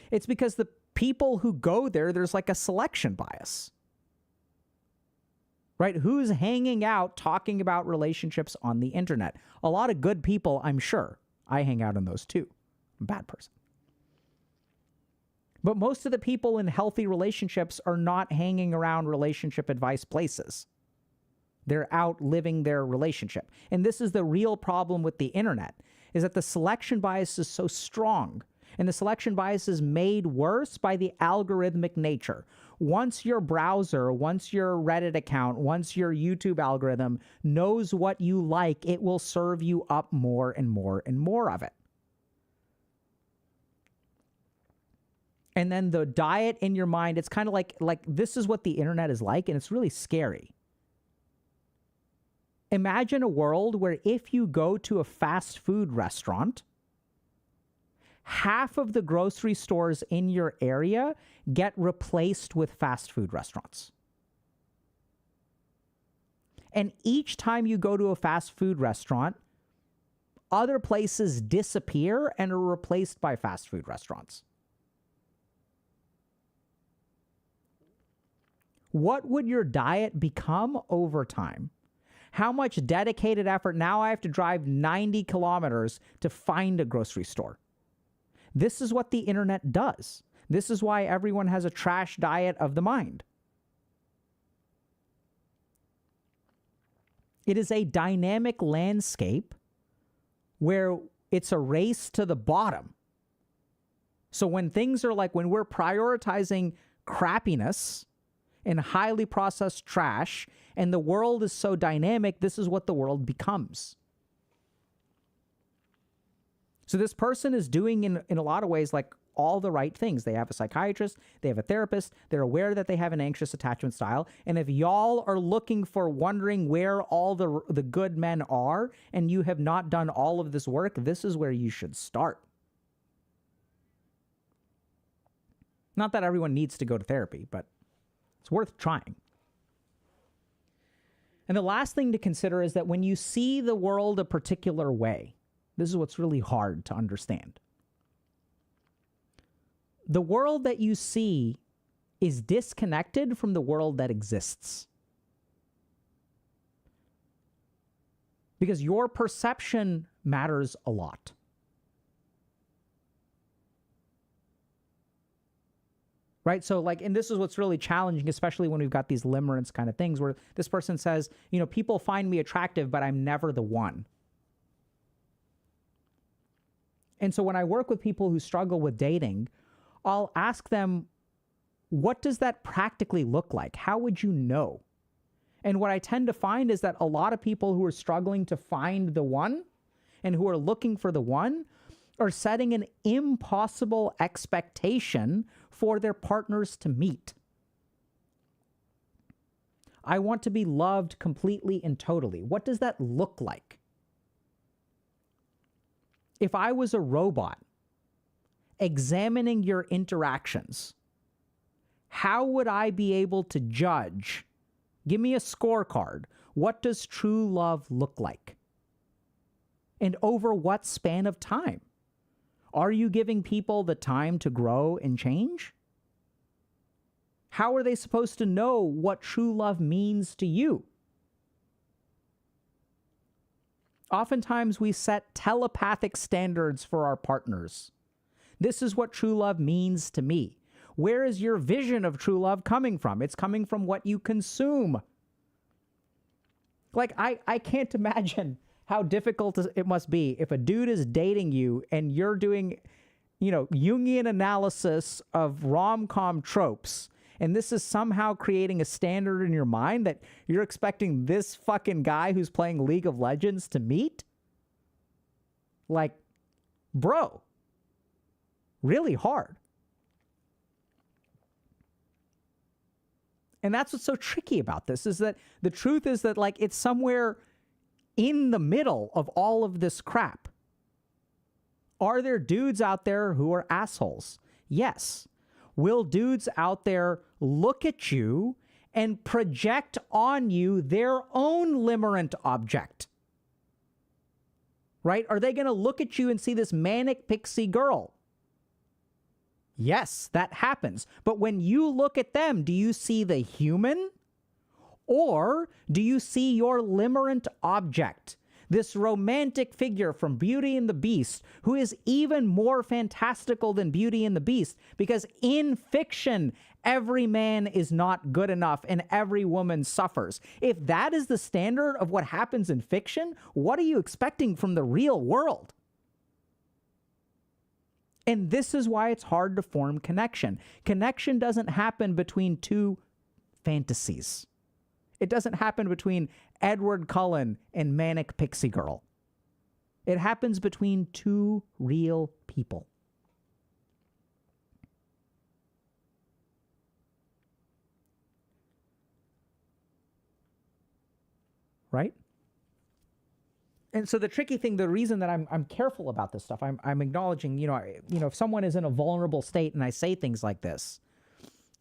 It's because the people who go there, there's like a selection bias. Right? Who's hanging out talking about relationships on the internet? A lot of good people, I'm sure. I hang out in those too. I'm a bad person. But most of the people in healthy relationships are not hanging around relationship advice places. They're out living their relationship. And this is the real problem with the internet, is that the selection bias is so strong. And the selection bias is made worse by the algorithmic nature. Once your browser, once your Reddit account, once your YouTube algorithm knows what you like, it will serve you up more and more and more of it. And then the diet in your mind, it's kind of like this is what the internet is like, and it's really scary. Imagine a world where if you go to a fast food restaurant, half of the grocery stores in your area get replaced with fast food restaurants. And each time you go to a fast food restaurant, other places disappear and are replaced by fast food restaurants. What would your diet become over time? How much dedicated effort? Now I have to drive 90 kilometers to find a grocery store. This is what the internet does. This is why everyone has a trash diet of the mind. It is a dynamic landscape where it's a race to the bottom. So when things are like, when we're prioritizing crappiness and highly processed trash, and the world is so dynamic, this is what the world becomes. So this person is doing in a lot of ways like all the right things. They have a psychiatrist, they have a therapist, they're aware that they have an anxious attachment style. And if y'all are looking for wondering where all the good men are and you have not done all of this work, this is where you should start. Not that everyone needs to go to therapy, but it's worth trying. And the last thing to consider is that when you see the world a particular way, this is what's really hard to understand. The world that you see is disconnected from the world that exists. Because your perception matters a lot. Right? So and this is what's really challenging, especially when we've got these limerence kind of things where this person says, people find me attractive, but I'm never the one. And so when I work with people who struggle with dating, I'll ask them, what does that practically look like? How would you know? And what I tend to find is that a lot of people who are struggling to find the one and who are looking for the one are setting an impossible expectation for their partners to meet. I want to be loved completely and totally. What does that look like? If I was a robot examining your interactions, how would I be able to judge? Give me a scorecard. What does true love look like? And over what span of time? Are you giving people the time to grow and change? How are they supposed to know what true love means to you? Oftentimes we set telepathic standards for our partners. This is what true love means to me. Where is your vision of true love coming from? It's coming from what you consume. I can't imagine how difficult it must be if a dude is dating you and you're doing, Jungian analysis of rom-com tropes, and this is somehow creating a standard in your mind that you're expecting this fucking guy who's playing League of Legends to meet? Bro, really hard. And that's what's so tricky about this, is that the truth is that it's somewhere in the middle of all of this crap. Are there dudes out there who are assholes? Yes. Will dudes out there look at you and project on you their own limerent object? Right? Are they going to look at you and see this manic pixie girl? Yes, that happens. But when you look at them, do you see the human? Or do you see your limerent object? This romantic figure from Beauty and the Beast, who is even more fantastical than Beauty and the Beast, because in fiction, every man is not good enough and every woman suffers. If that is the standard of what happens in fiction, what are you expecting from the real world? And this is why it's hard to form connection. Connection doesn't happen between two fantasies. It doesn't happen between Edward Cullen and Manic Pixie Girl. It happens between two real people. Right? And so the tricky thing, the reason that I'm careful about this stuff, I'm acknowledging, if someone is in a vulnerable state and I say things like this,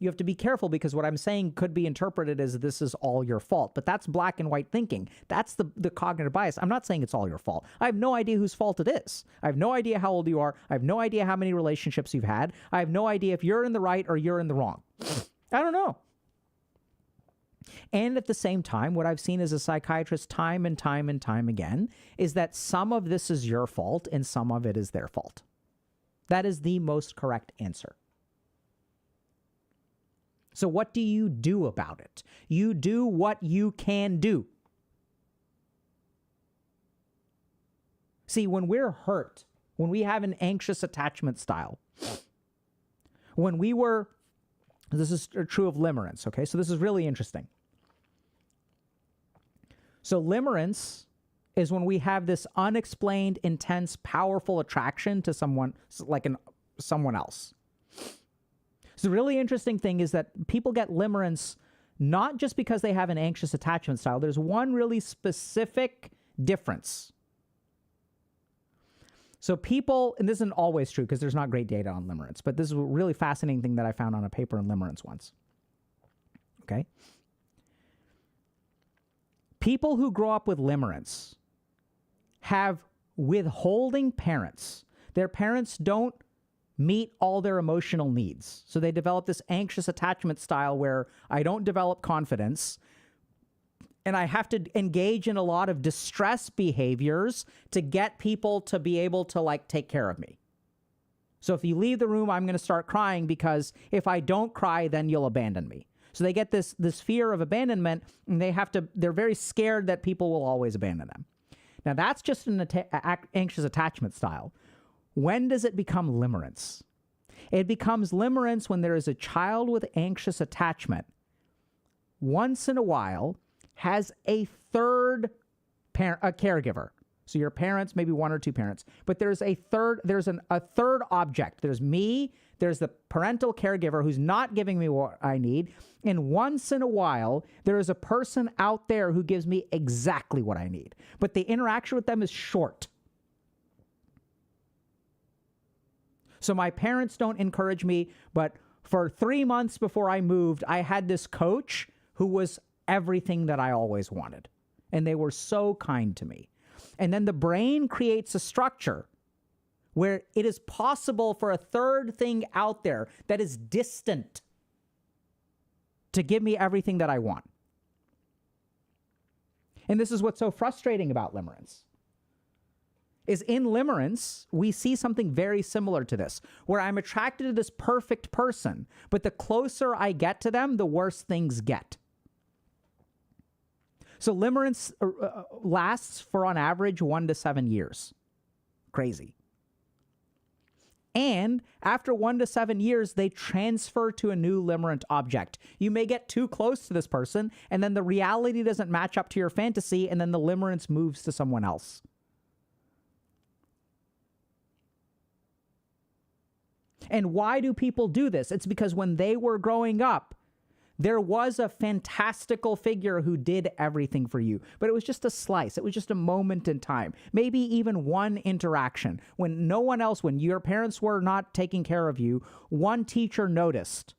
you have to be careful, because what I'm saying could be interpreted as this is all your fault. But that's black and white thinking. That's the cognitive bias. I'm not saying it's all your fault. I have no idea whose fault it is. I have no idea how old you are. I have no idea how many relationships you've had. I have no idea if you're in the right or you're in the wrong. I don't know. And at the same time, what I've seen as a psychiatrist time and time and time again is that some of this is your fault and some of it is their fault. That is the most correct answer. So what do you do about it? You do what you can do. See, when we're hurt, when we have an anxious attachment style, this is true of limerence, okay? So this is really interesting. So limerence is when we have this unexplained, intense, powerful attraction to someone else. So the really interesting thing is that people get limerence not just because they have an anxious attachment style. There's one really specific difference. So people, and this isn't always true because there's not great data on limerence, but this is a really fascinating thing that I found on a paper on limerence once. Okay? People who grow up with limerence have withholding parents. Their parents don't meet all their emotional needs. So they develop this anxious attachment style where I don't develop confidence and I have to engage in a lot of distress behaviors to get people to be able to like take care of me. So if you leave the room, I'm going to start crying because if I don't cry, then you'll abandon me. So they get this fear of abandonment and they're very scared that people will always abandon them. Now that's just an anxious attachment style. When does it become limerence? It becomes limerence when there is a child with anxious attachment, once in a while, has a third a caregiver. So your parents, maybe one or two parents, but there's a third object. There's me, there's the parental caregiver who's not giving me what I need, and once in a while, there is a person out there who gives me exactly what I need. But the interaction with them is short. So my parents don't encourage me, but for 3 months before I moved, I had this coach who was everything that I always wanted. And they were so kind to me. And then the brain creates a structure where it is possible for a third thing out there that is distant to give me everything that I want. And this is what's so frustrating about limerence. Is in limerence, we see something very similar to this, where I'm attracted to this perfect person, but the closer I get to them, the worse things get. So limerence lasts for, on average, 1 to 7 years. Crazy. And after 1 to 7 years, they transfer to a new limerent object. You may get too close to this person, and then the reality doesn't match up to your fantasy, and then the limerence moves to someone else. And why do people do this? It's because when they were growing up, there was a fantastical figure who did everything for you. But it was just a slice. It was just a moment in time. Maybe even one interaction. When no one else, when your parents were not taking care of you, one teacher noticed.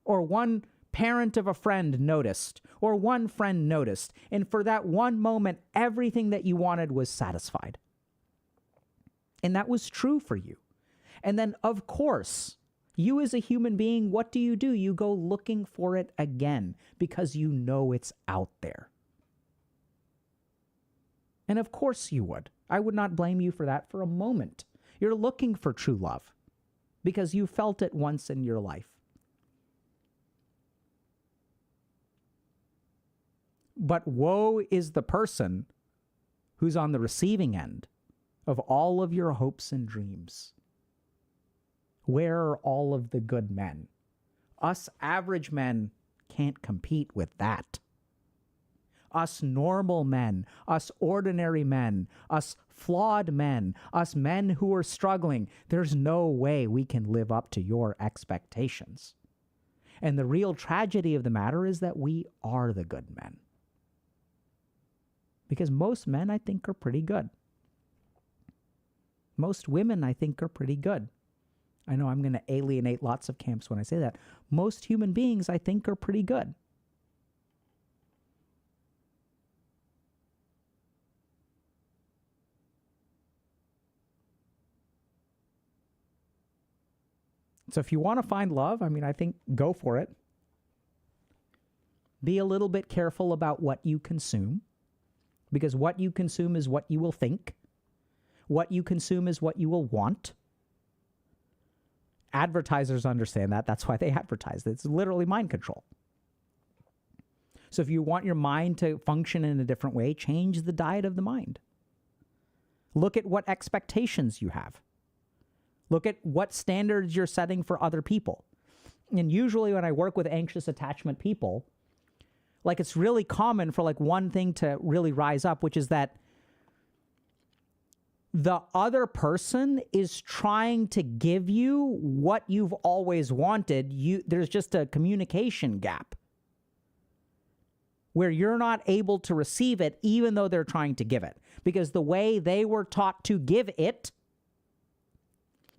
Or one parent of a friend noticed. Or one friend noticed. And for that one moment, everything that you wanted was satisfied. And that was true for you. And then, of course, you as a human being, what do? You go looking for it again because you know it's out there. And of course you would. I would not blame you for that for a moment. You're looking for true love because you felt it once in your life. But woe is the person who's on the receiving end of all of your hopes and dreams. Where are all of the good men? Us average men can't compete with that. Us normal men, us ordinary men, us flawed men, us men who are struggling, there's no way we can live up to your expectations. And the real tragedy of the matter is that we are the good men. Because most men, I think, are pretty good. Most women, I think, are pretty good. I know I'm going to alienate lots of camps when I say that. Most human beings, I think, are pretty good. So if you want to find love, I think go for it. Be a little bit careful about what you consume, because what you consume is what you will think. What you consume is what you will want. Advertisers understand that. That's why they advertise. It's literally mind control. So if you want your mind to function in a different way, change the diet of the mind. Look at what expectations you have. Look at what standards you're setting for other people. And usually when I work with anxious attachment people, it's really common for one thing to really rise up, which is that the other person is trying to give you what you've always wanted. There's just a communication gap where you're not able to receive it even though they're trying to give it. Because the way they were taught to give it,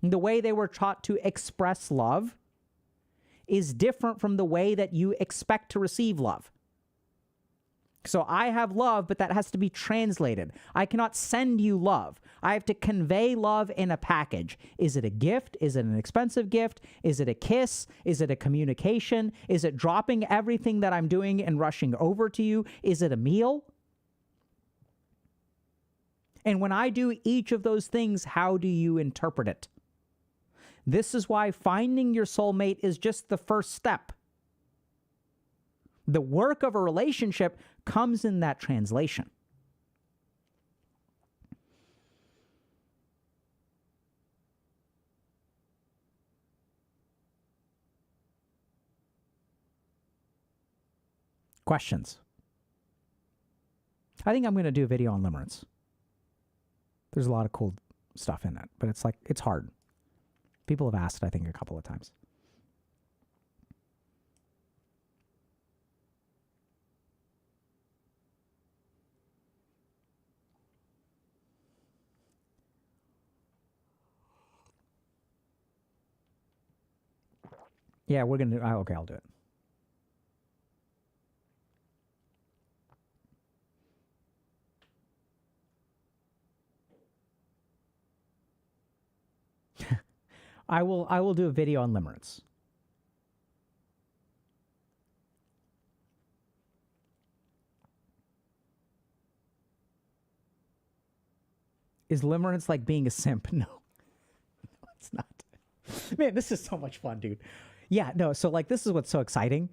the way they were taught to express love, is different from the way that you expect to receive love. So I have love, but that has to be translated. I cannot send you love. I have to convey love in a package. Is it a gift? Is it an expensive gift? Is it a kiss? Is it a communication? Is it dropping everything that I'm doing and rushing over to you? Is it a meal? And when I do each of those things, how do you interpret it? This is why finding your soulmate is just the first step. The work of a relationship comes in that translation. Questions? I think I'm going to do a video on limerence. There's a lot of cool stuff in it, but it's hard. People have asked, I think, a couple of times. Yeah, we're going to do... okay, I'll do it. I will do a video on limerence. Is limerence like being a simp? No. No, it's not. Man, this is so much fun, dude. Yeah, no, so like this is what's so exciting.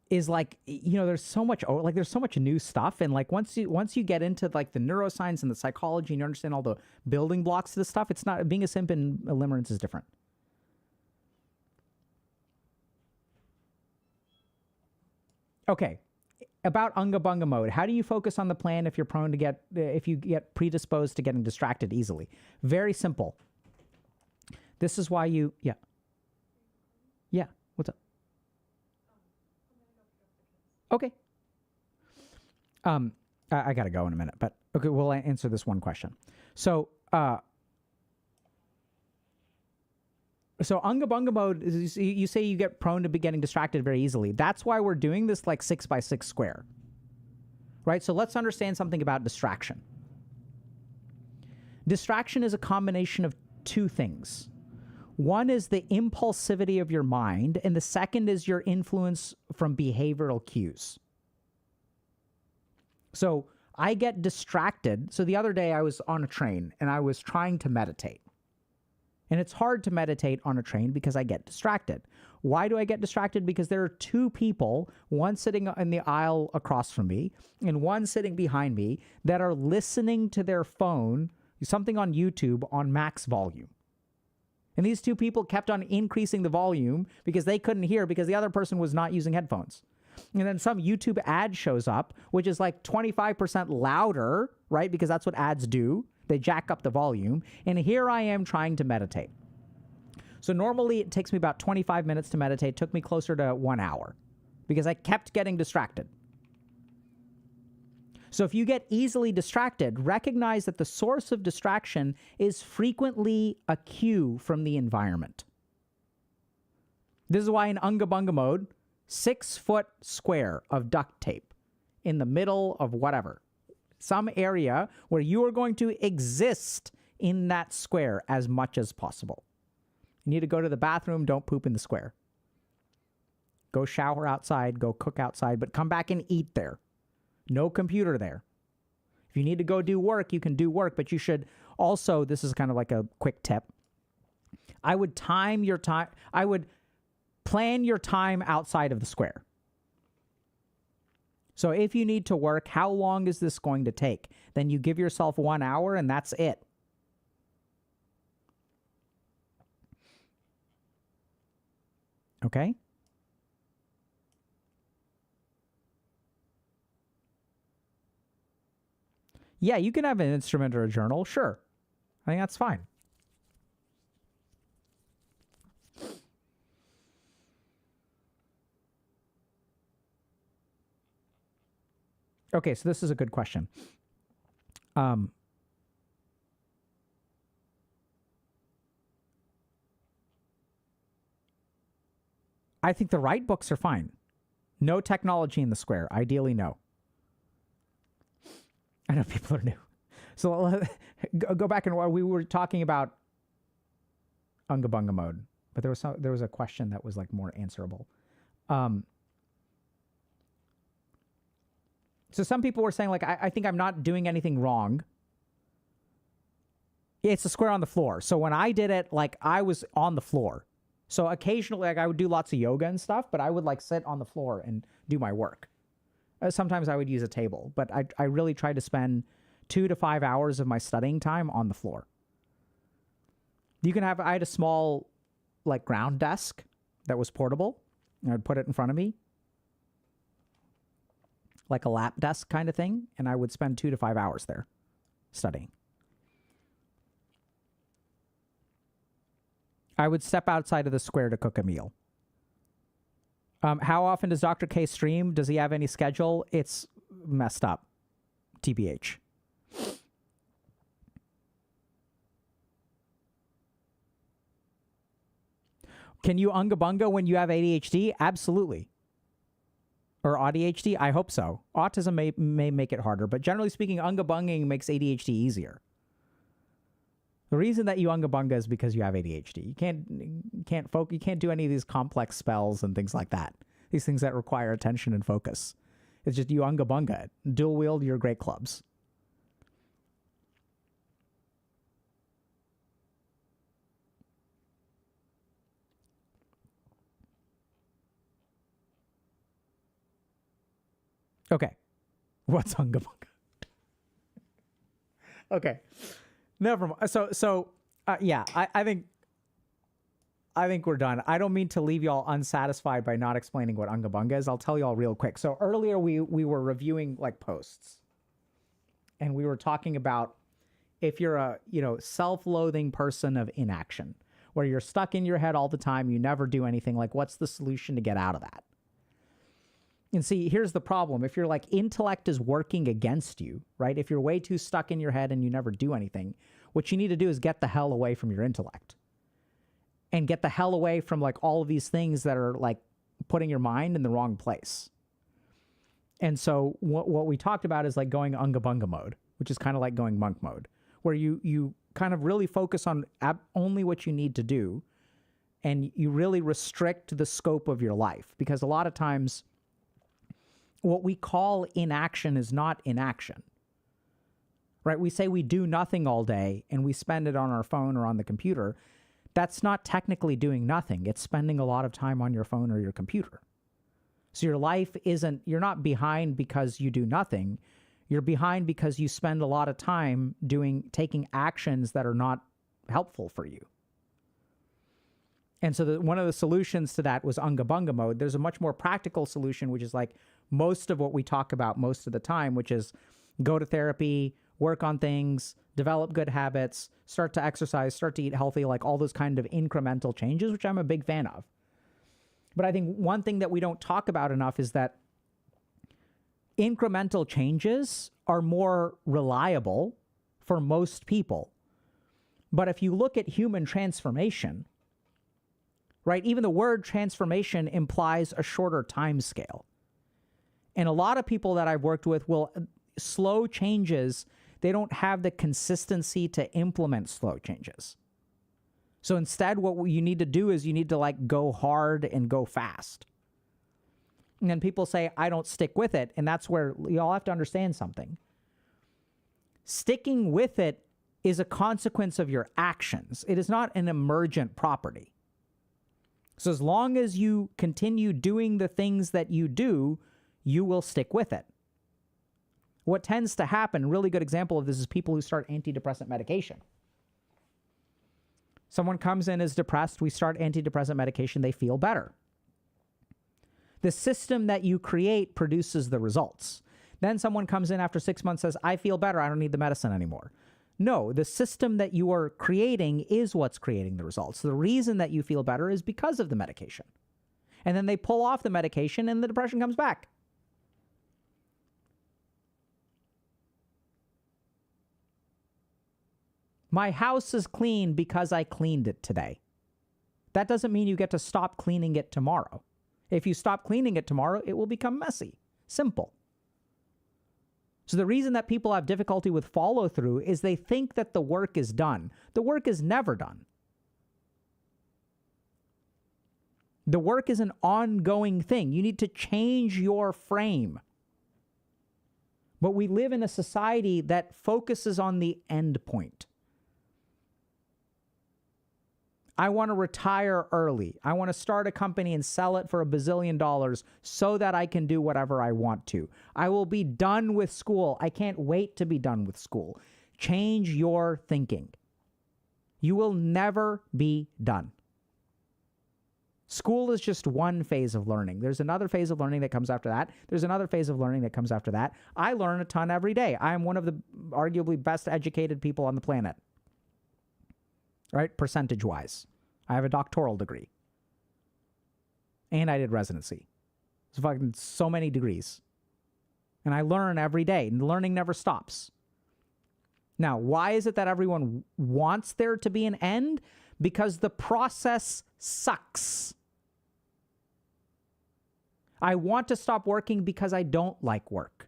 Is like, you know, there's so much new stuff, and like once you get into like the neuroscience and the psychology and you understand all the building blocks of this stuff, it's not, being a simp and a limerence is different. Okay. About Unga Bunga mode, how do you focus on the plan if you get predisposed to getting distracted easily? Very simple. This is why yeah. What's up? Okay. I gotta go in a minute, but okay, we'll answer this one question. So Unga Bunga mode, you say you get prone to be getting distracted very easily. That's why we're doing this like 6x6 square. Right? So let's understand something about distraction. Distraction is a combination of two things. One is the impulsivity of your mind, and the second is your influence from behavioral cues. So I get distracted. So the other day I was on a train and I was trying to meditate. And it's hard to meditate on a train because I get distracted. Why do I get distracted? Because there are two people, one sitting in the aisle across from me and one sitting behind me, that are listening to their phone, something on YouTube, on max volume. And these two people kept on increasing the volume because they couldn't hear because the other person was not using headphones. And then some YouTube ad shows up, which is like 25% louder, right? Because that's what ads do. They jack up the volume. And here I am trying to meditate. So normally it takes me about 25 minutes to meditate. It took me closer to 1 hour because I kept getting distracted. So if you get easily distracted, recognize that the source of distraction is frequently a cue from the environment. This is why in Unga Bunga mode, 6-foot square of duct tape in the middle of whatever, some area where you are going to exist in that square as much as possible. You need to go to the bathroom, don't poop in the square. Go shower outside, go cook outside, but come back and eat there. No computer there. If you need to go do work, you can do work, but you should also, this is kind of like a quick tip, I would time your time, I would plan your time outside of the square. So if you need to work, how long is this going to take? Then you give yourself 1 hour and that's it. Okay? Yeah, you can have an instrument or a journal. Sure. I think that's fine. Okay, so this is a good question. I think the right books are fine. No technology in the square. Ideally, no. I know people are new. So go back and we were talking about Unga Bunga mode, but there was a question that was like more answerable. So some people were saying like, I think I'm not doing anything wrong. It's a square on the floor. So when I did it, like I was on the floor. So occasionally, like I would do lots of yoga and stuff, but I would like sit on the floor and do my work. Sometimes I would use a table, but I really tried to spend 2 to 5 hours of my studying time on the floor. I had a small like ground desk that was portable. And I'd put it in front of me, like a lap desk kind of thing, and I would spend 2 to 5 hours there studying. I would step outside of the square to cook a meal. How often does Dr. K stream? Does he have any schedule? It's messed up. TBH. Can you Unga Bunga when you have ADHD? Absolutely. Or ADHD? I hope so. Autism may make it harder, but generally speaking, Unga Bunging makes ADHD easier. The reason that you Unga Bunga is because you have ADHD. You can't do any of these complex spells and things like that. These things that require attention and focus. It's just you Unga Bunga it. Dual wield your great clubs. Okay. What's Unga Bunga? Okay. Never mind. Yeah, I think we're done. I don't mean to leave y'all unsatisfied by not explaining what Unga Bunga is. I'll tell y'all real quick. So earlier we were reviewing like posts, and we were talking about if you're a self-loathing person of inaction, where you're stuck in your head all the time, you never do anything. Like, what's the solution to get out of that? And see, here's the problem. If your like intellect is working against you, right? If you're way too stuck in your head and you never do anything, what you need to do is get the hell away from your intellect. And get the hell away from like all of these things that are like putting your mind in the wrong place. And so what we talked about is like going Unga Bunga mode, which is kind of like going monk mode, where you kind of really focus on only what you need to do, and you really restrict the scope of your life. Because a lot of times what we call inaction is not inaction, right? We say we do nothing all day and we spend it on our phone or on the computer. That's not technically doing nothing. It's spending a lot of time on your phone or your computer. So your life you're not behind because you do nothing. You're behind because you spend a lot of time taking actions that are not helpful for you. And so one of the solutions to that was Unga Bunga mode. There's a much more practical solution, which is like most of what we talk about most of the time, which is go to therapy, work on things, develop good habits, start to exercise, start to eat healthy, like all those kind of incremental changes, which I'm a big fan of. But I think one thing that we don't talk about enough is that incremental changes are more reliable for most people. But if you look at human transformation, right, even the word transformation implies a shorter time scale. And a lot of people that I've worked with will slow changes. They don't have the consistency to implement slow changes. So instead, what you need to do is you need to like go hard and go fast. And then people say, I don't stick with it. And that's where y'all have to understand something. Sticking with it is a consequence of your actions. It is not an emergent property. So as long as you continue doing the things that you do, you will stick with it. What tends to happen, a really good example of this is people who start antidepressant medication. Someone comes in as depressed, we start antidepressant medication, they feel better. The system that you create produces the results. Then someone comes in after 6 months, says, I feel better. I don't need the medicine anymore. No, the system that you are creating is what's creating the results. The reason that you feel better is because of the medication. And then they pull off the medication and the depression comes back. My house is clean because I cleaned it today. That doesn't mean you get to stop cleaning it tomorrow. If you stop cleaning it tomorrow, it will become messy. Simple. So the reason that people have difficulty with follow through is they think that the work is done. The work is never done. The work is an ongoing thing. You need to change your frame. But we live in a society that focuses on the end point. I want to retire early. I want to start a company and sell it for $1 bazillion so that I can do whatever I want to. I will be done with school. I can't wait to be done with school. Change your thinking. You will never be done. School is just one phase of learning. There's another phase of learning that comes after that. There's another phase of learning that comes after that. I learn a ton every day. I am one of the arguably best educated people on the planet. Right? Percentage-wise. I have a doctoral degree. And I did residency. It's fucking so many degrees. And I learn every day. And learning never stops. Now, why is it that everyone wants there to be an end? Because the process sucks. I want to stop working because I don't like work.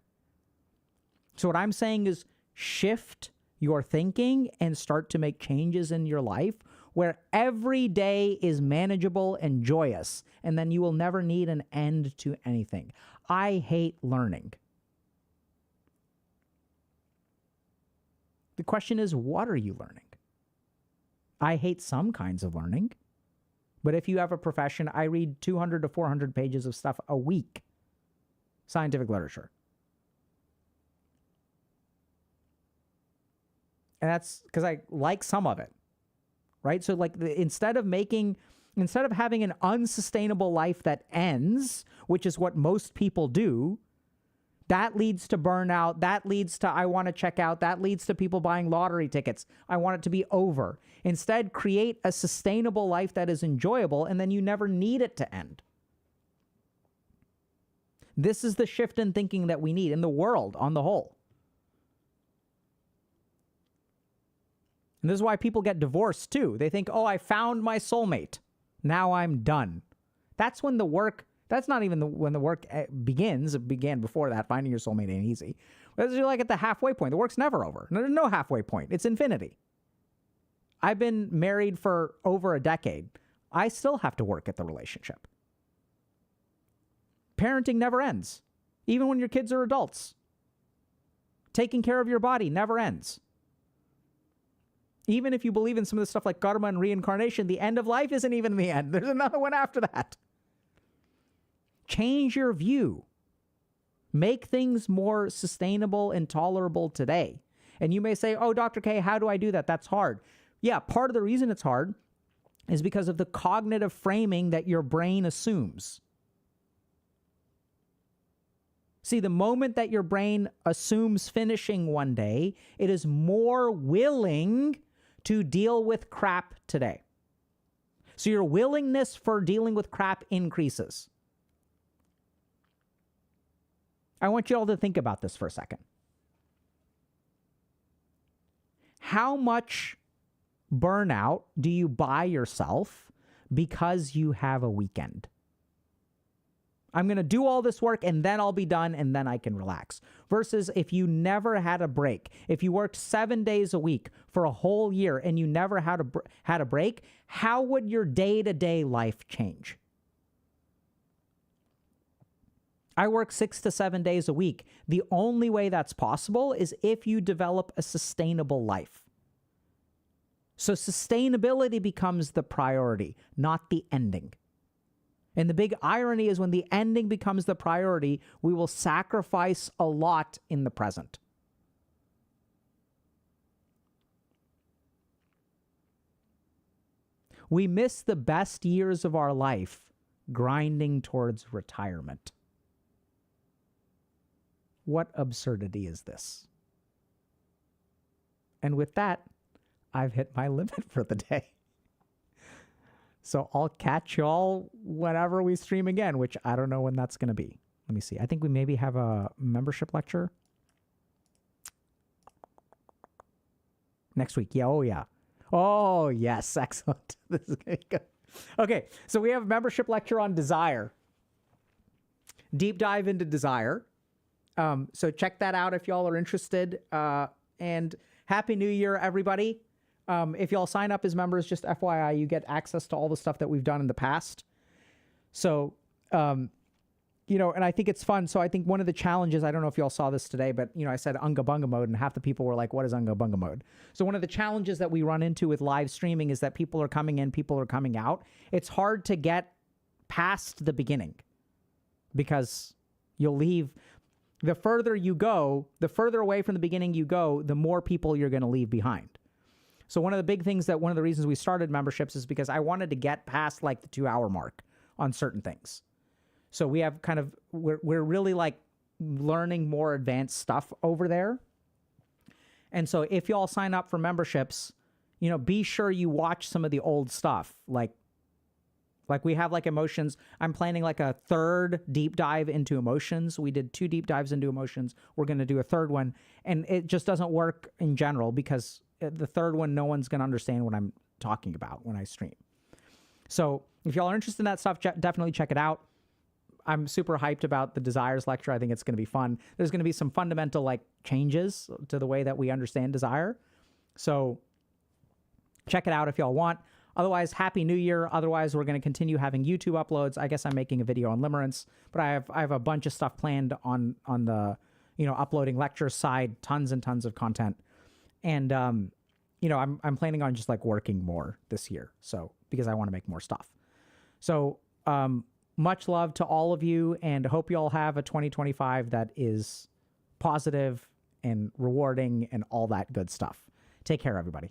So what I'm saying is shift your thinking and start to make changes in your life where every day is manageable and joyous, and then you will never need an end to anything. I hate learning. The question is, what are you learning? I hate some kinds of learning, but if you have a profession, I read 200 to 400 pages of stuff a week, scientific literature. And that's because I like some of it, right? So like instead of having an unsustainable life that ends, which is what most people do, that leads to burnout. That leads to I want to check out. That leads to people buying lottery tickets. I want it to be over. Instead, create a sustainable life that is enjoyable, and then you never need it to end. This is the shift in thinking that we need in the world on the whole. And this is why people get divorced too. They think, oh, I found my soulmate. Now I'm done. That's when the work, that's not even when the work begins. It began before that. Finding your soulmate ain't easy. But you're like at the halfway point. The work's never over. There's no halfway point. It's infinity. I've been married for over a decade. I still have to work at the relationship. Parenting never ends. Even when your kids are adults. Taking care of your body never ends. Even if you believe in some of the stuff like karma and reincarnation, the end of life isn't even the end. There's another one after that. Change your view. Make things more sustainable and tolerable today. And you may say, oh, Dr. K, how do I do that? That's hard. Yeah, part of the reason it's hard is because of the cognitive framing that your brain assumes. See, the moment that your brain assumes finishing one day, it is more willing to deal with crap today. So your willingness for dealing with crap increases. I want you all to think about this for a second. How much burnout do you buy yourself because you have a weekend? I'm going to do all this work and then I'll be done and then I can relax. Versus if you never had a break, if you worked 7 days a week for a whole year and you never had a break, how would your day-to-day life change? I work 6 to 7 days a week. The only way that's possible is if you develop a sustainable life. So sustainability becomes the priority, not the ending. And the big irony is when the ending becomes the priority, we will sacrifice a lot in the present. We miss the best years of our life grinding towards retirement. What absurdity is this? And with that, I've hit my limit for the day. So I'll catch y'all whenever we stream again, which I don't know when that's going to be. Let me see. I think we maybe have a membership lecture next week. Yeah. Oh, yeah. Oh, yes. Excellent. This is going to be good. Okay. So we have a membership lecture on desire. Deep dive into desire. So check that out if y'all are interested. And Happy New Year, everybody. If y'all sign up as members, just FYI, you get access to all the stuff that we've done in the past. So, you know, and I think it's fun. So I think one of the challenges, I don't know if y'all saw this today, but, you know, I said Unga Bunga mode, and half the people were like, what is Unga Bunga mode? So one of the challenges that we run into with live streaming is that people are coming in, people are coming out. It's hard to get past the beginning because you'll leave. The further you go, the further away from the beginning you go, the more people you're going to leave behind. So one of the big things that one of the reasons we started memberships is because I wanted to get past like the 2-hour mark on certain things. So we have kind of, we're really like learning more advanced stuff over there. And so if y'all sign up for memberships, you know, be sure you watch some of the old stuff. Like we have like emotions. I'm planning like a 3rd deep dive into emotions. We did 2 deep dives into emotions. We're going to do a 3rd one. And it just doesn't work in general because the 3rd one, no one's going to understand what I'm talking about when I stream. So if y'all are interested in that stuff, definitely check it out. I'm super hyped about the desires lecture. I think it's going to be fun. There's going to be some fundamental like changes to the way that we understand desire. So check it out if y'all want. Otherwise, Happy New Year. Otherwise, we're going to continue having YouTube uploads. I guess I'm making a video on limerence, but I have a bunch of stuff planned on the, you know, uploading lecture side, tons and tons of content. And, you know, I'm planning on just like working more this year. So, because I want to make more stuff. So, much love to all of you and hope you all have a 2025 that is positive and rewarding and all that good stuff. Take care, everybody.